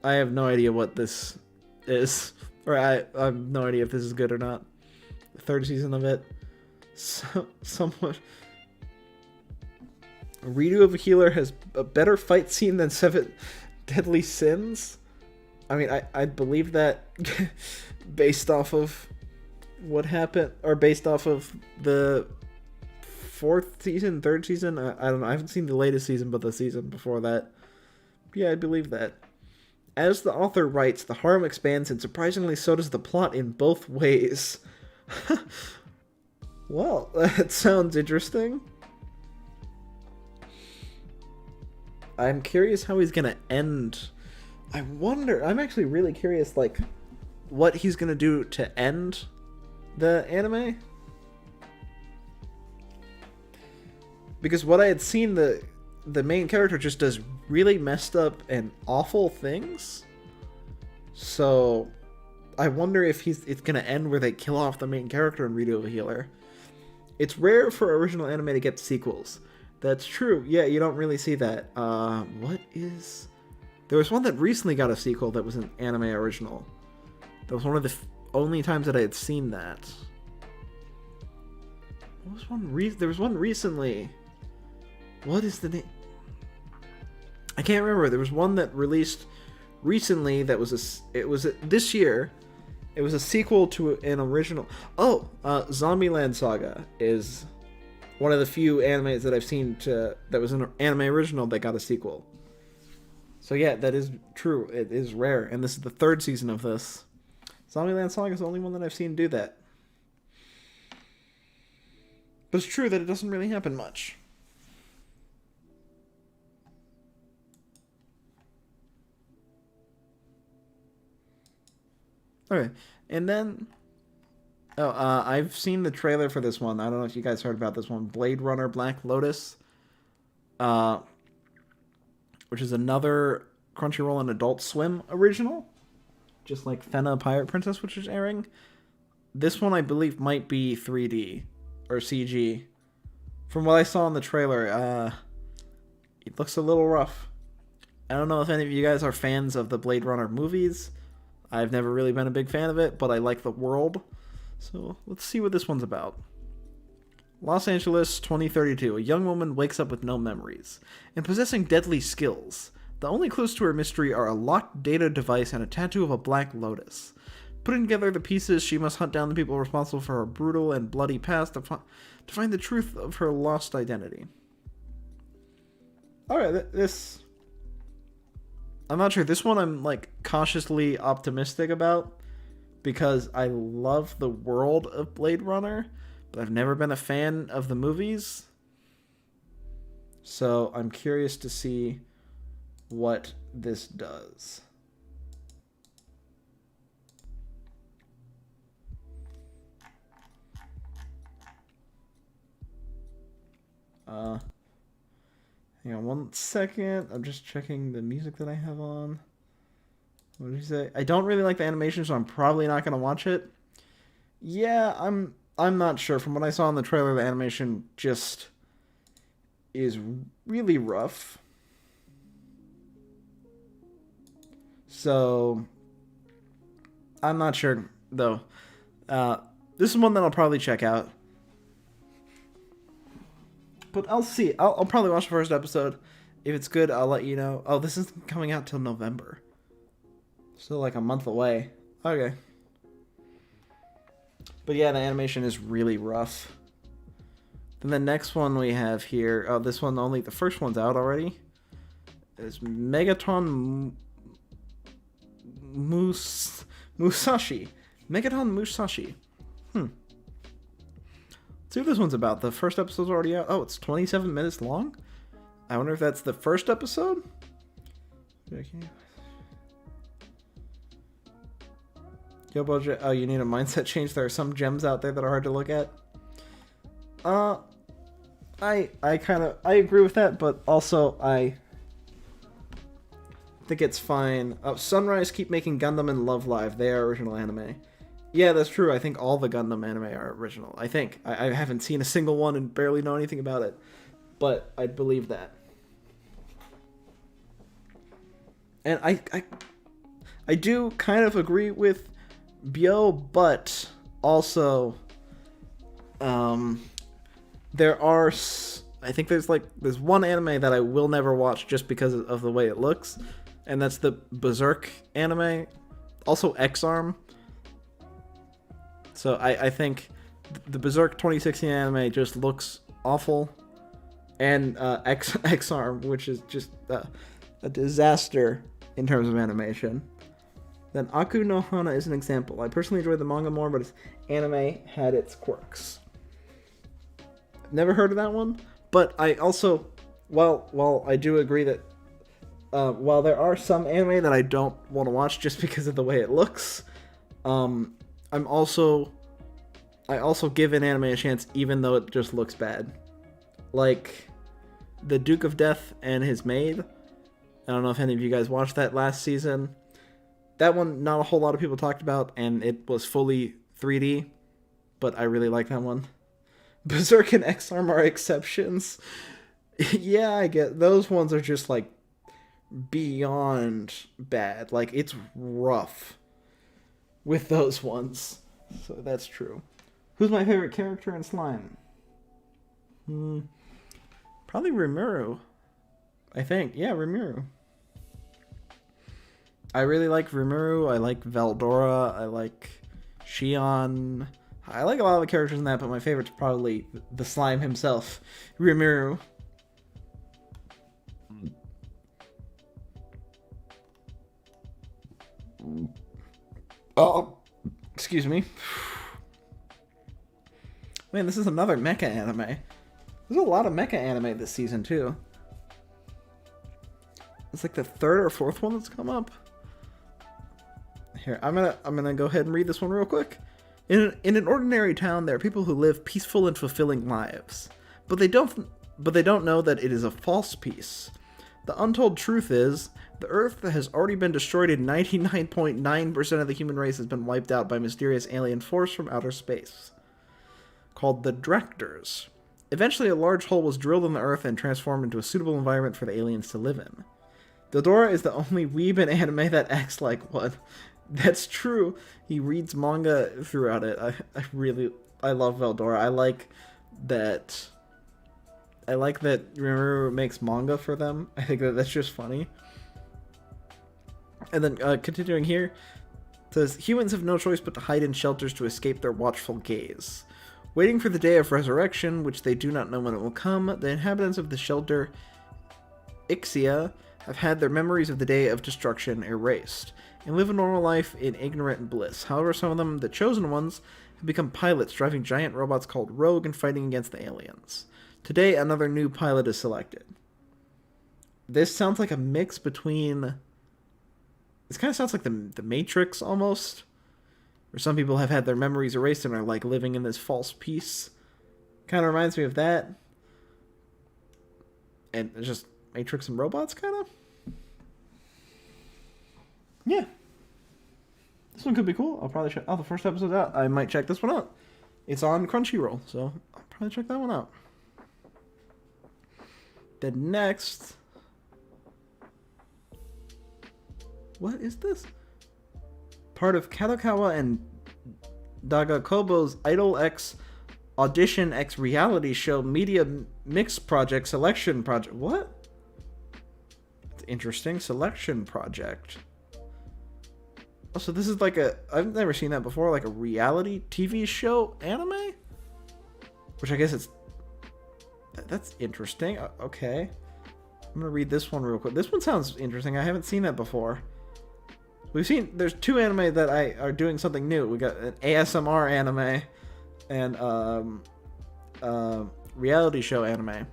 I have no idea what this is, or I have no idea if this is good or not. The third season of it, somewhat. Ritu of a Healer has a better fight scene than Seven Deadly Sins. I mean, I believe that based off of what happened, or based off of the third season. I don't know. I haven't seen the latest season, but the season before that. Yeah, I believe that. As the author writes, the harem expands, and surprisingly so does the plot in both ways. Well, that sounds interesting. I'm curious how he's gonna end. I wonder, I'm actually really curious, like, what he's gonna do to end the anime. Because what I had seen, the main character just does really messed up and awful things. So I wonder if it's gonna end where they kill off the main character in Ritu of a Healer. It's rare for original anime to get sequels. That's true. Yeah, you don't really see that. What is... There was one that recently got a sequel that was an anime original. That was one of the only times that I had seen that. What was one there was one recently. What is the name? I can't remember. There was one that released recently that was this year. It was a sequel to an original. Oh, Zombieland Saga is one of the few animes that I've seen that was an anime original that got a sequel. So yeah, that is true. It is rare, and this is the third season of this. Zombieland Saga is the only one that I've seen do that. But it's true that it doesn't really happen much. Okay, and then... I've seen the trailer for this one. I don't know if you guys heard about this one. Blade Runner Black Lotus. Which is another Crunchyroll and Adult Swim original. Just like Fena Pirate Princess, which is airing. This one, I believe, might be 3D. Or CG. From what I saw in the trailer, it looks a little rough. I don't know if any of you guys are fans of the Blade Runner movies. I've never really been a big fan of it, but I like the world. So, let's see what this one's about. Los Angeles, 2032. A young woman wakes up with no memories and possessing deadly skills. The only clues to her mystery are a locked data device and a tattoo of a black lotus. Putting together the pieces, she must hunt down the people responsible for her brutal and bloody past to find the truth of her lost identity. Alright, this I'm not sure. This one I'm like cautiously optimistic about because I love the world of Blade Runner, but I've never been a fan of the movies. So I'm curious to see what this does. Hang on 1 second. I'm just checking the music that I have on. What did you say? I don't really like the animation, so I'm probably not gonna watch it. Yeah, I'm not sure. From what I saw in the trailer, the animation just is really rough. So I'm not sure though. This is one that I'll probably check out. But I'll see. I'll probably watch the first episode. If it's good, I'll let you know. Oh, this isn't coming out till November. Still like a month away. Okay. But yeah, the animation is really rough. Then the next one we have here, oh, this one only, the first one's out already. Is Megaton Musashi. Megaton Musashi. Let's see what this one's about. The first episode's already out. Oh, it's 27 minutes long? I wonder if that's the first episode? Yo, Bojo, oh, you need a mindset change. There are some gems out there that are hard to look at. I agree with that, but also I think it's fine. Sunrise keep making Gundam and Love Live. They are original anime. Yeah, that's true. I think all the Gundam anime are original. I think. I haven't seen a single one and barely know anything about it. But I believe that. And I do kind of agree with Byo, but also there are, I think there's one anime that I will never watch just because of the way it looks, and that's the Berserk anime, also X-Arm. So I think the Berserk 2016 anime just looks awful, and X-Arm, which is just a disaster in terms of animation. Then Aku no Hana is an example. I personally enjoyed the manga more, but its anime had its quirks. Never heard of that one, but I also, while I do agree that while there are some anime that I don't want to watch just because of the way it looks, I also give an anime a chance even though it just looks bad. Like the Duke of Death and His Maid. I don't know if any of you guys watched that last season. That one, not a whole lot of people talked about, and it was fully 3D, but I really like that one. Berserk and X-Arm are exceptions. Yeah, I get those ones are just like beyond bad. Like it's rough with those ones. So that's true. Who's my favorite character in Slime? Probably Rimuru. I think. Yeah, Rimuru. I really like Rimuru. I like Veldora. I like Shion. I like a lot of the characters in that, but my favorite's probably the slime himself, Rimuru. Oh, excuse me. Man, this is another mecha anime. There's a lot of mecha anime this season too. It's like the third or fourth one that's come up. Here, I'm gonna go ahead and read this one real quick. In an ordinary town, there are people who live peaceful and fulfilling lives, but they don't know that it is a false peace. The untold truth is, the Earth has already been destroyed and 99.9% of the human race has been wiped out by mysterious alien force from outer space, called the Dractors. Eventually, a large hole was drilled in the Earth and transformed into a suitable environment for the aliens to live in. Veldora is the only weeb in anime that acts like one. That's true. He reads manga throughout it. I love Veldora. I like that Rimuru makes manga for them. I think that's just funny. And then continuing here, it says, humans have no choice but to hide in shelters to escape their watchful gaze. Waiting for the day of resurrection, which they do not know when it will come, the inhabitants of the shelter Ixia have had their memories of the day of destruction erased and live a normal life in ignorant bliss. However, some of them, the chosen ones, have become pilots driving giant robots called Rogue and fighting against the aliens. Today, another new pilot is selected. This sounds like a mix between... This kind of sounds like the Matrix, almost. Where some people have had their memories erased and are, like, living in this false peace. Kind of reminds me of that. And it's just Matrix and robots, kind of. Yeah. This one could be cool. I'll probably check... Oh, the first episode's out. I might check this one out. It's on Crunchyroll, so I'll probably check that one out. The next... What is this? Part of Kadokawa and Dagakobo's Idol X Audition X reality show media mix project selection project. What? It's interesting. Selection project. Oh, so this is like a... I've never seen that before. Like a reality TV show anime? Which I guess it's... That's interesting. Okay. I'm going to read this one real quick. This one sounds interesting. I haven't seen that before. We've seen... There's two anime that are doing something new. We got an ASMR anime and reality show anime.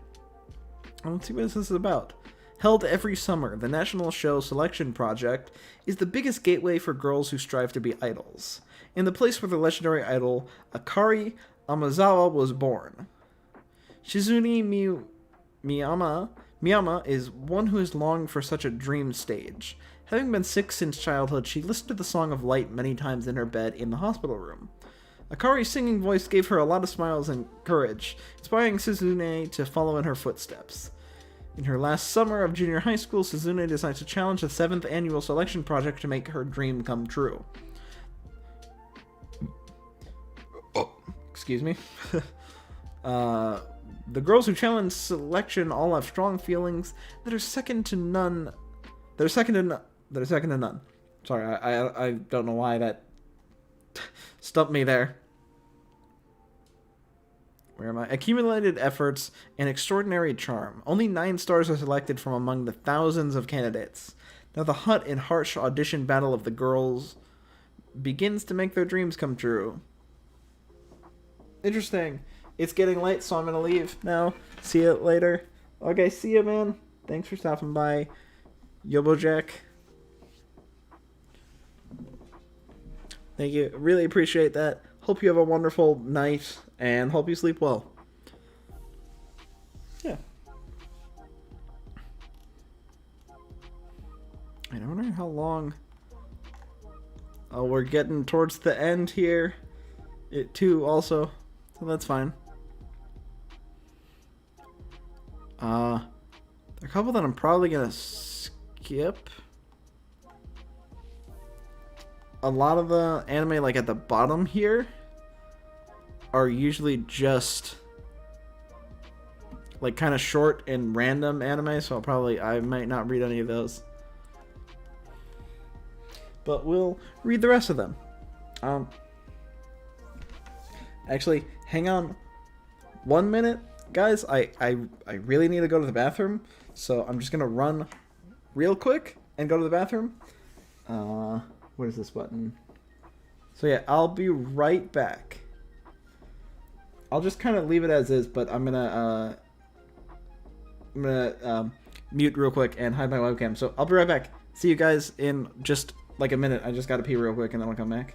Let's see what this is about. Held every summer, the National Show Selection Project is the biggest gateway for girls who strive to be idols. In the place where the legendary idol Akari Amazawa was born. Shizune Miyama is one who has longed for such a dream stage. Having been sick since childhood, she listened to the Song of Light many times in her bed in the hospital room. Akari's singing voice gave her a lot of smiles and courage, inspiring Shizune to follow in her footsteps. In her last summer of junior high school, Shizune decides to challenge the 7th annual selection project to make her dream come true. Oh, excuse me. The girls who challenge selection all have strong feelings that are second to none. That are second to none. Sorry, I don't know why that stumped me there. Where am I? Accumulated efforts and extraordinary charm. Only 9 stars are selected from among the thousands of candidates. Now the hot and harsh audition battle of the girls begins to make their dreams come true. Interesting. It's getting late, so I'm going to leave now. See you later. Okay, see you, man. Thanks for stopping by. Yobojack. Thank you. Really appreciate that. Hope you have a wonderful night, and hope you sleep well. Yeah. I don't know how long... Oh, we're getting towards the end here. It too, also. So that's fine. There are a couple that I'm probably gonna skip. A lot of the anime, like at the bottom here, are usually just like kind of short and random anime, so I might not read any of those. But we'll read the rest of them. Actually, hang on 1 minute, guys. I really need to go to the bathroom, so I'm just gonna run real quick and go to the bathroom. What is this button? So yeah, I'll be right back. I'll just kind of leave it as is, but I'm gonna mute real quick and hide my webcam. So I'll be right back. See you guys in just like a minute. I just gotta pee real quick and then I'll come back.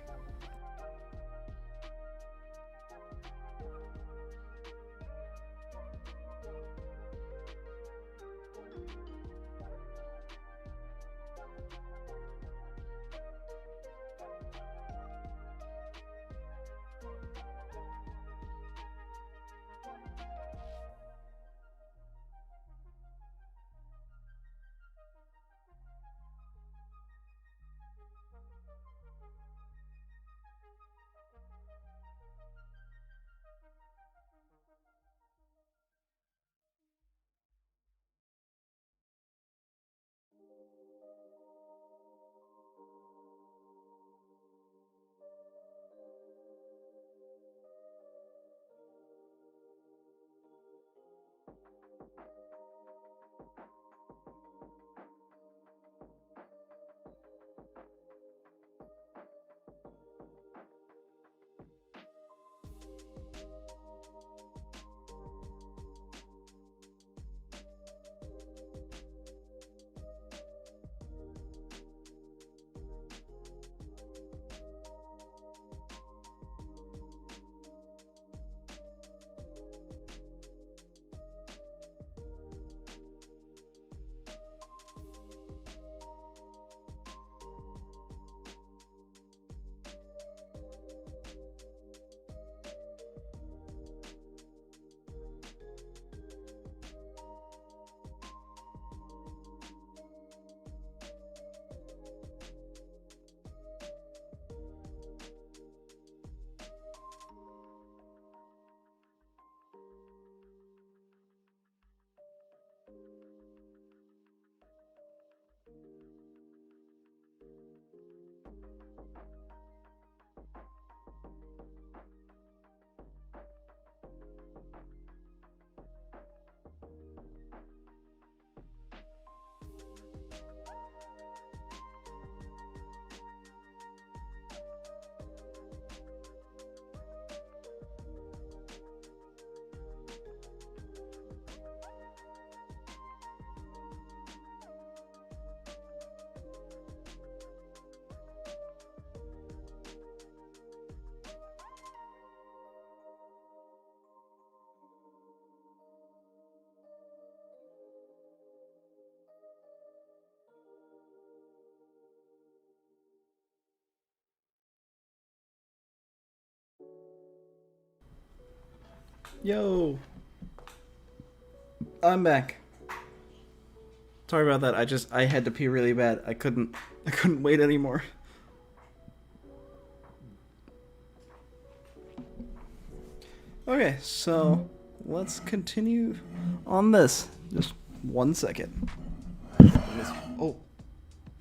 Yo, I'm back. Sorry about that. I had to pee really bad. I couldn't wait anymore. Okay, so let's continue on this. Just 1 second. Oh,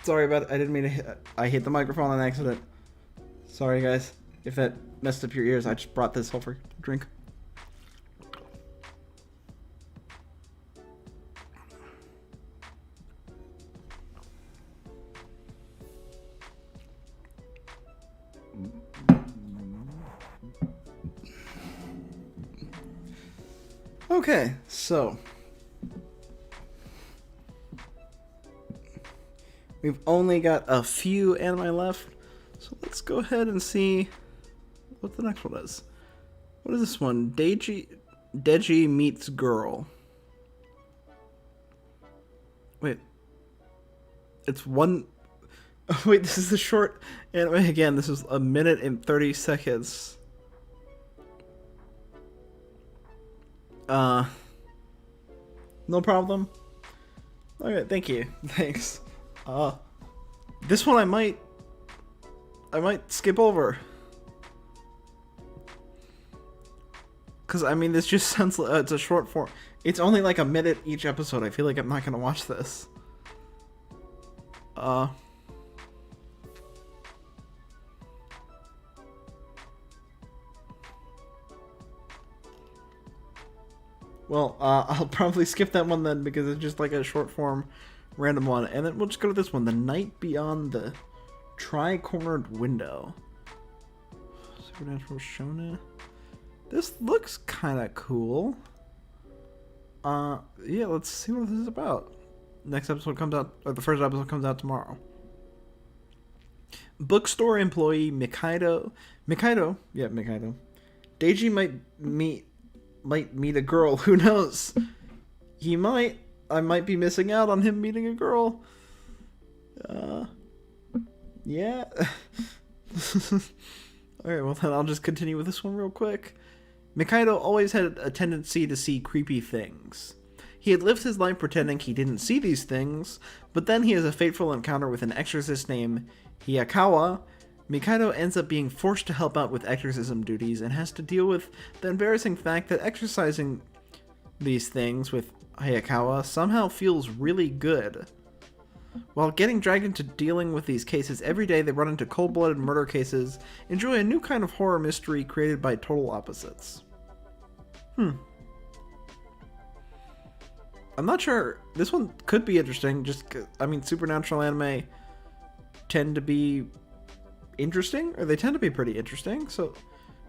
sorry about it. I didn't mean to I hit the microphone on accident. Sorry, guys. If that messed up your ears, I just brought this over drink. Okay, so we've only got a few anime left, so let's go ahead and see what the next one is. What is this one? Deji meets girl. Wait, it's one. Oh, wait, this is the short anime again. This is 1 minute and 30 seconds. No problem. Okay, thank you. Thanks. This one I might skip over. Cause I mean, this just sounds like it's a short form. It's only like 1 minute each episode. I feel like I'm not gonna watch this. Well, I'll probably skip that one then because it's just like a short form random one. And then we'll just go to this one, The Night Beyond the Tri-Cornered Window. Supernatural Shonen. This looks kind of cool. Yeah, let's see what this is about. Next episode comes out, or the first episode comes out tomorrow. Bookstore employee Mikado. Deiji might meet a girl. Who knows? He might. I might be missing out on him meeting a girl. Yeah. Alright, well then I'll just continue with this one real quick. Mikado always had a tendency to see creepy things. He had lived his life pretending he didn't see these things, but then he has a fateful encounter with an exorcist named Hayakawa. Mikado ends up being forced to help out with exorcism duties and has to deal with the embarrassing fact that exorcising these things with Hayakawa somehow feels really good. While getting dragged into dealing with these cases every day, they run into cold-blooded murder cases, enjoy a new kind of horror mystery created by total opposites. I'm not sure. This one could be interesting. I mean, supernatural anime tend to be interesting, or they tend to be pretty interesting, so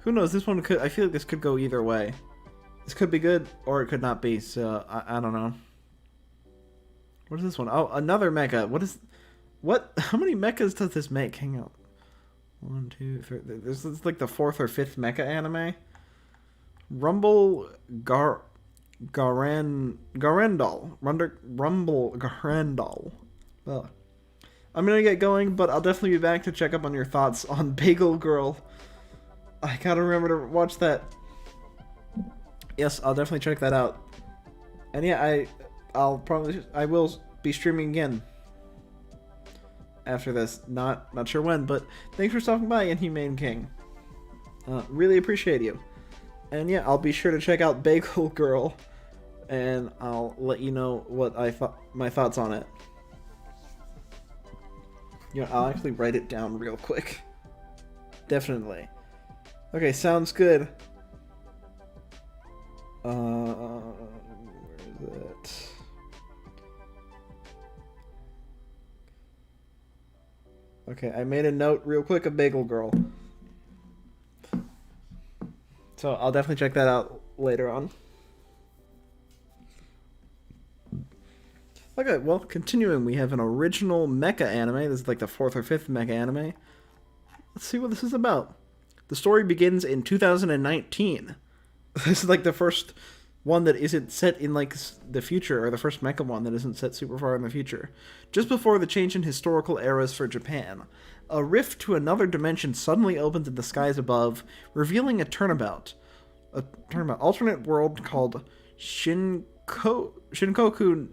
who knows. This one could, I feel like this could go either way. This could be good or it could not be, so I don't know. What is this one? Oh, another mecha. How many mechas does this make? Hang out. 1, 2, 3. This is like the 4th or 5th mecha anime. Rumble Garandal. Rumble Garandal. Well, I'm gonna get going, but I'll definitely be back to check up on your thoughts on Bagel Girl. I gotta remember to watch that. Yes, I'll definitely check that out. And yeah, I will be streaming again after this. Not sure when, but thanks for stopping by, Inhumane King. Really appreciate you. And yeah, I'll be sure to check out Bagel Girl, and I'll let you know what my thoughts on it. You know, I'll actually write it down real quick. Definitely. Okay, sounds good. Where is it? Okay, I made a note real quick of Bagel Girl. So I'll definitely check that out later on. Okay, well, continuing, we have an original mecha anime. This is like the 4th or 5th mecha anime. Let's see what this is about. The story begins in 2019. This is like the first one that isn't set in like the future, or the first mecha one that isn't set super far in the future. Just before the change in historical eras for Japan, a rift to another dimension suddenly opens in the skies above, revealing a turnabout. talking about alternate world called Shinkoku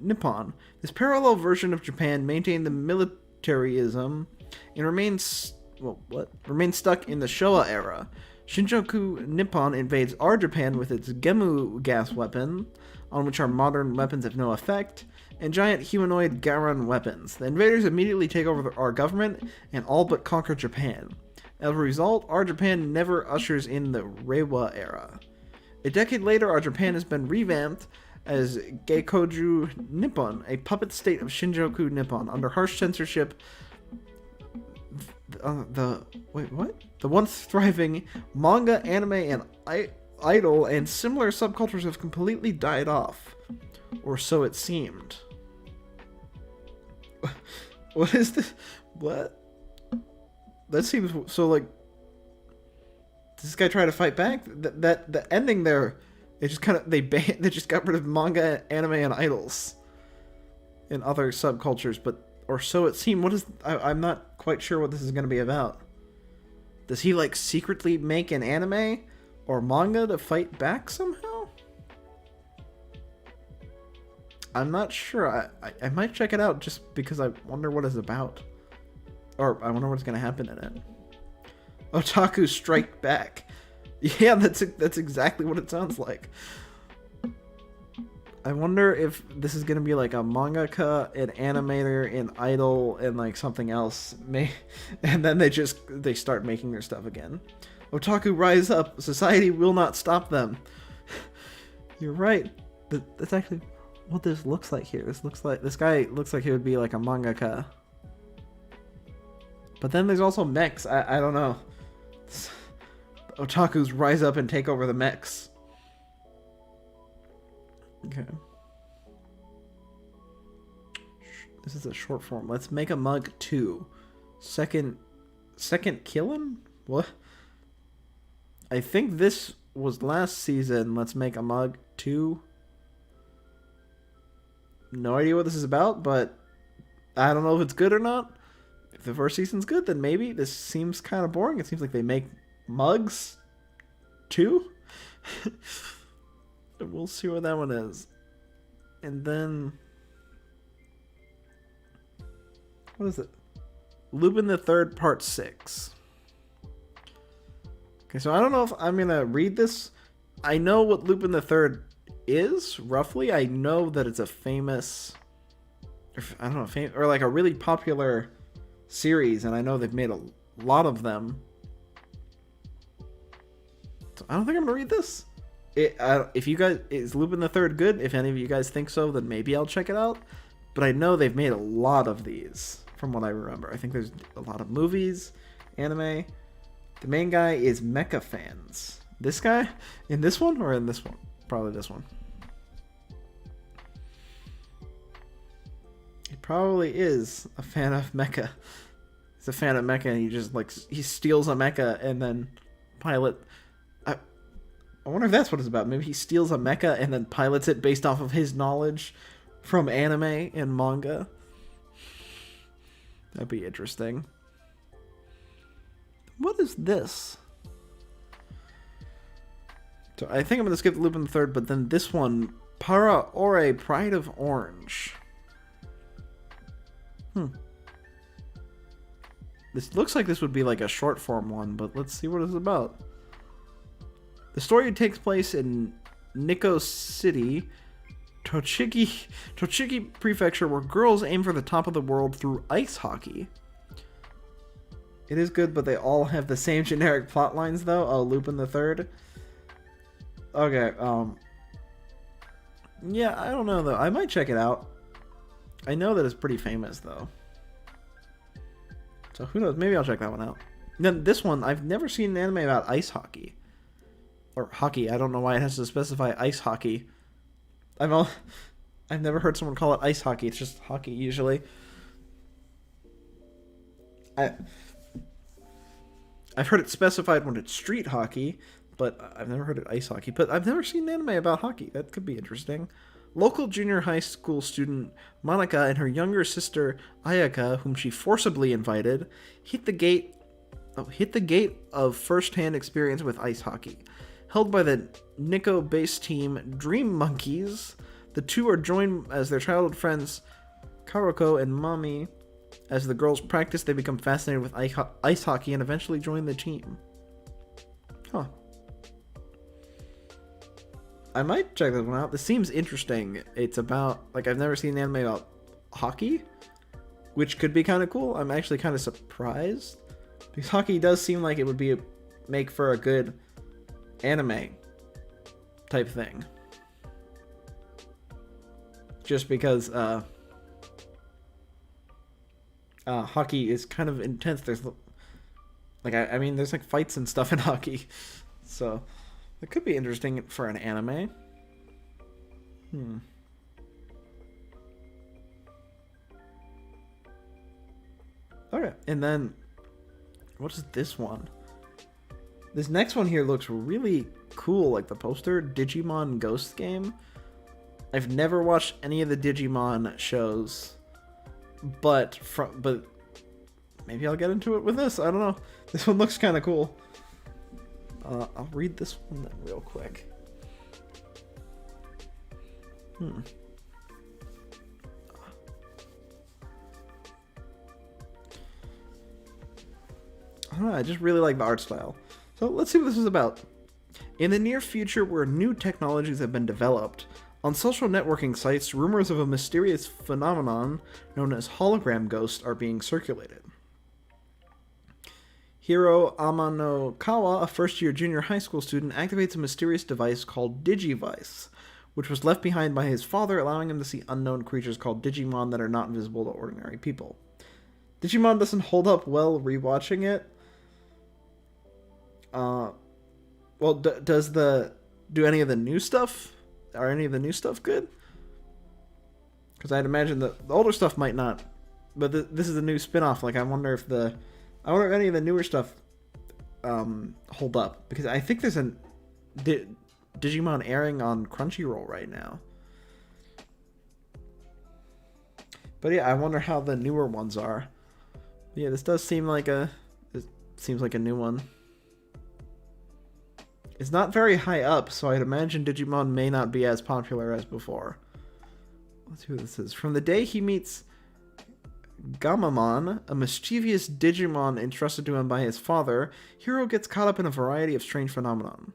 Nippon. This parallel version of Japan maintained the militarism and remains stuck in the Showa era. Shinjuku Nippon invades our Japan with its Gemu gas weapon, on which our modern weapons have no effect, and giant humanoid Garon weapons. The invaders immediately take over our government and all but conquer Japan. As a result, our Japan never ushers in the Reiwa era. A decade later, our Japan has been revamped as Geikoju Nippon, a puppet state of Shinjuku Nippon, under harsh censorship. The once thriving manga, anime, and idol and similar subcultures have completely died off, or so it seemed. What is this? What? That seems so like. Does this guy try to fight back? That the ending there, they just they just got rid of manga, anime, and idols, and other subcultures, but. Or so it seemed. What is... I'm not quite sure what this is going to be about. Does he, like, secretly make an anime or manga to fight back somehow? I'm not sure. I might check it out just because I wonder what it's about. Or I wonder what's going to happen in it. Otaku Strike Back. Yeah, that's exactly what it sounds like. I wonder if this is gonna be like a mangaka, an animator, an idol, and like something else. And then they start making their stuff again. Otaku rise up. Society will not stop them. You're right. That's actually what this looks like here. This guy looks like he would be like a mangaka. But then there's also mechs. I don't know. Otakus rise up and take over the mechs. Okay. This is a short form. Let's make a mug 2. Second killing? What? I think this was last season. Let's make a mug 2. No idea what this is about, but I don't know if it's good or not. If the first season's good, then maybe. This seems kind of boring. It seems like they make mugs 2. We'll see what that one is. And then... what is it? Lupin the Third Part 6. Okay, so I don't know if I'm going to read this. I know what Lupin the Third is, roughly. I know that it's a famous... I don't know, or like a really popular series, and I know they've made a lot of them. So I don't think I'm going to read this. If you guys, is Lupin the Third good? If any of you guys think so, then maybe I'll check it out. But I know they've made a lot of these, from what I remember. I think there's a lot of movies, anime. The main guy is Mecha Fans. This guy? In this one or in this one? Probably this one. He probably is a fan of mecha. He's a fan of mecha, and he just like he steals a mecha and then pilot. I wonder if that's what it's about. Maybe he steals a mecha and then pilots it based off of his knowledge from anime and manga. That'd be interesting. What is this? So I think I'm going to skip the Lupin the Third, but then this one, Para Ore Pride of Orange. This looks like this would be like a short form one, but let's see what it's about. The story takes place in Nikko City, Tochigi Prefecture, where girls aim for the top of the world through ice hockey. It is good, but they all have the same generic plot lines, though. Oh, Lupin the Third. Okay, yeah, I don't know, though. I might check it out. I know that it's pretty famous, though. So who knows? Maybe I'll check that one out. Then this one, I've never seen an anime about ice hockey. Or hockey. I don't know why it has to specify ice hockey. I've never heard someone call it ice hockey. It's just hockey, usually. I've heard it specified when it's street hockey, but I've never heard it ice hockey. But I've never seen an anime about hockey. That could be interesting. Local junior high school student Monica and her younger sister Ayaka, whom she forcibly invited, hit the gate of first-hand experience with ice hockey. Held by the Nico-based team Dream Monkeys, the two are joined as their childhood friends Karoko and Mami. As the girls practice, they become fascinated with ice hockey and eventually join the team. Huh. I might check this one out. This seems interesting. It's about, like, I've never seen an anime about hockey, which could be kind of cool. I'm actually kind of surprised, because hockey does seem like it would make for a good anime type thing. Just because hockey is kind of intense. There's like I mean there's like fights and stuff in hockey, so it could be interesting for an anime. Okay, and then what is this one? This next one here looks really cool, like the poster. Digimon Ghost Game. I've never watched any of the Digimon shows, but maybe I'll get into it with this. I don't know. This one looks kind of cool. I'll read this one then real quick. I don't know, I just really like the art style. So let's see what this is about. In the near future, where new technologies have been developed, on social networking sites, rumors of a mysterious phenomenon known as hologram ghosts are being circulated. Hiro Amanokawa, a first-year junior high school student, activates a mysterious device called Digivice, which was left behind by his father, allowing him to see unknown creatures called Digimon that are not visible to ordinary people. Digimon doesn't hold up well rewatching it. Well, do any of the new stuff? Are any of the new stuff good? Because I'd imagine the older stuff might not. But this is a new spin-off. Like, I wonder if any of the newer stuff hold up. Because I think there's a Digimon airing on Crunchyroll right now. But yeah, I wonder how the newer ones are. Yeah, this does seem like it seems like a new one. It's not very high up, so I'd imagine Digimon may not be as popular as before. Let's see who this is. From the day he meets Gamamon, a mischievous Digimon entrusted to him by his father, Hiro gets caught up in a variety of strange phenomenon.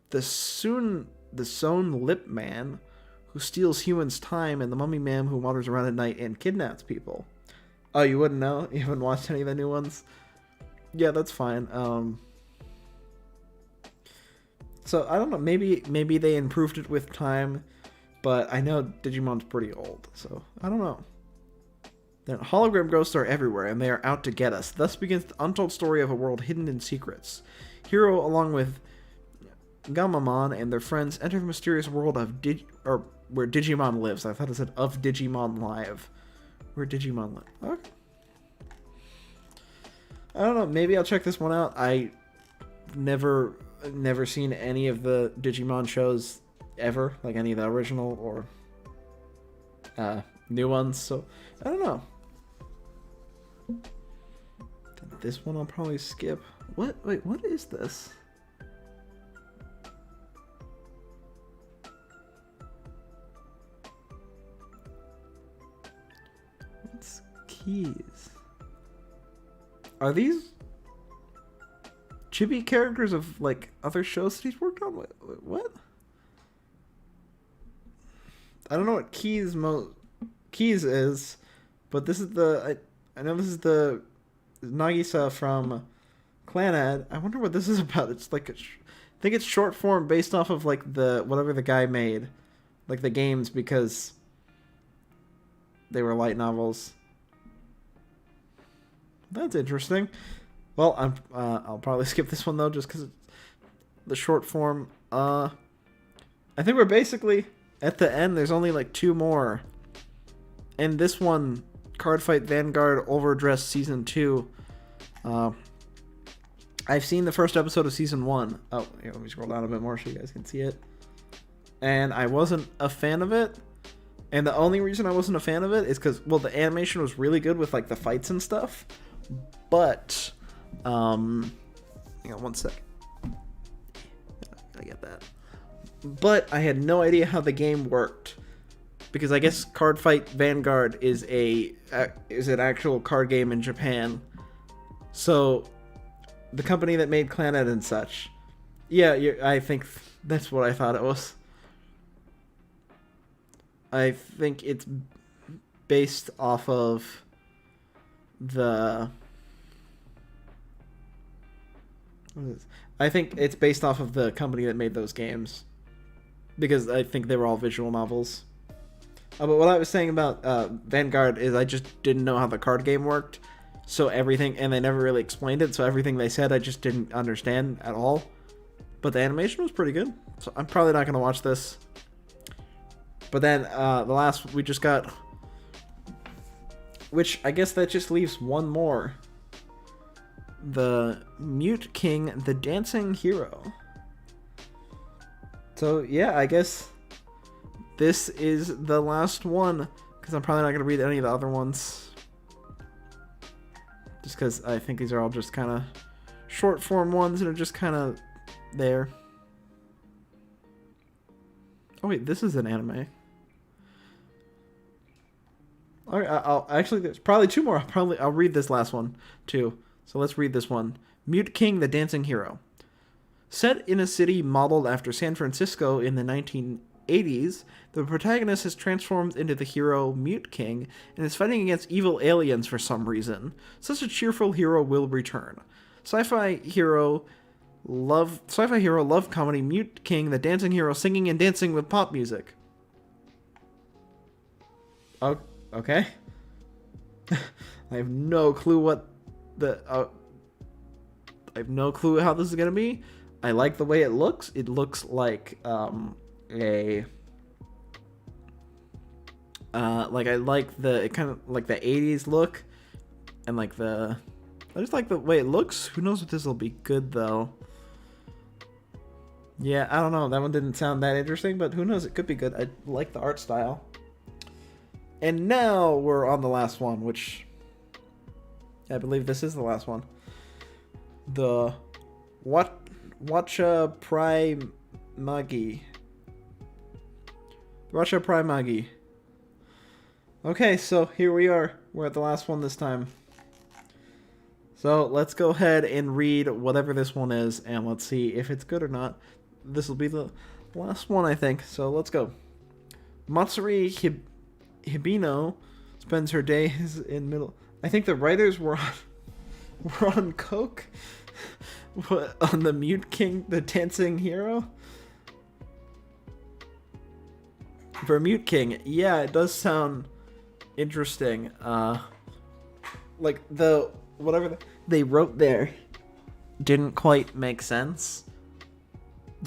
The Sewn Lip Man, who steals humans' time, and the Mummy Man who wanders around at night and kidnaps people. Oh, you wouldn't know? You haven't watched any of the new ones? Yeah, that's fine. So, I don't know, maybe they improved it with time, but I know Digimon's pretty old, so I don't know. Then hologram ghosts are everywhere, and they are out to get us. Thus begins the untold story of a world hidden in secrets. Hiro, along with Gamamon and their friends, enter the mysterious world of where Digimon lives. I thought it said of Digimon Live. Where Digimon live. Okay. I don't know, maybe I'll check this one out. I never seen any of the Digimon shows ever, like any of the original or new ones, so I don't know. This one I'll probably skip. Wait, what is this? What's Keys? Are these chibi characters of like other shows that he's worked on? What? I don't know what Keys is, but this is I know this is the Nagisa from Clannad. I wonder what this is about. It's like I think it's short form based off of like whatever the guy made, like the games, because they were light novels. That's interesting. Well, I'll probably skip this one though, just because it's the short form. I think we're basically at the end. There's only like 2 more, and this one, Cardfight Vanguard Overdress Season 2. I've seen the first episode of Season 1. Oh, here, let me scroll down a bit more so you guys can see it. And I wasn't a fan of it. And the only reason I wasn't a fan of it is because, well, the animation was really good with like the fights and stuff, but hang on one sec. get that. But I had no idea how the game worked, because I guess Cardfight Vanguard is an actual card game in Japan. So the company that made Clannad and such. Yeah, I think that's what I thought it was. I think it's based off of the... I think it's based off of the company that made those games, because I think they were all visual novels. But what I was saying about Vanguard is I just didn't know how the card game worked, so everything, and they never really explained it, so everything they said I just didn't understand at all. But the animation was pretty good, so I'm probably not going to watch this. But then the last we just got, which I guess that just leaves one more. The Mute King, the Dancing Hero. So yeah, I guess this is the last one, because I'm probably not going to read any of the other ones. Just because I think these are all just kind of short form ones that are just kind of there. Oh wait, this is an anime. Alright, I'll actually, there's probably two more. I'll read this last one too. So let's read this one. Mute King, the Dancing Hero. Set in a city modeled after San Francisco in the 1980s, the protagonist has transformed into the hero Mute King and is fighting against evil aliens for some reason. Such a cheerful hero will return. Sci-fi hero love comedy Mute King, the Dancing Hero, singing and dancing with pop music. Oh, okay. I have no clue what I have no clue how this is gonna be. I like the way it looks. It looks like I like the kind of like the 80s look, and like I just like the way it looks. Who knows if this will be good though? Yeah, I don't know. That one didn't sound that interesting, but who knows? It could be good. I like the art style. And now we're on the last one, which I believe this is the last one. The Watcha Prime Magi. Watcha Prime Magi. Okay, so here we are. We're at the last one this time. So let's go ahead and read whatever this one is, and let's see if it's good or not. This will be the last one, I think. So let's go. Matsuri Hibino spends her days in middle... I think the writers were on coke. What, on the Mute King, the Dancing Hero? For Mute King, yeah, it does sound interesting. Like whatever they wrote there didn't quite make sense.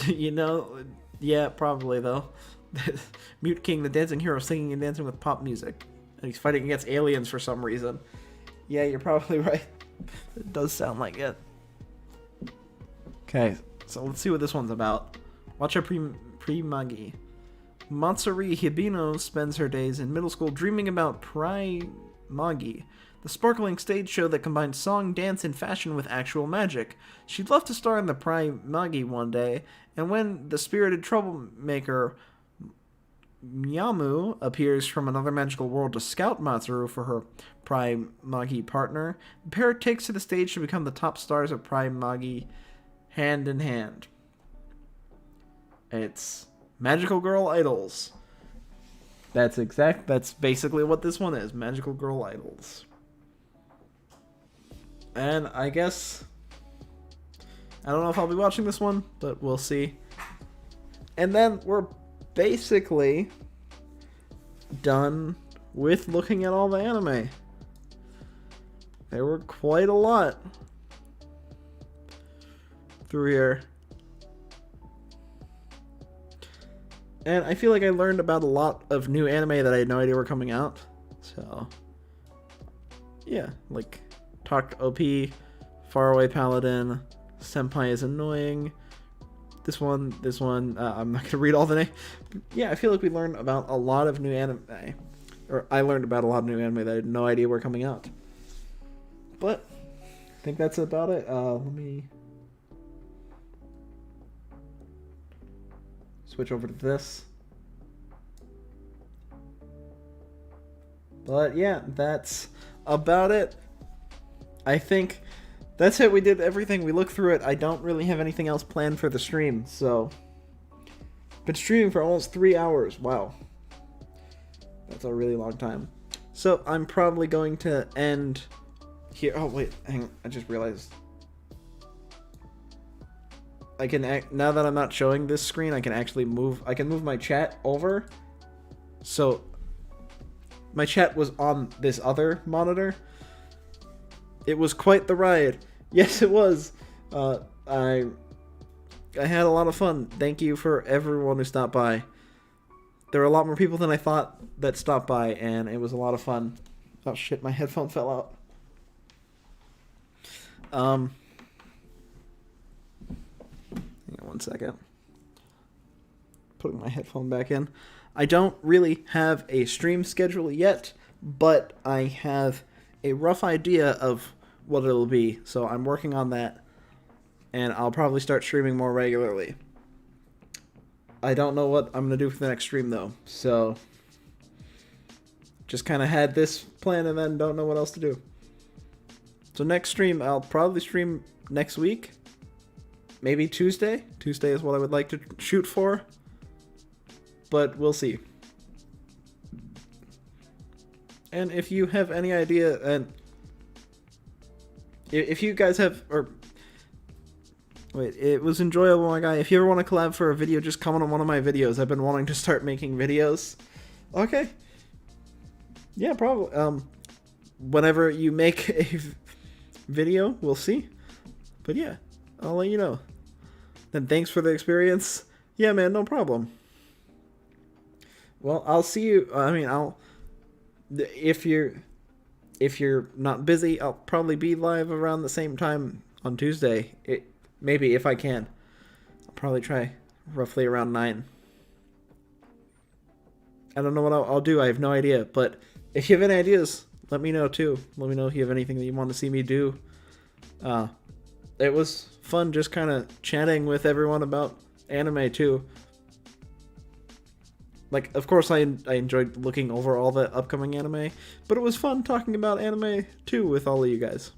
You know? Yeah, probably though. Mute King, the Dancing Hero, singing and dancing with pop music, and he's fighting against aliens for some reason. Yeah, you're probably right. It does sound like it. Okay, so let's see what this one's about. Watcha Primagi. Matsuri Hibino spends her days in middle school dreaming about Primagi, the sparkling stage show that combines song, dance, and fashion with actual magic. She'd love to star in the Primagi one day, and when the spirited troublemaker Miyamu appears from another magical world to scout Matsuru for her Primagi partner, the pair takes to the stage to become the top stars of Primagi hand in hand. It's Magical Girl Idols. That's basically what this one is. Magical Girl Idols. And I guess I don't know if I'll be watching this one, but we'll see. And then we're basically done with looking at all the anime. There were quite a lot through here. And I feel like I learned about a lot of new anime that I had no idea were coming out. So, yeah, like Talk OP, Faraway Paladin, Senpai is Annoying. This one, I'm not going to read all the names. Yeah, I feel like we learned about a lot of new anime. Or I learned about a lot of new anime that I had no idea were coming out. But I think that's about it. Let me... switch over to this. But yeah, that's about it. I think that's it. We did everything. We looked through it. I don't really have anything else planned for the stream, so... Been streaming for almost 3 hours. Wow. That's a really long time. So I'm probably going to end here. Oh, wait. Hang on. I just realized. I can now that I'm not showing this screen, I can actually move. I can move my chat over. So my chat was on this other monitor. It was quite the ride. Yes, it was. I had a lot of fun. Thank you for everyone who stopped by. There were a lot more people than I thought that stopped by, and it was a lot of fun. Oh shit, my headphone fell out. Hang on 1 second. Putting my headphone back in. I don't really have a stream schedule yet, but I have a rough idea of what it'll be, so I'm working on that, and I'll probably start streaming more regularly. I don't know what I'm going to do for the next stream, though, so just kind of had this plan and then don't know what else to do. So next stream, I'll probably stream next week, maybe Tuesday. Tuesday is what I would like to shoot for, but we'll see. And if you have any idea, and if you guys have, or wait, it was enjoyable, my guy. If you ever want to collab for a video, just comment on one of my videos. I've been wanting to start making videos. Okay. Yeah, probably. Whenever you make a video, we'll see. But yeah, I'll let you know. Then thanks for the experience. Yeah, man, no problem. Well, I'll see you. I mean, if you're not busy, I'll probably be live around the same time on Tuesday. Maybe if I can. I'll probably try roughly around 9. I don't know what I'll do. I have no idea. But if you have any ideas, let me know too. Let me know if you have anything that you want to see me do. It was fun just kind of chatting with everyone about anime too. Like, of course, I enjoyed looking over all the upcoming anime, but it was fun talking about anime too with all of you guys.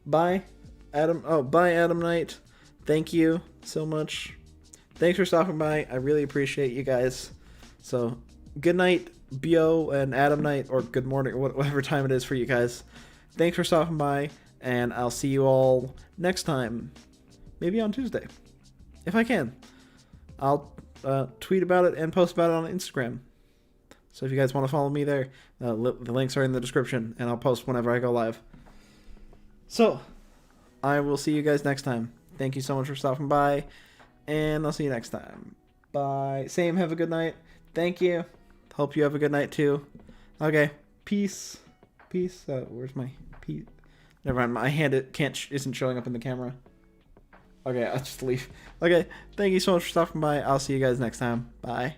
Bye, Adam. Oh, bye, Adam Knight. Thank you so much. Thanks for stopping by. I really appreciate you guys. So, good night, Bio and Adam Knight, or good morning, or whatever time it is for you guys. Thanks for stopping by, and I'll see you all next time. Maybe on Tuesday, if I can. I'll tweet about it and post about it on Instagram. So if you guys want to follow me there, the links are in the description, and I'll post whenever I go live. So, I will see you guys next time. Thank you so much for stopping by, and I'll see you next time. Bye. Same, have a good night. Thank you. Hope you have a good night too. Okay, peace. Peace. Where's my peace? Never mind, my hand isn't showing up in the camera. Okay, I'll just leave. Okay, thank you so much for stopping by. I'll see you guys next time. Bye.